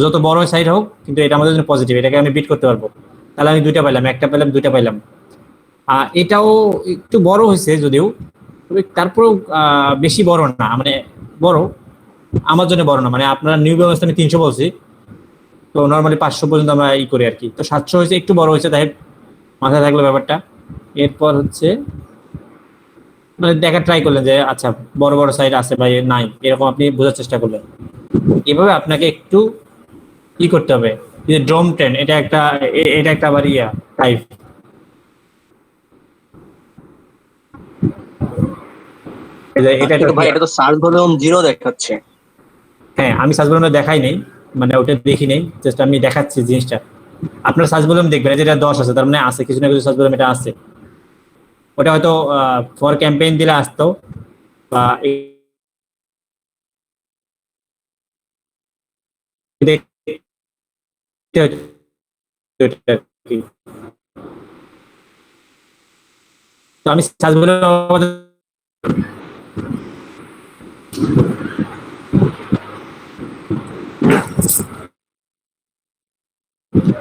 যত বড় সাইট হোক, কিন্তু এটা আমাদের জন্য পজিটিভ, এটাকে আমি বিট করতে পারবো। তাহলে আমি 2টা পাইলাম, 1টা পাইলাম, 2টা পাইলাম। এটাও একটু বড় হয়েছে যদিও, তবে তারপরেও বেশি বড় না, মানে বড় আমার জন্য বড় না। মানে আপনার নিউ ব্যবস্থা আমি 300 বলছি, তো নর্মালি 500 পর্যন্ত আমরা ই করি আর কি। তো 700 হয়েছে, একটু বড় হয়েছে, তাই মাথায় থাকলো ব্যাপারটা। এরপর হচ্ছে মানে দেখা ট্রাই করলেন যে আচ্ছা বড় বড় সাইজ আছে বা নাই, এরকম আপনি বোঝার চেষ্টা করলেন। এভাবে আপনাকে একটু ই করতে হবে। যে ড্রোম 10 এটা একটা আবার ইয়া টাইপ। এটা কিন্তু ভাই এটা তো সার্চ ভলিউম 0 দেখাচ্ছে। হ্যাঁ, আমি সার্চ ভলিউমে দেখাই নেই, মানে ওটা দেখি নেই, জাস্ট আমি দেখাচ্ছি জিনিসটা। আপনার সার্চ ভলিউম দেখবেন যেটা 10 আছে, তার মানে আছে কিছু না কিছু সার্চ ভলিউম এটা আছে। ওটা হয়তো ফর ক্যাম্পেইন দিলে আসতো বা তো আমি সার্চ ভলিউম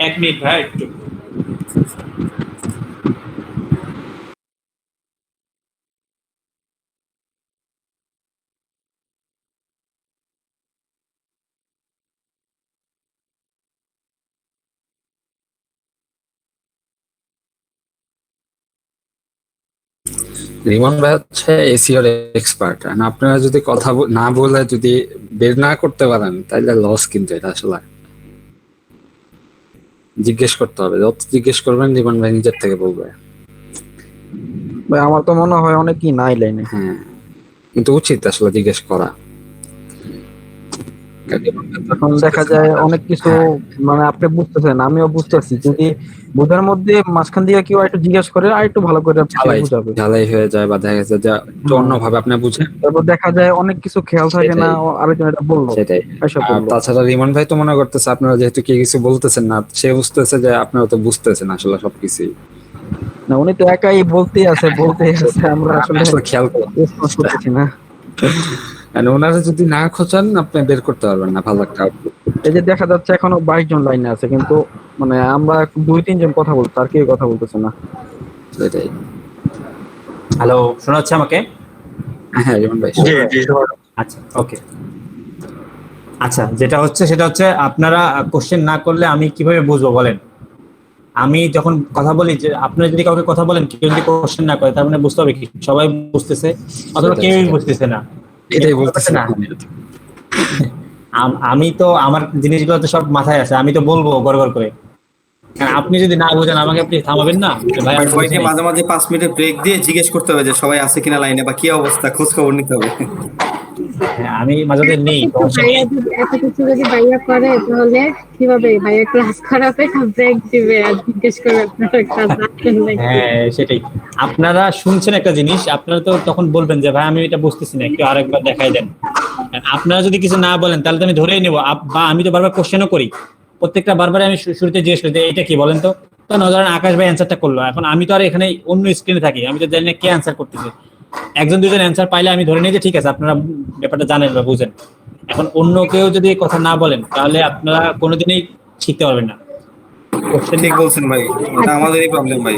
1 মিনিট ভাই একটু। রিমন ভাই হচ্ছে এসিওর এক্সপার্ট, আপনারা যদি কথা না বলে যদি বের না করতে পারেন তাহলে লস, কিন্তু এটা আসলে জিজ্ঞেস করতে হবে, যত জিজ্ঞেস করবেন রিমন ভাই নিজের থেকে বলবে। ভাই আমার তো মনে হয় অনেকই নাই লাইনে। হ্যাঁ, কিন্তু উচিত আসলে জিজ্ঞেস করা। এখন দেখা যায় অনেক কিছু মানে আপনি বুঝতেছেন, আমিও বুঝতেছি, যদি বোঝার মধ্যে মাঝখান দিয়ে কেউ একটু জিজ্ঞেস করে আর একটু ভালো করে বুঝাবে, ঝালাই হয়ে যায় বা দেখা যাচ্ছে যে একটু অন্যভাবে আপনি বুঝেন, তারপর দেখা যায় অনেক কিছু খেয়াল থাকে না, আরেকজন এটা বললো সেটাই। এসব আর বললো। তাছাড়া রিমন ভাই তো মনে করতেছে আপনারা যেহেতু কি কিছু বলতেছেন না, সে বুঝতেছে যে আপনারা তো বুঝতেছেন আসলে সবকিছুই। না উনি তো একাই বলতেই আছে, আমরা আসলে খেয়াল করতেছি না। ওনারা যদি না খোঁচান আপনি বের করতে পারবেন না ভালো একটা output। এই যে দেখা যাচ্ছে এখনো 22 জন লাইনে আছে, কিন্তু মানে আমরা 2-3 জন কথা বলছি, আর কেউ কথা বলতেছে না। সেটাই। হ্যালো, শোনা যাচ্ছে আমাকে? হ্যাঁ রিমন ভাই। আচ্ছা ওকে। আচ্ছা, যেটা হচ্ছে সেটা হচ্ছে আপনারা কোশ্চেন না করলে আমি কিভাবে বুঝবো বলেন? আমি যখন কথা বলি, যে আপনারা যদি কাউকে কথা বলেন, কেউ যদি কোশ্চেন না করে, তার মানে বুঝতে হবে কি সবাই বুঝতেছে অথবা কেউই বুঝতেছে না, এটাই বলতেছে না। আমি তো আমার জিনিসগুলো তো সব মাথায় আছে, আমি তো বলবো গড়গড় করে। আপনি যদি না বুঝেন আমাকে আপনি থামাবেন না ভাই? সবাইকে মাঝে মাঝে 5 মিনিটের ব্রেক দিয়ে জিজ্ঞেস করতে হবে যে সবাই আছে কিনা লাইনে বা কি অবস্থা, খোঁজ খবর নিতে হবে। আমি মাঝে মাঝে নেই। ভাইয়া যদি এত কিছু যদি ভাইয়া করে তাহলে কিভাবে ভাইয়া ক্লাস করাবে না ব্রেক দিবে আর জিজ্ঞেস করবে আপনারা কাজ রাখেন নাকি? হ্যাঁ সেটাই। আপনারা শুনছেন একটা জিনিস, আপনারা তো তখন বলবেন যে ভাই আমি এটা বুঝতেছি না, একটু আরেকবার দেখাই দেন। আপনারা যদি কিছু না বলেন তাহলে তো আমি ধরেই নেবো, বা আমি তো বারবার কোশ্চেনও করি, প্রত্যেকটা বারবার আমি শুরুতে জিজ্ঞেস করি যে এটা কি বলেন তো। তো ধরেন আকাশ ভাই অ্যান্সারটা করলো, এখন আমি তো আর এখানে অন্য স্ক্রিনে থাকি, আমি তো জানি না কে অ্যান্সার করতেছে। একজন দুজন অ্যান্সার পাইলে আমি ধরে নিই যে ঠিক আছে আপনারা ব্যাপারটা জানেন বা বুঝেন। এখন অন্য কেউ যদি কথা না বলেন তাহলে আপনারা কোনোদিনই শিখতে পারবেন না। ঠিক বলছেন ভাই, এটা আমাদেরই প্রবলেম ভাই।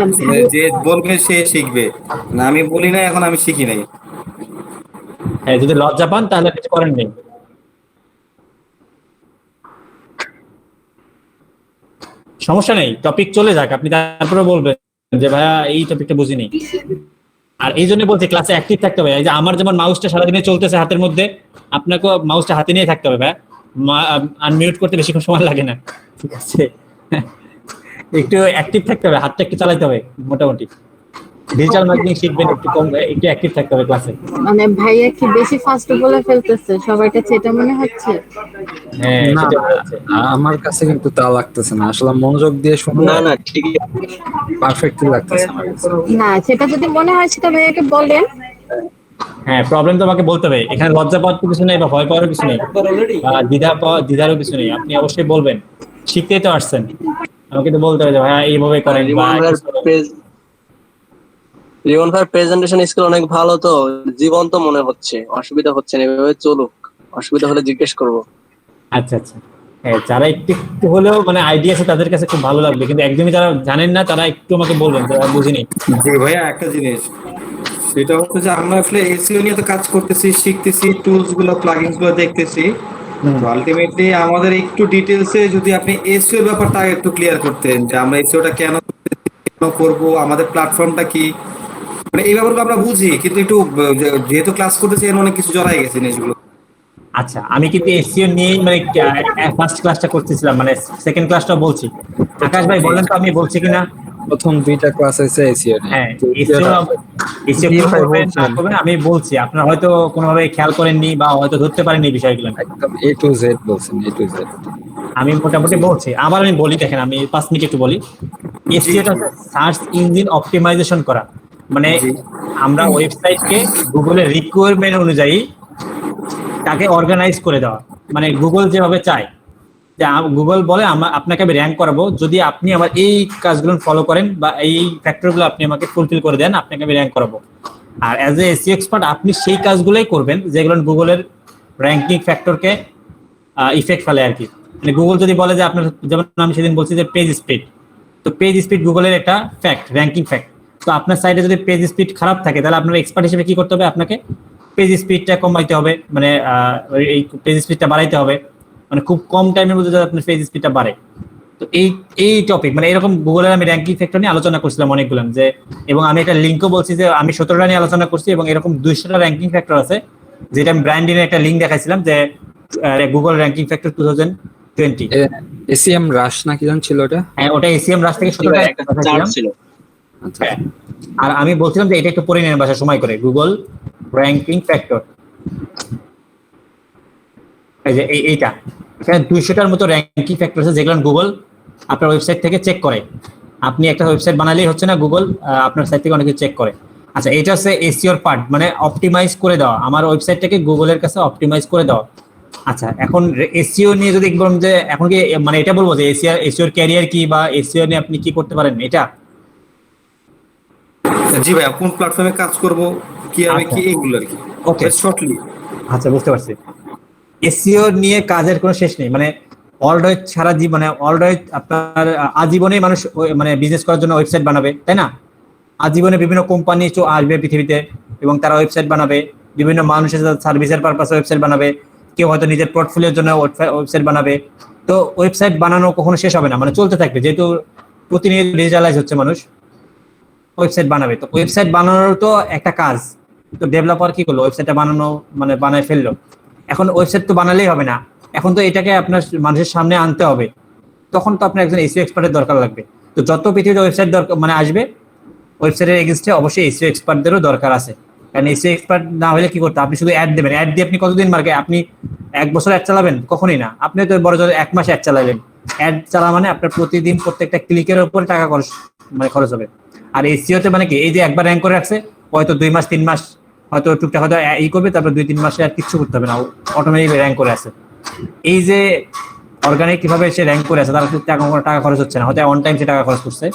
আসলে যে বলবে সে শিখবে না, আমি বলি না, এখন আমি শিখি নাই। হ্যাঁ, যদি লজ্জা পান তাহলে কিছু করেন নেই। সমস্যা নেই, টপিক চলে যাক, আপনি তারপরে বলবেন যে ভাইয়া এই টপিকটা বুঝিনি। আর এই জন্য বলছি ক্লাসে অ্যাক্টিভ থাকতে হবে। এই যে আমার যেমন মাউসটা সারাদিনে চলতেছে হাতের মধ্যে, আপনাকেও মাউসটা হাতে নিয়ে থাকতে হবে ভাই। আনমিউট করতে বেশিক্ষণ সময় লাগে না, ঠিক আছে? একটু অ্যাক্টিভ থাকতে হবে, হাতটা একটু চালাতে হবে মোটামুটি। ডিজিটাল মার্কেটিং শিখবেন, একটু কম একটু অ্যাক্টিভ থাকতে হবে ক্লাসে। মানে ভাইয়া কি বেশি ফাস্ট বলে ফেলতেছে সবার কাছে, এটা মনে হচ্ছে? হ্যাঁ না, আমার কাছে কিন্তু তা লাগতেছে না, আসলে মনোযোগ দিয়ে শুনুন। না না ঠিক পারফেক্টলি লাগতেছে আমার কাছে। না সেটা যদি মনে হয় সেটা ভাইয়াকে বলেন। হ্যাঁ, প্রবলেম তো আমাকে বলতে হবে, এখানে লজ্জা পাওয়ার কিছু নেই বা ভয় পাওয়ার কিছু নেই, দ্বিধারও কিছু নেই। আপনি অবশ্যই বলবেন, শিখতেই তো আসছেন, আমাকে তো বলতে হবে যে ভাইয়া এইভাবে করেন বা রিমন ভাই প্রেজেন্টেশন স্কিল অনেক ভালো, তো জীবন্ত মনে হচ্ছে, অসুবিধা হচ্ছে না, এভাবে চলুক, অসুবিধা হলে জিজ্ঞেস করব। আচ্ছা আচ্ছা। হ্যাঁ, যারা একটু একটু হলেও মানে আইডিয়া আছে তাদের কাছে খুব ভালো লাগবে, কিন্তু একদমই যারা জানেন না তারা একটু আমাকে বলবেন যে বুঝিনি। জি ভাইয়া, একটা জিনিস সেটা হচ্ছে যে আমরা আসলে এসইও নিয়ে তো কাজ করতেছি, শিখতেছি, টুলস গুলো প্লাগইনস গুলো দেখতেছি, তো আলটিমেটলি আমাদের একটু ডিটেলসে যদি আপনি এসইও ব্যাপারটা আগে একটু ক্লিয়ার করতেন যে আমরা এসইওটা কেন করব, আমাদের প্ল্যাটফর্মটা কি, মানে এই ব্যাপারগুলো আমরা বুঝি কিন্তু একটু যেহেতু ক্লাস করতেছি এর অনেক কিছু জড়াই গেছে জিনিসগুলো। আচ্ছা, আমি কিন্তু এসইও নিয়ে মানে ফার্স্ট ক্লাসটা করতেছিলাম, মানে সেকেন্ড ক্লাসটা বলছি। আকাশ ভাই বলেন তো আমি বলছি কিনা? প্রথম 2টা ক্লাস হয়েছে এসিও নিয়ে। হ্যাঁ, আমি বলছি, আপনারা হয়তো কোনোভাবে খেয়াল করেননি বা হয়তো ধরতে পারেননি বিষয়গুলো। একদম A to Z বলছেন, A to Z। আমি মোটামুটি বলছি, আবার আমি বলি, দেখেন আমি 5 মিনিট একটু বলি। এসইওটা সার্চ ইঞ্জিন অপটিমাইজেশন করা, মানে আমরা ওয়েবসাইটকে গুগলের রিকোয়ারমেন্ট অনুযায়ী তাকে অর্গানাইজ করে দেওয়া, মানে গুগল যেভাবে চায় যে গুগল বলে আপনাকে আমি র্যাঙ্ক করাবো যদি আপনি আমার এই কাজগুলো ফলো করেন বা এই ফ্যাক্টরগুলো আপনি আমাকে ফুলফিল করে দেন, আপনাকে আমি র্যাঙ্ক করাবো। আর অ্যাজ এ এসইও এক্সপার্ট আপনি সেই কাজগুলোই করবেন যেগুলো গুগলের র্যাঙ্কিং ফ্যাক্টরকে ইফেক্ট ফেলে আর কি। মানে গুগল যদি বলে যে আপনার, যেমন আমি সেদিন বলছি যে পেজ স্পিড, তো পেজ স্পিড গুগলের একটা ফ্যাক্ট, র্যাঙ্কিং ফ্যাক্ট। তো আপনার সাইটে যদি পেজ স্পিড খারাপ থাকে তাহলে আপনার এক্সপার্ট হিসেবে কি করতে হবে? আপনাকে পেজ স্পিডটা কমাইতে হবে, মানে এই পেজ স্পিডটা বাড়াইতে হবে, মানে খুব কম টাইমের মধ্যে যাতে আপনার পেজ স্পিডটা বাড়ে। তো এই টপিক, মানে এরকম গুগলের আমি র্যাঙ্কিং ফ্যাক্টর নিয়ে আলোচনা করছিলাম অনেকগুলো, যে এবং আমি একটা লিঙ্কও বলছি যে আমি 17টা নিয়ে আলোচনা করছি এবং এরকম 200টা র্যাঙ্কিং ফ্যাক্টর আছে, যেটা আমি ব্র্যান্ডিনের একটা লিঙ্ক দেখাইছিলাম যে গুগল র্যাঙ্কিং ফ্যাক্টর 2020। এসিএম রাশ নাকি জান ছিল ওটা? হ্যাঁ, ওটা এসিএম রাশ থেকে 17টা চার্ট ছিল। আচ্ছা, আর আমি বলছিলাম যে এটা একটু পড়ে নেন বাসা সময় করে, গুগল র্যাঙ্কিং ফ্যাক্টর, এই যে এইটা, এখানে 200টার মতো র্যাঙ্কিং ফ্যাক্টর আছে যেগুলো গুগল আপনার ওয়েবসাইট থেকে চেক করে। আপনি একটা ওয়েবসাইট বানালেই হচ্ছে না, গুগল আপনার সাইট থেকে অনেক কিছু চেক করে। আচ্ছা, এটা হচ্ছে এসইওর পার্ট, মানে অপটিমাইজ করে দেওয়া, আমার ওয়েবসাইটটাকে গুগলের কাছে অপটিমাইজ করে দেওয়া। আচ্ছা, এখন এসইও নিয়ে যদি বলুন যে এখন কি, মানে এটা বলবো যে এসইওর ক্যারিয়ার কি বা এসইও নিয়ে আপনি কি করতে পারেন এটা? জি ভাই, কোন প্ল্যাটফর্মে কাজ করব, কি হবে, কি এগুলো আর কি। ওকে, শর্টলি। আচ্ছা, বুঝতে পারছি। এসইও নিয়ে কাজের কোনো শেষ নেই, মানে অলরাইট সারা জীবনে, অলরাইট আপনার আজীবনে মানুষ মানে বিজনেস করার জন্য ওয়েবসাইট বানাবে, তাই না? আজীবনে বিভিন্ন কোম্পানি আসবে পৃথিবীতে এবং তারা ওয়েবসাইট বানাবে, বিভিন্ন মানুষের সার্ভিসের পারপাসে ওয়েবসাইট বানাবে, কেউ হয়তো নিজের পোর্টফোলিওর জন্য ওয়েবসাইট বানাবে। তো ওয়েবসাইট বানানো কখনো শেষ হবে না, মানে চলতে থাকবে, যেহেতু প্রতিনিয়ত ডিজিটালাইজ হচ্ছে মানুষ, ওয়েবসাইট বানাবে। তো ওয়েবসাইট বানানোর তো একটা কাজ, তো ডেভেলপার কি করলো, ওয়েবসাইটটা বানানো, মানে বানায় ফেললো। এখন ওয়েবসাইট তো বানালেই হবে না, এখন তো এটাকে আপনার মানুষের সামনে আনতে হবে, তখন তো আপনার একজন এসইও এক্সপার্টের দরকার লাগবে। তো যত পৃথিবীতে ওয়েবসাইট দরকার মানে আসবে, ওয়েবসাইটের এগেইনস্টে অবশ্যই এসইও এক্সপার্টদেরও দরকার আছে। কারণ এসইও এক্সপার্ট না হলে কি করতে, আপনি শুধু অ্যাড দেবেন, অ্যাড দিয়ে আপনি কতদিন মার্কেট, আপনি 1 বছর অ্যাড চালাবেন? কখনোই না। আপনি তো বড় জোর 1 মাস অ্যাড চালালেন, অ্যাড চালা মানে আপনার প্রতিদিন প্রত্যেকটা ক্লিকের উপর টাকা খরচ হবে। আর এসইওতে মানে কি, এই যে একবার র্যাঙ্ক করে রাখছে, হয়তো 2 মাস 3 মাস হয়তো টুকটাক হয়তো ই করবে, তারপর 2-3 মাসে আর কিছু করতে হবে না, অটোমেটিক র্যাঙ্ক করে আছে। এই যে অর্গানিক কিভাবে সে র্যাঙ্ক করে আছে, তার টাকা খরচ হচ্ছে না, হয়তো অন টাইম সে টাকা খরচ করছে।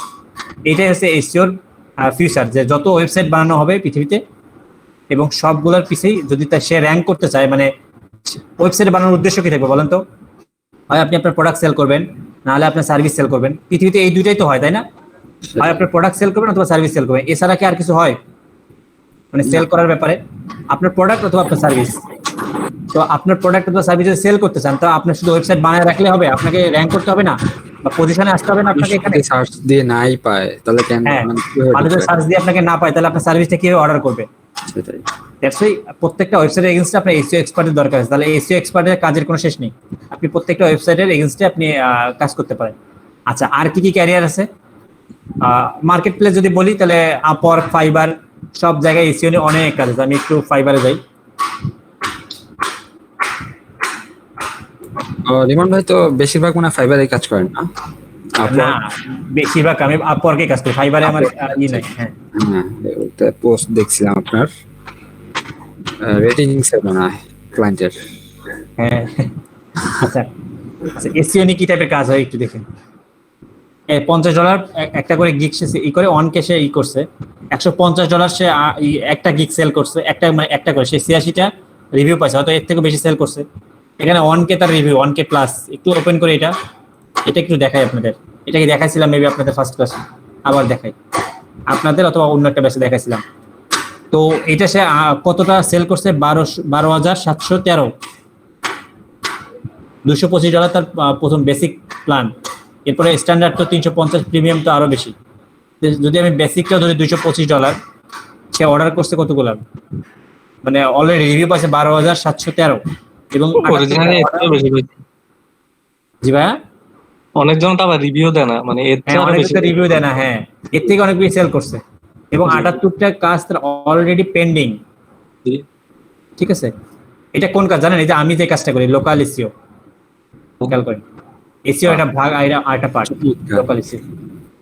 এইটাই হচ্ছে এসইওর ফিউচার, যে যত ওয়েবসাইট বানানো হবে পৃথিবীতে এবং সবগুলোর পিছেই যদি সে র্যাঙ্ক করতে চায়, মানে ওয়েবসাইট বানানোর উদ্দেশ্য কি থাকবে বলেন তো? হয় আপনি আপনার প্রোডাক্ট সেল করবেন, নাহলে আপনার সার্ভিস সেল করবেন। পৃথিবীতে এই দুইটাই তো হয়, তাই না? হয় আপনার প্রোডাক্ট সেল করবেন অথবা সার্ভিস সেল করবেন, এছাড়া কি আর কিছু হয়? মানে সেল করার ব্যাপারে আপনার প্রোডাক্ট অথবা আপনার সার্ভিস। তো আপনার প্রোডাক্ট অথবা সার্ভিস যদি সেল করতে চান, তো আপনার শুধু ওয়েবসাইট বানায় রাখলে হবে? আপনাকে র্যাঙ্ক করতে হবে না বা পজিশনে আসতে হবে না আপনাকে? এখানে সার্চ দিয়ে নাই পায় তাহলে কেন, মানে যদি সার্চ দিয়ে আপনাকে না পায় তাহলে আপনার সার্ভিসটা কিভাবে অর্ডার করবে? সেটাই। দ্যাটস ওয়াই প্রত্যেকটা ওয়েবসাইটের এগেইনস্টে আপনার এসইও এক্সপার্টের দরকার আছে। তাহলে এসইও এক্সপার্টের কাজের কোনো শেষ নেই, আপনি প্রত্যেকটা ওয়েবসাইটের এগেইনস্টে আপনি কাজ করতে পারেন। আচ্ছা, আর কি কি ক্যারিয়ার আছে? মার্কেট প্লেস যদি বলি তাহলে আপওয়ার্ক, ফাইবার, সব জায়গায় এসইও নিয়ে অনেক কাজ আছে। আমি একটু ফাইবারে যাই। রিমন ভাই তো বেশিরভাগ মানে ফাইবারে কাজ করেন না? না, বেশিরভাগ আমি আপওয়ার্কে কাজ করি, ফাইবারে আমার ই নাই। হ্যাঁ, ওটা পোস্ট দেখছিলাম আপনার, রেটিংস এর মনে হয় ক্লায়েন্টের। হ্যাঁ, আচ্ছা আচ্ছা, এসইও নিয়ে কি টাইপের কাজ হয় একটু দেখেন। $50 একটা করে গিগ সে ই করে, অন ক্যাশে ই করছে, $150 সে একটা গিগ সেল করছে, একটা করে সে 86টা রিভিউ পাইছে, হয়তো এর থেকে বেশি সেল করছে। এখানে 1K তার রিভিউ, 1K প্লাস। একটু ওপেন করে এটা একটু দেখাই আপনাদের। এটাকে দেখাইছিলাম মেবি আপনাদের ফার্স্ট ক্লাসে, আবার দেখাই আপনাদের, অথবা অন্য একটা ব্যাচে দেখাইছিলাম। তো এটা সে কতটা সেল করছে? 12,713। $225 তার প্রথম বেসিক প্ল্যান, এরপরে স্ট্যান্ডার্ড তো 350, প্রিমিয়াম তো আরো বেশি। যদি আমি বেসিকটা ধরি $225, সে অর্ডার করছে কতগুলো, মানে অলরেডি রিভিউ পাচ্ছে 12,713 এবং অরিজিনালি এর বেশি পাইছি। জি ভাইয়া, অনেকজন তো আবার রিভিউ দেয় না, মানে এর চেয়ে আরো অনেক বেশি রিভিউ দেয় না, হ্যাঁ এর থেকে অনেক বেশি সেল করছে এবং 78টা কাজ তার অলরেডি পেন্ডিং। ঠিক আছে, এটা কোন কাজ জানেন? এই যে আমি যে কাজটা করি, লোকাল এসইও, খেয়াল করেন এসইও একটা ভাগ আরেকটা পার্ট লোকাল এসইও।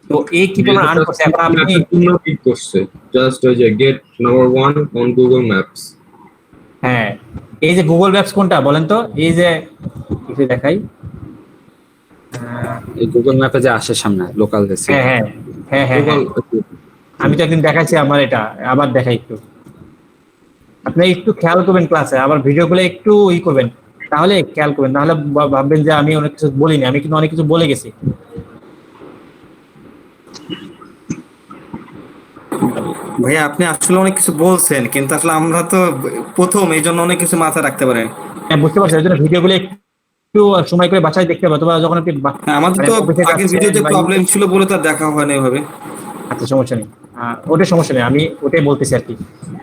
তো এই কি পরিমাণ আর্ন করছে এখন আপনি ক্লিক করছে জাস্ট ওই যে gate number 1 on Google Maps. হ্যাঁ, এই যে গুগল ম্যাপস কোনটা বলেন তো? এই যে একটু দেখাই, এই গুগল ম্যাপে যে আসে সামনে লোকাল দেশে। হ্যাঁ হ্যাঁ হ্যাঁ হ্যাঁ হ্যাঁ। আমি তো একদিন দেখাচ্ছি আমার, এটা আবার দেখাই একটু, আপনি একটু খেয়াল করবেন ক্লাসে, আবার ভিডিওগুলো একটু করবেন, তাহলে খেয়াল করবেন, নাহলে ভাববেন যে আমি অনেক কিছু বলিনি, আমি কিন্তু অনেক কিছু বলে গেছি। ভাইয়া আপনি আসলে অনেক কিছু বলছেন, কিন্তু আসলে আমরা তো প্রথম, এই জন্য অনেক কিছু মাথায় রাখতে পারেন। হ্যাঁ বুঝতে পারছি, এই জন্য ভিডিওগুলো একটু সময় করে বাসায় দেখতে হবে, অথবা যখন আপনি আমাদের তো আগের ভিডিওতে প্রবলেম ছিল বলে তো দেখা হয় না এভাবে। আচ্ছা সমস্যা নেই, ওটা সমস্যা নেই, আমি ওটাই বলতেছি আর কি,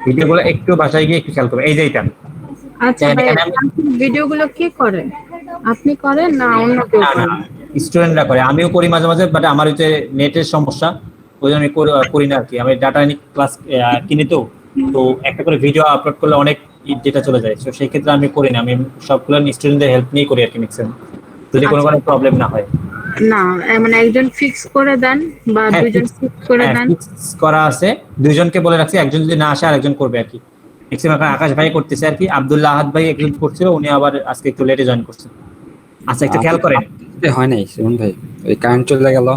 ভিডিওগুলো একটু বাসায় গিয়ে একটু খেয়াল করবেন। এই যে এটা আচ্ছা ভাই, ভিডিওগুলো কি করে? আপনি করেন না অন্য কেউ করে? স্টুডেন্টরা করে, আমিও করি মাঝে মাঝে, বাট আমার হচ্ছে নেটের সমস্যা, ওই জন্য আমি করি না আর কি। আমি ডাটা ক্লাস কিনি, তো একটা করে ভিডিও আপলোড করলে অনেক ডেটা চলে যায়, তো সেই ক্ষেত্রে আমি করি না, আমি সবগুলো স্টুডেন্টদের হেল্প নিয়ে করি আর কি, ম্যাক্সিমাম, যদি কোনো প্রবলেম না হয়। না মানে একজন ফিক্স করে দেন বা দুইজন ফিক্স করে দেন? ফিক্স করা আছে, দুইজনকে বলে রাখছি, একজন যদি না আসে আরেকজন করবে আর কি। ম্যাক্সিমাম এখন আকাশ ভাই করতেছে আর কি, আব্দুল্লাহ আহাদ ভাই একজন করছিল, উনি আবার আজকে একটু লেটে জয়েন করছে। আচ্ছা একটু খেয়াল করেন। হয় নাই সুমন ভাই, ওই কারেন্ট চলে গেল,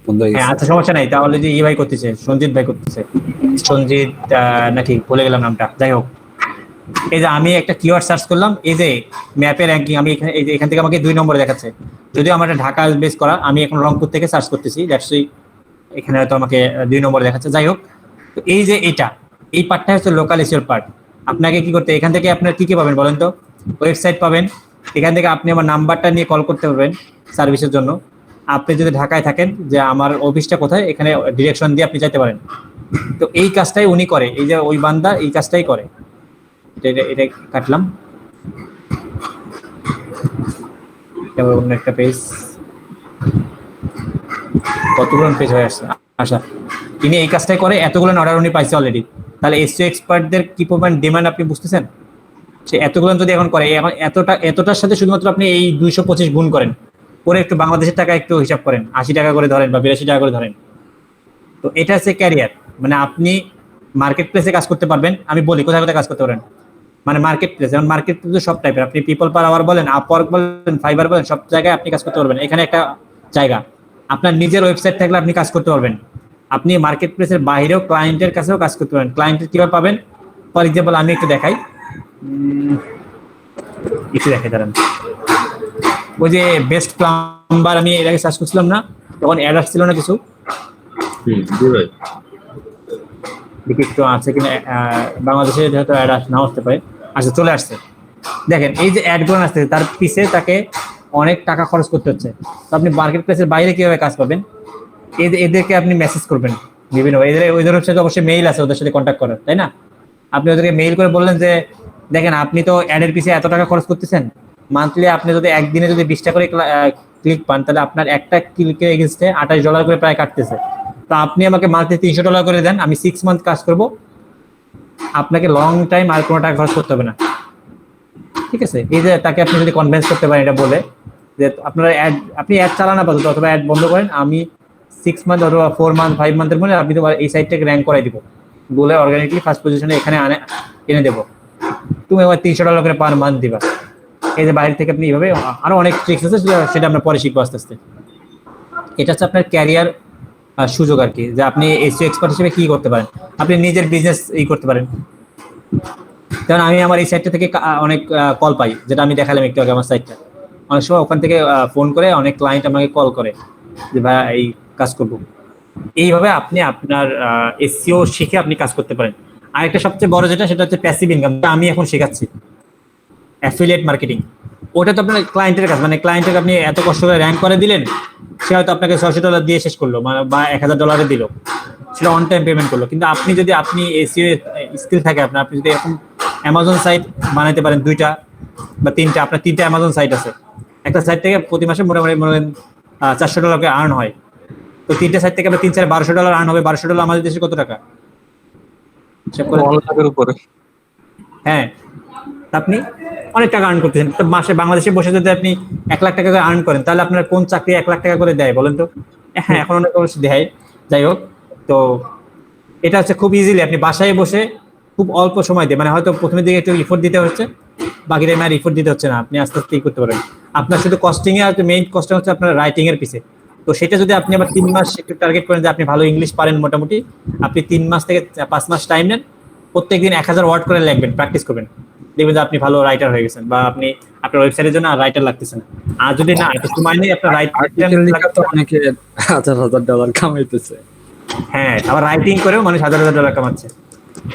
বন্ধ হয়ে গেছে। আচ্ছা সমস্যা নাই, তাহলে যে ভাই করতেছে, সঞ্জিত ভাই করতেছে, সঞ্জিত নাকি ভুলে গেলাম নামটা, যাই হোক। এই যে আমি একটা কিওয়ার্ড সার্চ করলাম, এই যে ম্যাপের র্যাঙ্কিং, আমি এখানে এই যে এখান থেকে আমাকে 2 নম্বরে দেখাচ্ছে, যদিও আমার ঢাকা বেস করা, আমি এখন রংপুর থেকে সার্চ করতেছি, দ্যাটস এখানে হয়তো আমাকে 2 নম্বরে দেখাচ্ছে। যাই হোক, তো এই যে এই পার্টটা হচ্ছে লোকাল এসিওর পার্ট। আপনাকে কি করতে, এখান থেকে আপনার কি কি পাবেন বলেন তো? ওয়েবসাইট পাবেন, এখান থেকে আপনি আমার নাম্বারটা নিয়ে কল করতে পারবেন সার্ভিসের জন্য। আপনি যদি ঢাকায় থাকেন, যে আমার অফিসটা কোথায়, এখানে ডিরেকশন দিয়ে আপনি যেতে পারেন। তো এই কাজটাই উনি করে, এই যে ওই বান্দা এই কাজটাই করে। এটা কাটলাম, অন্য একটা পেজ, কতগুলো পেজ হয়ে আসছে। আচ্ছা, তিনি এই কাজটাই করে, এতগুলো অর্ডার উনি পাইছে অলরেডি। তাহলে এসইও এক্সপার্টদের কি পরিমাণ ডিমান্ড আপনি বুঝতেছেন? সে এতগুলো যদি এখন করে, এখন এতটার সাথে শুধুমাত্র আপনি এই 225 গুণ করেন, করে একটু বাংলাদেশের টাকা একটু হিসাব করেন, 80 টাকা করে ধরেন বা 82 টাকা করে ধরেন। তো এটা হচ্ছে ক্যারিয়ার, মানে আপনি মার্কেট প্লেসে কাজ করতে পারবেন। আমি বলি কোথায় কোথায় কাজ করতে পারেন, মানে মার্কেট প্লেস, যেমন মার্কেট প্লেস সব টাইপের, আপনি পিপল পার আওয়ার বলেন, আপওয়ার্ক বলেন, ফাইবার বলেন, সব জায়গায় আপনি কাজ করতে পারবেন। এখানে একটা জায়গা, আপনার নিজের ওয়েবসাইট থাকলে আপনি কাজ করতে পারবেন। আপনি মার্কেট প্লেসের বাইরেও ক্লায়েন্টের কাছেও কাজ করতে পারবেন। ক্লায়েন্টের কিভাবে পাবেন, ফর এক্সাম্পল আমি একটু দেখাই, দাঁড়ান। ওই যে বেস্ট প্লাম্বার আমি এর আগে সার্চ করছিলাম না, তখন অ্যাড আসছিল না কিছু, একটু আছে কিনা, বাংলাদেশে যেহেতু অ্যাড না আসতে পারে, আচ্ছা চলে আসছে। দেখেন এই যে অ্যাডগুলো আসছে, তার পিছে তাকে অনেক টাকা খরচ করতে হচ্ছে। তো আপনি মার্কেট প্লেসের বাইরে কিভাবে কাজ পাবেন? এদেরকে আপনি মেসেজ করবেন বিভিন্ন, ওদের সাথে অবশ্যই মেইল আছে, ওদের সাথে কন্ট্যাক্ট করার, তাই না? আপনি ওদেরকে মেইল করে বললেন যে দেখেন আপনি তো অ্যাডের পিছিয়ে এত টাকা খরচ করতেছেন, মান্থলি আপনি যদি একদিনে যদি 20 টাকা করে ক্লিক পান, তাহলে আপনার একটা ক্লিকের এগেইনস্টে $28 করে প্রায় কাটতেছে। তো আপনি আমাকে মান্থলি $300 করে দেন, আমি 6 মান্থ কাজ করব, আপনাকে লং টাইম আর কোনো টাকা খরচ করতে হবে না। ঠিক আছে, এই যে তাকে আপনি যদি কনভিন্স করতে পারেন, এটা বলে যে আপনারা আপনি অ্যাড চালান আপাতত, অথবা অ্যাড বন্ধ করেন, আমি 6 মান্থ অথবা 4 মান্থ 5 মান্থের মধ্যে আপনি তো এই সাইটটাকে র্যাঙ্ক করাই দিব, বলে অর্গানিকলি ফার্স্ট পজিশনে এখানে এনে দেবো, তুমি আবার $300 করে পার মান্থ দিবা। এই যে বাইরে থেকে আপনি এইভাবে, আরো অনেক ট্রিক্স আছে, সেটা আমরা পরে শিখবো আস্তে আস্তে। এটা হচ্ছে আপনার ক্যারিয়ার সুযোগ আর কি, যে আপনি এসইও এক্সপার্ট হিসেবে কি করতে পারেন, আপনি নিজের বিজনেস করতে পারেন। কারণ আমি আমার এই সাইটটা থেকে অনেক কল পাই, যেটা আমি দেখালাম একটু আগে আমার সাইটটা, অনেক সময় ওখান থেকে ফোন করে অনেক ক্লায়েন্ট আমাকে কল করে যে ভাই এই কাজ করবো। এইভাবে আপনি আপনার এসইও শিখে আপনি কাজ করতে পারেন। আরেকটা সবচেয়ে বড় যেটা, সেটা হচ্ছে প্যাসিভ ইনকাম, আমি এখন শেখাচ্ছি অ্যাফিলিয়েট মার্কেটিং। ওটা তো আপনার ক্লায়েন্টের কাছে, মানে ক্লায়েন্টের আপনি এত কষ্ট করে র্যাঙ্ক করে দিলেন, সে হয়তো আপনাকে $600 দিয়ে শেষ করলো, মানে বা $1000 দিল, সেটা অন টাইম পেমেন্ট করলো। কিন্তু আপনি যদি এসইও স্কিল থাকে আপনার, আপনি যদি এরকম অ্যামাজন সাইট বানাইতে পারেন 2টা বা 3টা, আপনার 3টা অ্যামাজন সাইট আছে, একটা সাইট থেকে প্রতি মাসে মোটামুটি মনে করেন $400 আর্ন হয়, তো 3টে সাইট থেকে আপনার 3-4 $1200 আর্ন হবে। $1200 আমাদের দেশে কত টাকা? হিসাব করে টাকার উপরে। হ্যাঁ, আপনি অনেক টাকা আর্ন করতেছেন। তো মাসে বাংলাদেশে বসে যদি আপনি $1,00,000 করে আর্ন করেন, তাহলে আপনার কোন চাকরি $1,00,000 করে দেয় বলেন তো? হ্যাঁ, এখন অনেক অবশ্যই দেয়। যাই হোক, তো এটা হচ্ছে খুব ইজিলি আপনি বাসায় বসে খুব অল্প সময় দিয়ে, মানে হয়তো প্রথমের দিকে একটু ইফোর্ট দিতে হচ্ছে, বাকি টাইমে আর ইফোর্ট দিতে হচ্ছে না, আপনি আস্তে আস্তে করতে পারেন। আপনার শুধু কস্টিং এ আর মেইন কস্টিং হচ্ছে আপনার রাইটিং এর পিছে। তো সেটা যদি আপনি আবার 3 মাস একটু টার্গেট করেন যে আপনি ভালো ইংলিশ পারেন মোটামুটি, আপনি 3 মাস থেকে 5 মাস টাইম নেন, প্রত্যেকদিন 1000 ওয়ার্ড করে লিখবেন, প্র্যাকটিস করবেন, দেখবেন যে আপনি ভালো রাইটার হয়ে গেছেন, বা আপনি আপনার ওয়েবসাইটের জন্য রাইটার লাগতেছেন। আর যদি না একটু সময় নেই, আপনার আর্টিকেল লেখা তো অনেকে $1000 কামাইতেছে। হ্যাঁ, আবার রাইটিং করেও মানুষ $1000 কামাচ্ছে।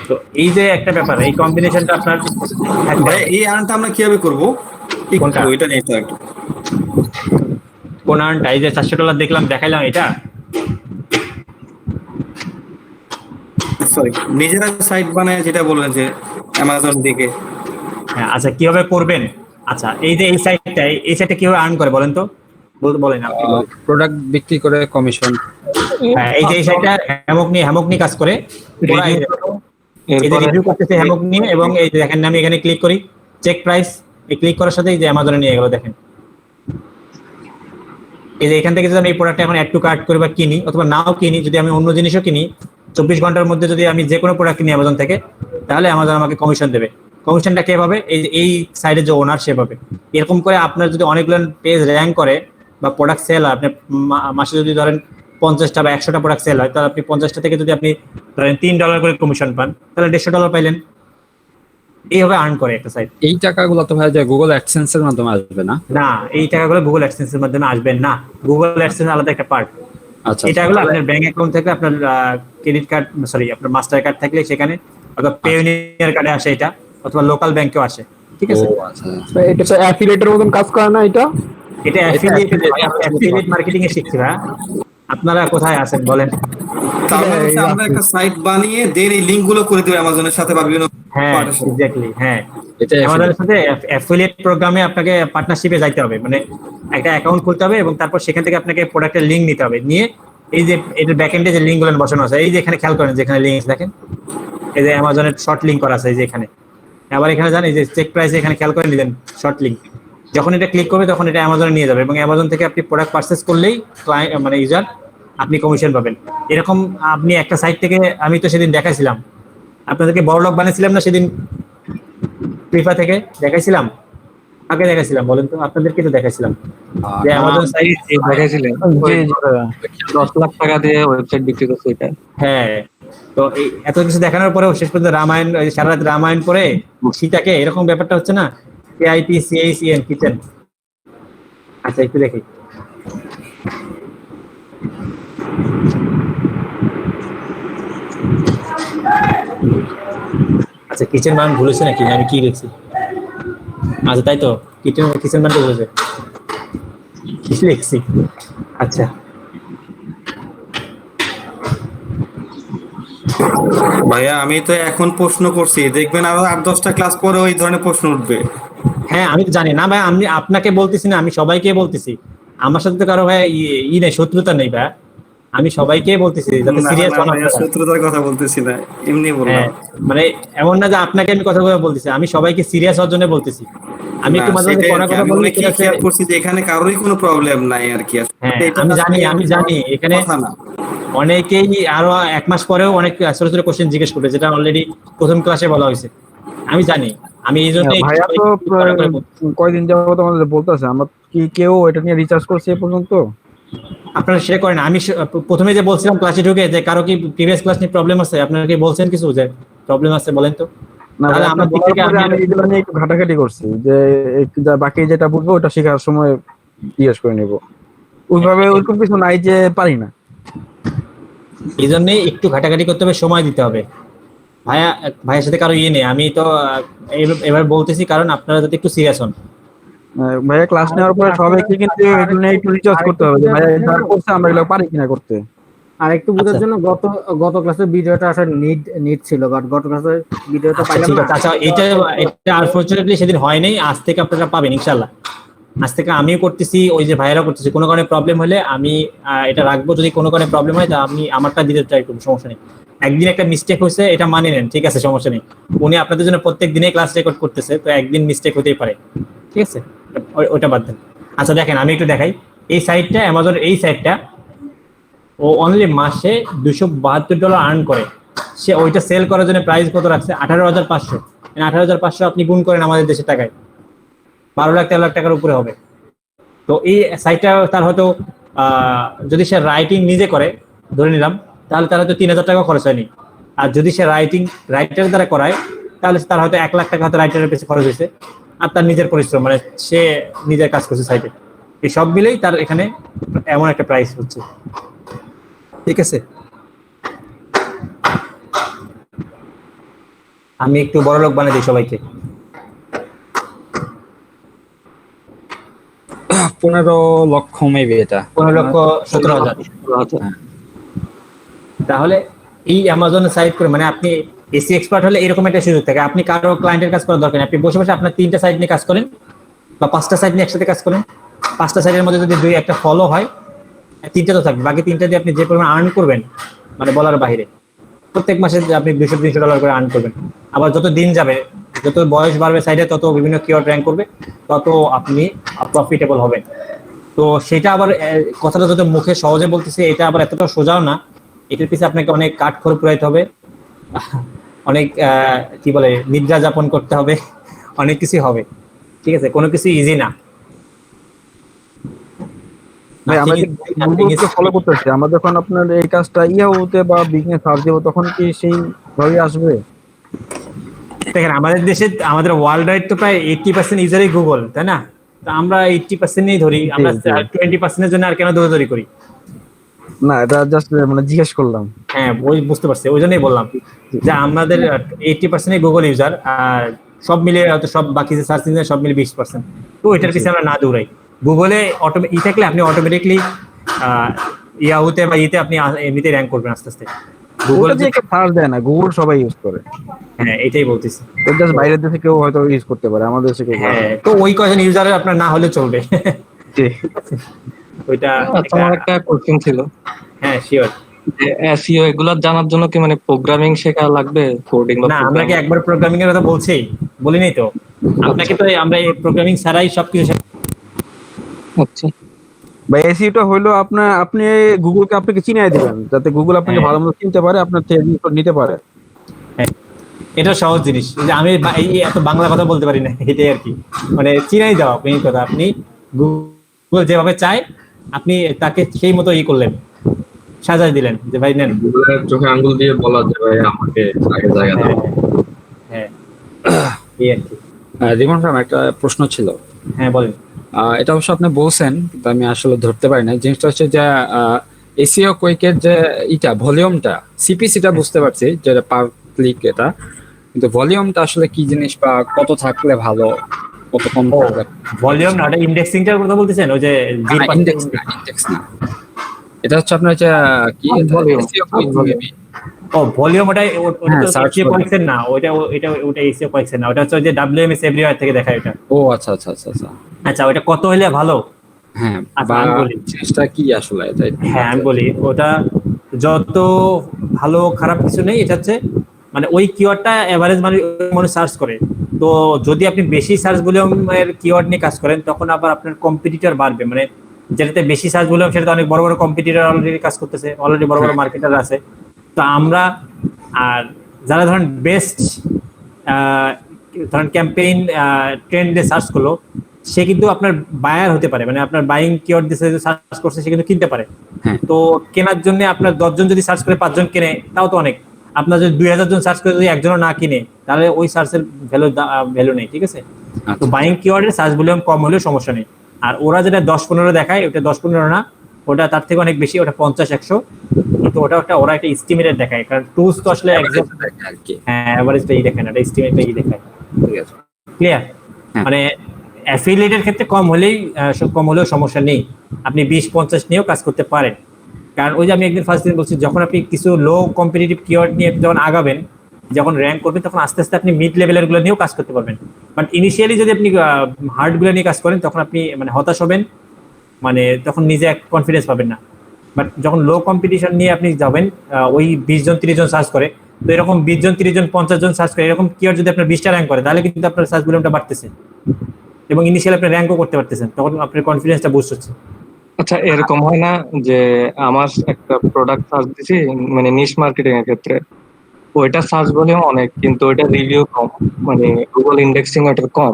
তো এই যে একটা ব্যাপার, এই কম্বিনেশনটা আপনার ভাই, এই আর্নটা আমরা কিভাবে করবো? কোনটা? ওইটা নিয়ে তো একটু কোন আর্নটা? এই যে $400 দেখলাম, দেখাইলাম, এটা সরি নিজেরা সাইট বানায় যেটা বললেন যে অ্যামাজন থেকে। হ্যাঁ, আচ্ছা কিভাবে করবেন? আচ্ছা, এই যে এই সাইটটা কিভাবে আর্ন করে বলেন তো, বলেন আপনি বলেন। প্রোডাক্ট বিক্রি করে কমিশন। হ্যাঁ, এই যে এই সাইটটা হ্যামক নিয়ে কাজ করে, ওরা এই যে রিভিউ করতেছে হ্যামক নিয়ে, এবং এই যে দেখেন আমি এখানে ক্লিক করি, চেক প্রাইস, এই ক্লিক করার সাথে এই যে অ্যামাজনে নিয়ে গেল। দেখেন এই যে এখান থেকে যদি আমি এই প্রোডাক্টটা এখন অ্যাড টু কার্ট করি বা কিনি, অথবা নাও কিনি, যদি আমি অন্য জিনিসও কিনি, 24 ঘন্টার মধ্যে যদি আমি যে কোনো প্রোডাক্ট কিনি অ্যামাজন থেকে, তাহলে অ্যামাজন আমাকে কমিশন দেবে। কমিশনটা কে পাবে? এই সাইডের যে ওনার সে পাবে। এরকম করে আপনার যদি অনেকগুলো পেজ র্যাঙ্ক করে বা প্রোডাক্ট সেল হয়, আপনি মাসে যদি ধরেন 50টা বা 100টা প্রোডাক্ট সেল হয়, তাহলে আপনি 50টা থেকে যদি আপনি ধরেন $3 করে কমিশন পান, তাহলে $150 পাইলেন। এইভাবে আর্ন করে একটা সাইট। এই টাকাগুলো তো ভাই যে গুগল অ্যাডসেন্স এর মাধ্যমে আসবে না? না, এই টাকাগুলো গুগল অ্যাডসেন্স এর মাধ্যমে আসবে না। গুগল অ্যাডসেন্স আলাদা একটা পার্ট। আচ্ছা, এই টাকাগুলো আপনার ব্যাংক অ্যাকাউন্ট থেকে, আপনার ক্রেডিট কার্ড, সরি আপনার মাস্টার কার্ড থাকলে সেখানে, অথবা পেইউনিয়ার কার্ডে আসে এটা, অথবা লোকাল ব্যাংকেও আসে। ঠিক আছে? এটা তো অ্যাফিলিয়েটের মতন কাজ করে না এটা? এটা অ্যাফিলিয়েট মার্কেটিং এ শিখছি ভাই। আপনারা কোথায় আছেন বলেন? তাহলে হচ্ছে আমরা একটা সাইট বানিয়ে দেন এই লিংক গুলো করে দেব অ্যামাজনের সাথে বা বিভিন্ন হ্যাঁ, এক্স্যাক্টলি। হ্যাঁ, আমাদের সাথে অ্যাফিলিয়েট প্রোগ্রামে আপনাকে পার্টনারশিপে যাইতে হবে, মানে একটা অ্যাকাউন্ট খুলতে হবে, এবং তারপর সেখান থেকে আপনাকে প্রোডাক্টের লিংক নিতে হবে। নিয়ে এই যে এটার ব্যাকএন্ডে যে লিংকগুলো বসানো আছে, এই যে এখানে খেয়াল করেন, যেখানে লিংক দেখেন, এই যে অ্যামাজনের শর্ট লিংক করা আছে, এই যে এখানে। আবার এখানে জানেন যে চেক প্রাইস, এখানে খেয়াল করে নিলেন শর্ট লিংক, যখন এটা ক্লিক করবে তখন এটা অ্যামাজনে নিয়ে যাবে, এবং অ্যামাজন থেকে আপনি প্রোডাক্ট পারচেজ করলেই ক্লায়েন্ট, মানে ইউজার, আপনি কমিশন পাবেন। এরকম আপনি একটা সাইট থেকে, আমি তো সেদিন দেখাইছিলাম আপনাদেরকে, বড়লোক বানিয়েছিলাম না সেদিন, ফ্রিফা থেকে দেখাইছিলাম, আগে দেখাইছিলাম বলেন তো, আপনাদেরকে তো দেখাইছিলাম যে অ্যামাজন সাইট দেখাইছিলেন 10 লাখ টাকা দিয়ে ওয়েবসাইট বিক্রি করছে এটা। হ্যাঁ, তো এই এত কিছু দেখানোর পরেও শেষ পর্যন্ত রামায়ণ, সারা রাত রামায়ণ পরে সীতাকে, এরকম ব্যাপারটা হচ্ছে না। KITCHEN kitchen. আচ্ছা একটু দেখি, আচ্ছা কিচেন মান ভুলেছে নাকি, আমি কি লিখছি? আচ্ছা তাই তো, কিচেন মান ভুলেছে, কি লিখছি? আচ্ছা ভাইয়া, আমি তো এখন প্রশ্ন করছি, দেখবেন আরো 8-10টা ক্লাস পরে ওই ধরনের প্রশ্ন উঠবে। হ্যাঁ, আমি তো জানি না ভাই, আমি আপনাকে বলতেছি না, আমি সবাইকে বলতেছি। আমার সাথে তো কারো ভাই নেই, শত্রুতা নেই ভাই, আমি সবাইকে বলতেছি যাতে সিরিয়াস হন। শত্রুতার কথা বলতেছি না, এমনি বললাম। মানে এমন না যে আপনাকে আমি কথাগুলো বলতেছি, আমি সবাইকে সিরিয়াস হওয়ার জন্য বলতেছি। আমি একটু মাঝে মাঝে পড়া কথা বলি, কি খেয়াল করছি যে এখানে কারোরই কোনো প্রবলেম নাই আর কি। হ্যাঁ, আমি জানি এখানে অনেকেই আরো 1 মাস পরেও অনেক ছোট ছোট কোশ্চেন জিজ্ঞেস করবে, যেটা অলরেডি প্রথম ক্লাসে বলা হয়েছে। আমি জানি, আমি এই জন্য ভাইয়া তো কয়দিন যাবত আমাদের বলতেছে, আমরা কি কেউ এটা নিয়ে রিসার্চ করছে এ পর্যন্ত? আপনারা সেটা করেন। আমি প্রথমে যে বলছিলাম ক্লাসে ঢুকে, যে কারো কি প্রিভিয়াস ক্লাস নিয়ে প্রবলেম আছে, আপনারা কি বলছেন কিছু যে প্রবলেম আছে বলেন তো? তাহলে আমরা দিক থেকে আমি এগুলো নিয়ে একটু ঘাটাঘাটি করছি, যে বাকি যেটা বুঝবো ওটা শেখার সময় জিজ্ঞেস করে নেব। ওইভাবে ওইরকম কিছু নাই যে পারি না, এই জন্যই একটু ঘাটাঘাটি করতে হবে, সময় দিতে হবে। ভাইয়ের সাথে কারো নেই, আমি তো এবার বলতেছি কারণ আপনারা যাতে একটু সিরিয়াস হন। ভাইয়া ক্লাস নেওয়ার পরে সবাইকে কিন্তু এগুলো নিয়ে একটু রিচার্জ করতে হবে যে ভাইয়া এটা করছে আমরা এগুলো পারি কিনা করতে। আর একটু বোঝার জন্য গত ক্লাসের ভিডিওটা আসলে নিট ছিল, বাট গত ক্লাসের ভিডিওটা পাইলাম ঠিক না। আছে, আচ্ছা এটা আনফরচুনেটলি সেদিন হয় নাই, আজ থেকে আপনারা পাবেন ইনশাআল্লাহ। আজ থেকে আমিও করতেছি, ওই যে ভাইয়েরা করতেছি, কোনো কারণে প্রবলেম হলে আমি এটা রাখবো, যদি কোনো কারণে প্রবলেম হয় তা আমি আমারটা দিতে ট্রাই করবো, সমস্যা নেই। একদিন একটা মিস্টেক হয়েছে এটা মানে নেন, ঠিক আছে, সমস্যা নেই। উনি আপনাদের জন্য প্রত্যেক দিনে ক্লাস রেকর্ড করতেছে, তো একদিন মিস্টেক হতেই পারে, ঠিক আছে, ওটা বাদ দেন। আচ্ছা দেখেন আমি একটু দেখাই এই সাইটটা, অ্যামাজন এই সাইটটা ও অনলি মাসে $272 আর্ন করে। সে ওইটা সেল করার জন্য প্রাইস কত রাখছে? 18,500। 18,500 আপনি গুণ করেন আমাদের দেশের টাকায় 12 লাখ 13 লাখ টাকার উপরে হবে। তো এই সাইটটা তার হয়তো যদি সে রাইটিং নিজে করে ধরে নিলাম, তাহলে তার হয়তো 3,000 টাকা খরচ হয়নি। আর যদি সে রাইটার দ্বারা করায়, তাহলে তার হয়তো 1 লাখ টাকা হয়তো রাইটারের পেছনে খরচ হয়েছে, আর তার নিজের পরিশ্রম, মানে সে নিজের কাজ করছে সাইটে। এই সব মিলেই তার এখানে এমন একটা প্রাইস হচ্ছে, ঠিক আছে। আমি একটু বড় লোক বানিয়ে দিই সবাইকে। 15 লক্ষ মেবি, এটা 15,17,000। তাহলে এই অ্যামাজন সাইট করে মানে আপনি এসি এক্সপার্ট হলে এরকম একটা সুযোগ থাকে, আপনি কারো ক্লায়েন্টের কাজ করার দরকার নেই, আপনি বসে বসে আপনার 3টা সাইট নিয়ে কাজ করেন বা 5টা সাইট নিয়ে একসাথে কাজ করেন। 5টা সাইটের মধ্যে যদি 2-1টা ফলো হয়, 3টা তো থাকবে, বাকি 3টা দিয়ে আপনি যে পরিমাণ আর্ন করবেন মানে বলার বাইরে। প্রত্যেক মাসে আপনি $200-300 করে আর্ন করবেন। আবার যত দিন যাবে, যত বয়স বাড়বে সাইডে, তত বিভিন্ন কিওয়ার্ড র্যাঙ্ক করবে, তত আপনি প্রফিটেবল হবেন। তো সেটা আবার কথাটা যত মুখে সহজে বলতেছে, এটা আবার এতটা সোজাও না। এটার পিছনে আপনাকে অনেক কাঠখড় পুরাইতে হবে, অনেক কি বলে নিদ্রা যাপন করতে হবে, অনেক কিছু হবে, ঠিক আছে, কোনো কিছু ইজি না। ভাই আমরা গুগলকে ফলো করতেছি, আমরা যখন আপনার এই কাজটা ইয়াহুতে বা বিজনেস সার্চ দেব, তখন কি সেই ভাবে আসবে? দেখেন আমাদের দেশে, আমাদের ওয়ার্ল্ড ওয়াইড তো প্রায় 80% ইউজারই গুগল, তাই না? তো আমরা 80%ই ধরি, আমরা 20%-এর জন্য আর কেন দৌড়াদৌড়ি করি? না এটা জাস্ট মানে জিজ্ঞেস করলাম। হ্যাঁ ওই বুঝতে পারছি, ওই জন্যই বললাম যে আমাদের 80% গুগল ইউজার, আর সব মিলে হয়তো সব বাকি যে সার্চ ইঞ্জিন সব মিলে 20%। তো এটার পিছনে আমরা না দৌড়াই। গুগলে ই থাকলে আপনি অটোমেটিকলি ইয়াহুতে বা ইতে আপনি এমনিতে র্যাঙ্ক করবেন আস্তে আস্তে। গুগল যে সার্চ দেয় না, গুগল সবাই ইউজ করে। হ্যাঁ এটাই বলতেছি, জাস্ট বাইরের দেশে কেউ হয়তো ইউজ করতে পারে, আমাদের দেশে কেউ। হ্যাঁ তো ওই কয়জন ইউজার আপনার না হলে চলবে। ওইটা আমার একটা কোশ্চেন ছিল। হ্যাঁ শিওর। এসইও এগুলা জানার জন্য কি মানে প্রোগ্রামিং শেখা লাগবে, কোডিং? না আমরা কি একবার প্রোগ্রামিং এর কথা বলছি? বলি নাই তো আপনাকে, তো আমরা এই প্রোগ্রামিং ছাড়াই সবকিছু। আচ্ছা ভাই এসইওটা হলো আপনি গুগলকে আপনাকে চিনিয়ে দিবেন, যাতে গুগল আপনাকে ভালো মতো চিনতে পারে, আপনার থেকে নিতে পারে। এটা সহজ জিনিস, যে আমি এত বাংলা কথা বলতে পারি না, এটাই আর কি, মানে চিনাই দেওয়া মেইন কথা। আপনি গুগল যেভাবে চায় আপনি তাকে সেই মতো করলেন, সাজাই দিলেন যে ভাই নেন। গুগলের চোখে আঙ্গুল দিয়ে বলা যে ভাই আমাকে আগে জায়গা দাও। হ্যাঁ এই আর কি। রিমন ভাই একটা প্রশ্ন ছিল। হ্যাঁ বলেন। এটা অবশ্য আপনি বলছেন, কিন্তু আমি আসলে ধরতে পারি না। জিনিসটা হচ্ছে যে এসইও কুইকের যে ভলিউমটা, সিপিসিটা বুঝতে পারছি যে পার ক্লিক এটা, কিন্তু ভলিউমটা আসলে কি জিনিস বা কত থাকলে ভালো, কত কম থাকলে? ভলিউম না, ওটা ইন্ডেক্সিংটার কথা বলতেছেন? ওই যে ইন্ডেক্স না, এটা হচ্ছে আপনার যে কি এসইও কুইক মেবি। ও ভলিউম, ওটা এসইও পয়েন্টস না, ওটা এসইও পয়েন্টস না, ওটা হচ্ছে যে WMS এভরিওয়্যার থেকে দেখায় এটা। ও আচ্ছা আচ্ছা আচ্ছা আচ্ছা আচ্ছা, ওটা কত হলে ভালো? হ্যাঁ আচ্ছা আমি বলি জিনিসটা কি আসলে এটা। হ্যাঁ আমি বলি, ওটা যত ভালো খারাপ কিছু নেই, এটা হচ্ছে মানে ওই কিওয়ার্ডটা এভারেজ মানুষ সার্চ করে। তো যদি আপনি বেশি সার্চ ভলিউমের কিওয়ার্ড নিয়ে কাজ করেন, তখন আবার আপনার কম্পিটিটর বাড়বে, মানে যেটাতে বেশি সার্চ ভলিউম সেটাতে অনেক বড় বড় কম্পিটিটর অলরেডি কাজ করতেছে, অলরেডি বড় বড় মার্কেটার আছে। তো আমরা আর যারা ধরেন বেস্ট ধরেন ক্যাম্পেইন ট্রেন্ডে সার্চ করলো, সে কিন্তু আপনার বায়ার হতে পারে, মানে আপনার বাইং কিওয়ার্ড দিয়ে সার্চ করছে, সে কিন্তু কিনতে পারে। তো কেনার জন্য আপনার 10 জন যদি সার্চ করে 5 জন কেনে, তাও তো অনেক। আপনার যদি 2000 জন সার্চ করে যদি একজনও না কিনে, তাহলে ওই সার্চের ভ্যালু নেই, ঠিক আছে। তো বাইং কিওয়ার্ডের সার্চ ভলিউম কম হলেও সমস্যা নেই। আর ওরা যেটা 10-15 দেখায়, ওটা 10-15 না, ওটা তার থেকে অনেক বেশি, ওটা 50-100। কিন্তু ওরা একটা এস্টিমেটেড দেখায়, কারণ টুলস তো আসলে এক্সাক্ট হ্যাঁ এভারেজটাই দেখায় না, এটা এস্টিমেটটাই দেখায়, ঠিক আছে, ক্লিয়ার? মানে অ্যাফিলিয়েটের ক্ষেত্রে কম হলেও সমস্যা নেই, আপনি 20-50 নিয়েও কাজ করতে পারেন। কারণ ওই যে আমি একদিন ফার্স্ট দিন বলছি, যখন আপনি কিছু লো কম্পিটিটিভ কিওয়ার্ড নিয়ে যখন আগাবেন, যখন র্যাঙ্ক করবেন, তখন আস্তে আস্তে আপনি মিড লেভেলের গুলো নিয়েও কাজ করতে পারবেন। বাট ইনিশিয়ালি যদি আপনি হার্ড গুলো নিয়ে কাজ করেন, তখন আপনি মানে হতাশ হবেন, মানে তখন নিজে এক কনফিডেন্স পাবেন না। বাট যখন লো কম্পিটিশন নিয়ে আপনি যাবেন, ওই 20 জন 30 জন সার্চ করে, তো এরকম 20 জন 30 জন 50 জন সার্চ করে এরকম কিওয়ার্ড যদি আপনার 20টা র্যাঙ্ক করে, তাহলে কিন্তু আপনার সার্চ ভলিউমটা বাড়তেছে এবং ইনিশিয়ালি আপনি র্যাঙ্কও করতে পারতেছেন, তখন আপনার কনফিডেন্সটা বুস্ট হচ্ছে। আচ্ছা, এরকম হয় না যে আমার একটা প্রোডাক্ট সার্চ দিছি মানে নিশ মার্কেটিং এর ক্ষেত্রে, ওইটা সার্চ ভলিউম অনেক কিন্তু ওইটা রিভিউ কম, মানে গুগল ইন্ডেক্সিং ওটার কম,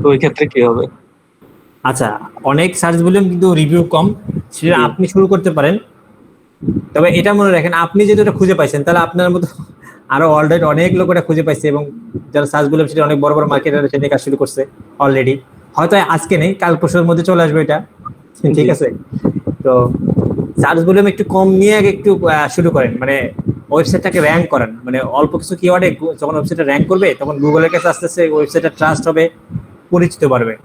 তো ওই ক্ষেত্রে কি হবে? আচ্ছা, অনেক সার্চ ভলিউম কিন্তু রিভিউ কম, সেটা আপনি শুরু করতে পারেন। তবে এটা মনে রাখেন, আপনি যেটা এটা খুঁজে পাইছেন, তাহলে আপনার মতো আরো অলরেডি অনেক লোক এটা খুঁজে পাইছে এবং যারা সার্চ ভলিউম সেটা অনেক বড় বড় মার্কেটার সেটা কাজ শুরু করছে অলরেডি। হয়তো আজকে নেই, কাল পরশুর মধ্যে চলে আসবে এটা, ঠিক আছে? তো সার্চ ভলিউম একটু কম নিয়ে আগে একটু শুরু করেন, মানে ওয়েবসাইটটাকে র্যাঙ্ক করেন, মানে অল্প কিছু কিওয়ার্ডে যখন ওয়েবসাইটটা র্যাঙ্ক করবে, তখন গুগলের কাছে আস্তে আস্তে ওয়েবসাইটটা ট্রাস্ট হবে, পরিচিত বাড়বে।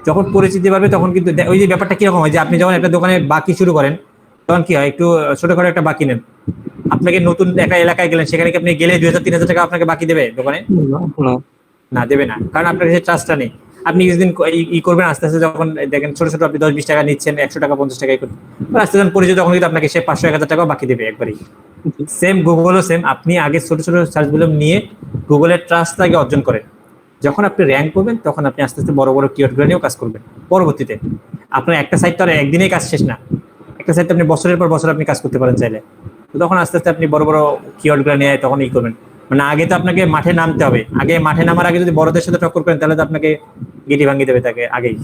যখন পরিচিতি বাড়বে তখন কিন্তু ওই যে ব্যাপারটা কিরকম হয় যে আপনি যখন একটা দোকানে বাকি শুরু করেন, তখন কি হয়, একটু ছোটখাটো একটা বাকি নেন, আপনাকে নতুন একটা এলাকায় গেলেন, সেখানে কি আপনি গেলে 2000-3000 টাকা আপনাকে বাকি দেবে দোকানে? না, দেবে না, কারণ আপনার কাছে ট্রাস্টটা নেই। আপনি কিছুদিন করবেন, আস্তে আস্তে যখন দেখেন ছোট ছোট আপনি 10-20 টাকা নিচ্ছেন, 100 টাকা 50 টাকা করবেন, আস্তে যখন পরিচিত, তখন কিন্তু আপনাকে সে 500-1000 টাকাও বাকি দেবে একবারই। সেম গুগলও সেম, আপনি আগে ছোট ছোট সার্চ ভলিউম নিয়ে গুগলের ট্রাস্ট আগে অর্জন করেন, যখন আপনি র্যাঙ্ক করবেন তখন আপনি আস্তে আস্তে বড় বড় কিওয়ার্ডগুলো নিয়েও কাজ করবেন পরবর্তীতে। আপনার একটা সাইট তো আর একদিনেই কাজ শেষ না, একটা সাইট আপনি বছরের পর বছর আপনি কাজ করতে পারেন চাইলে। তো তখন আস্তে আস্তে আপনি বড় বড় কিওয়ার্ডগুলো নিয়ে তখন করবেন। মানে আগে তো আপনাকে মাঠে নামতে হবে, আগে মাঠে নামার আগে যদি বড়দের সাথে টক্কর করেন, তাহলে তো আপনাকে গিটি ভাঙিয়ে দেবে তাকে আগেই।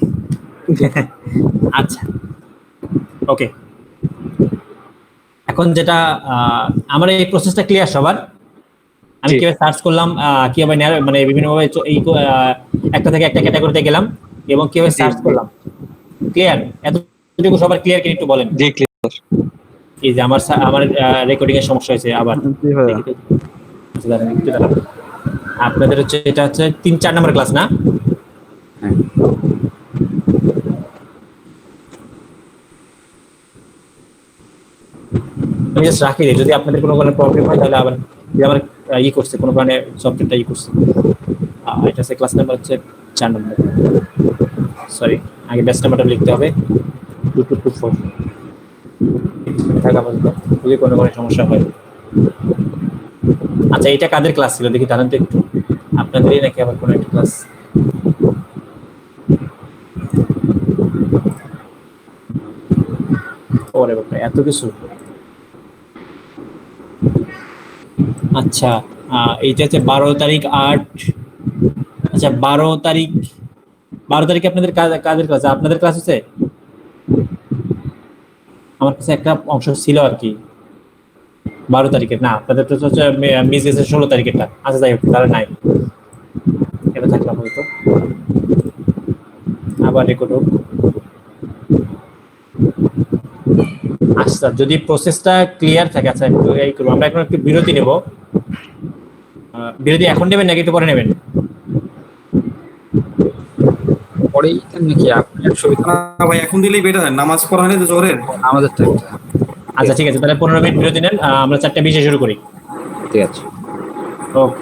আচ্ছা, ওকে, এখন যেটা আমার এই প্রসেসটা ক্লিয়ার সবার? আমি কিভাবে সার্চ করলাম, কিভাবে মানে বিভিন্নভাবে এই একটা থেকে একটা ক্যাটাগরিতে গেলাম এবং কিভাবে সার্চ করলাম, ক্লিয়ার? এতটুকু সবার ক্লিয়ার কি একটু বলেন? জি ক্লিয়ার। এই যে আমার রেকর্ডিং এর সমস্যা হয়েছে আবার, আপনাদের হচ্ছে এটা হচ্ছে 3-4 নম্বর ক্লাস না? আমি জাস্ট রাখি, যদি আপনাদের কোনো প্রবলেম হয় তাহলে আবার আমার করছে কোনো কারণে সফটওয়্যারটা করছে। এটা হচ্ছে ক্লাস নাম্বার হচ্ছে 4 নম্বর, সরি আগে ব্যাচ নাম্বারটা লিখতে হবে 2224 থাকা পর্যন্ত, যদি কোনো সমস্যা হয়। আচ্ছা, এটা কাদের ক্লাস ছিল দেখি জানান তো একটু, আপনাদেরই নাকি আবার কোনো একটা ক্লাস? ওরে বাবা, এত কিছু। আচ্ছা, এইটা হচ্ছে 12 তারিখ 8, আচ্ছা 12 তারিখে আপনাদের কাদের ক্লাস? আপনাদের ক্লাস আছে? আমার কাছে একটা অংশ ছিল আর কি 12 তারিখে, না আপনাদের তো হচ্ছে মিস গেছে 16 তারিখেরটা। আচ্ছা যাই হোক, তাহলে নাই, এটা থাকলাম হয়তো আবার রেকর্ড হোক। আচ্ছা, যদি প্রসেসটা ক্লিয়ার থাকে, আচ্ছা একটু এই করবো, আমরা এখন একটু বিরতি নেব। বিরতি এখন নেবেন নাকি একটু পরে নেবেন? পরেই নাকি আপনার সুবিধা? না ভাই, এখন দিলেই বেটার হয়, নামাজ পড়া হলে তো জোরের আমাদের টাইম। আচ্ছা ঠিক আছে, তাহলে 15 মিনিট বিরতি নেন, আমরা 4:20 শুরু করি। ঠিক আছে, ওকে।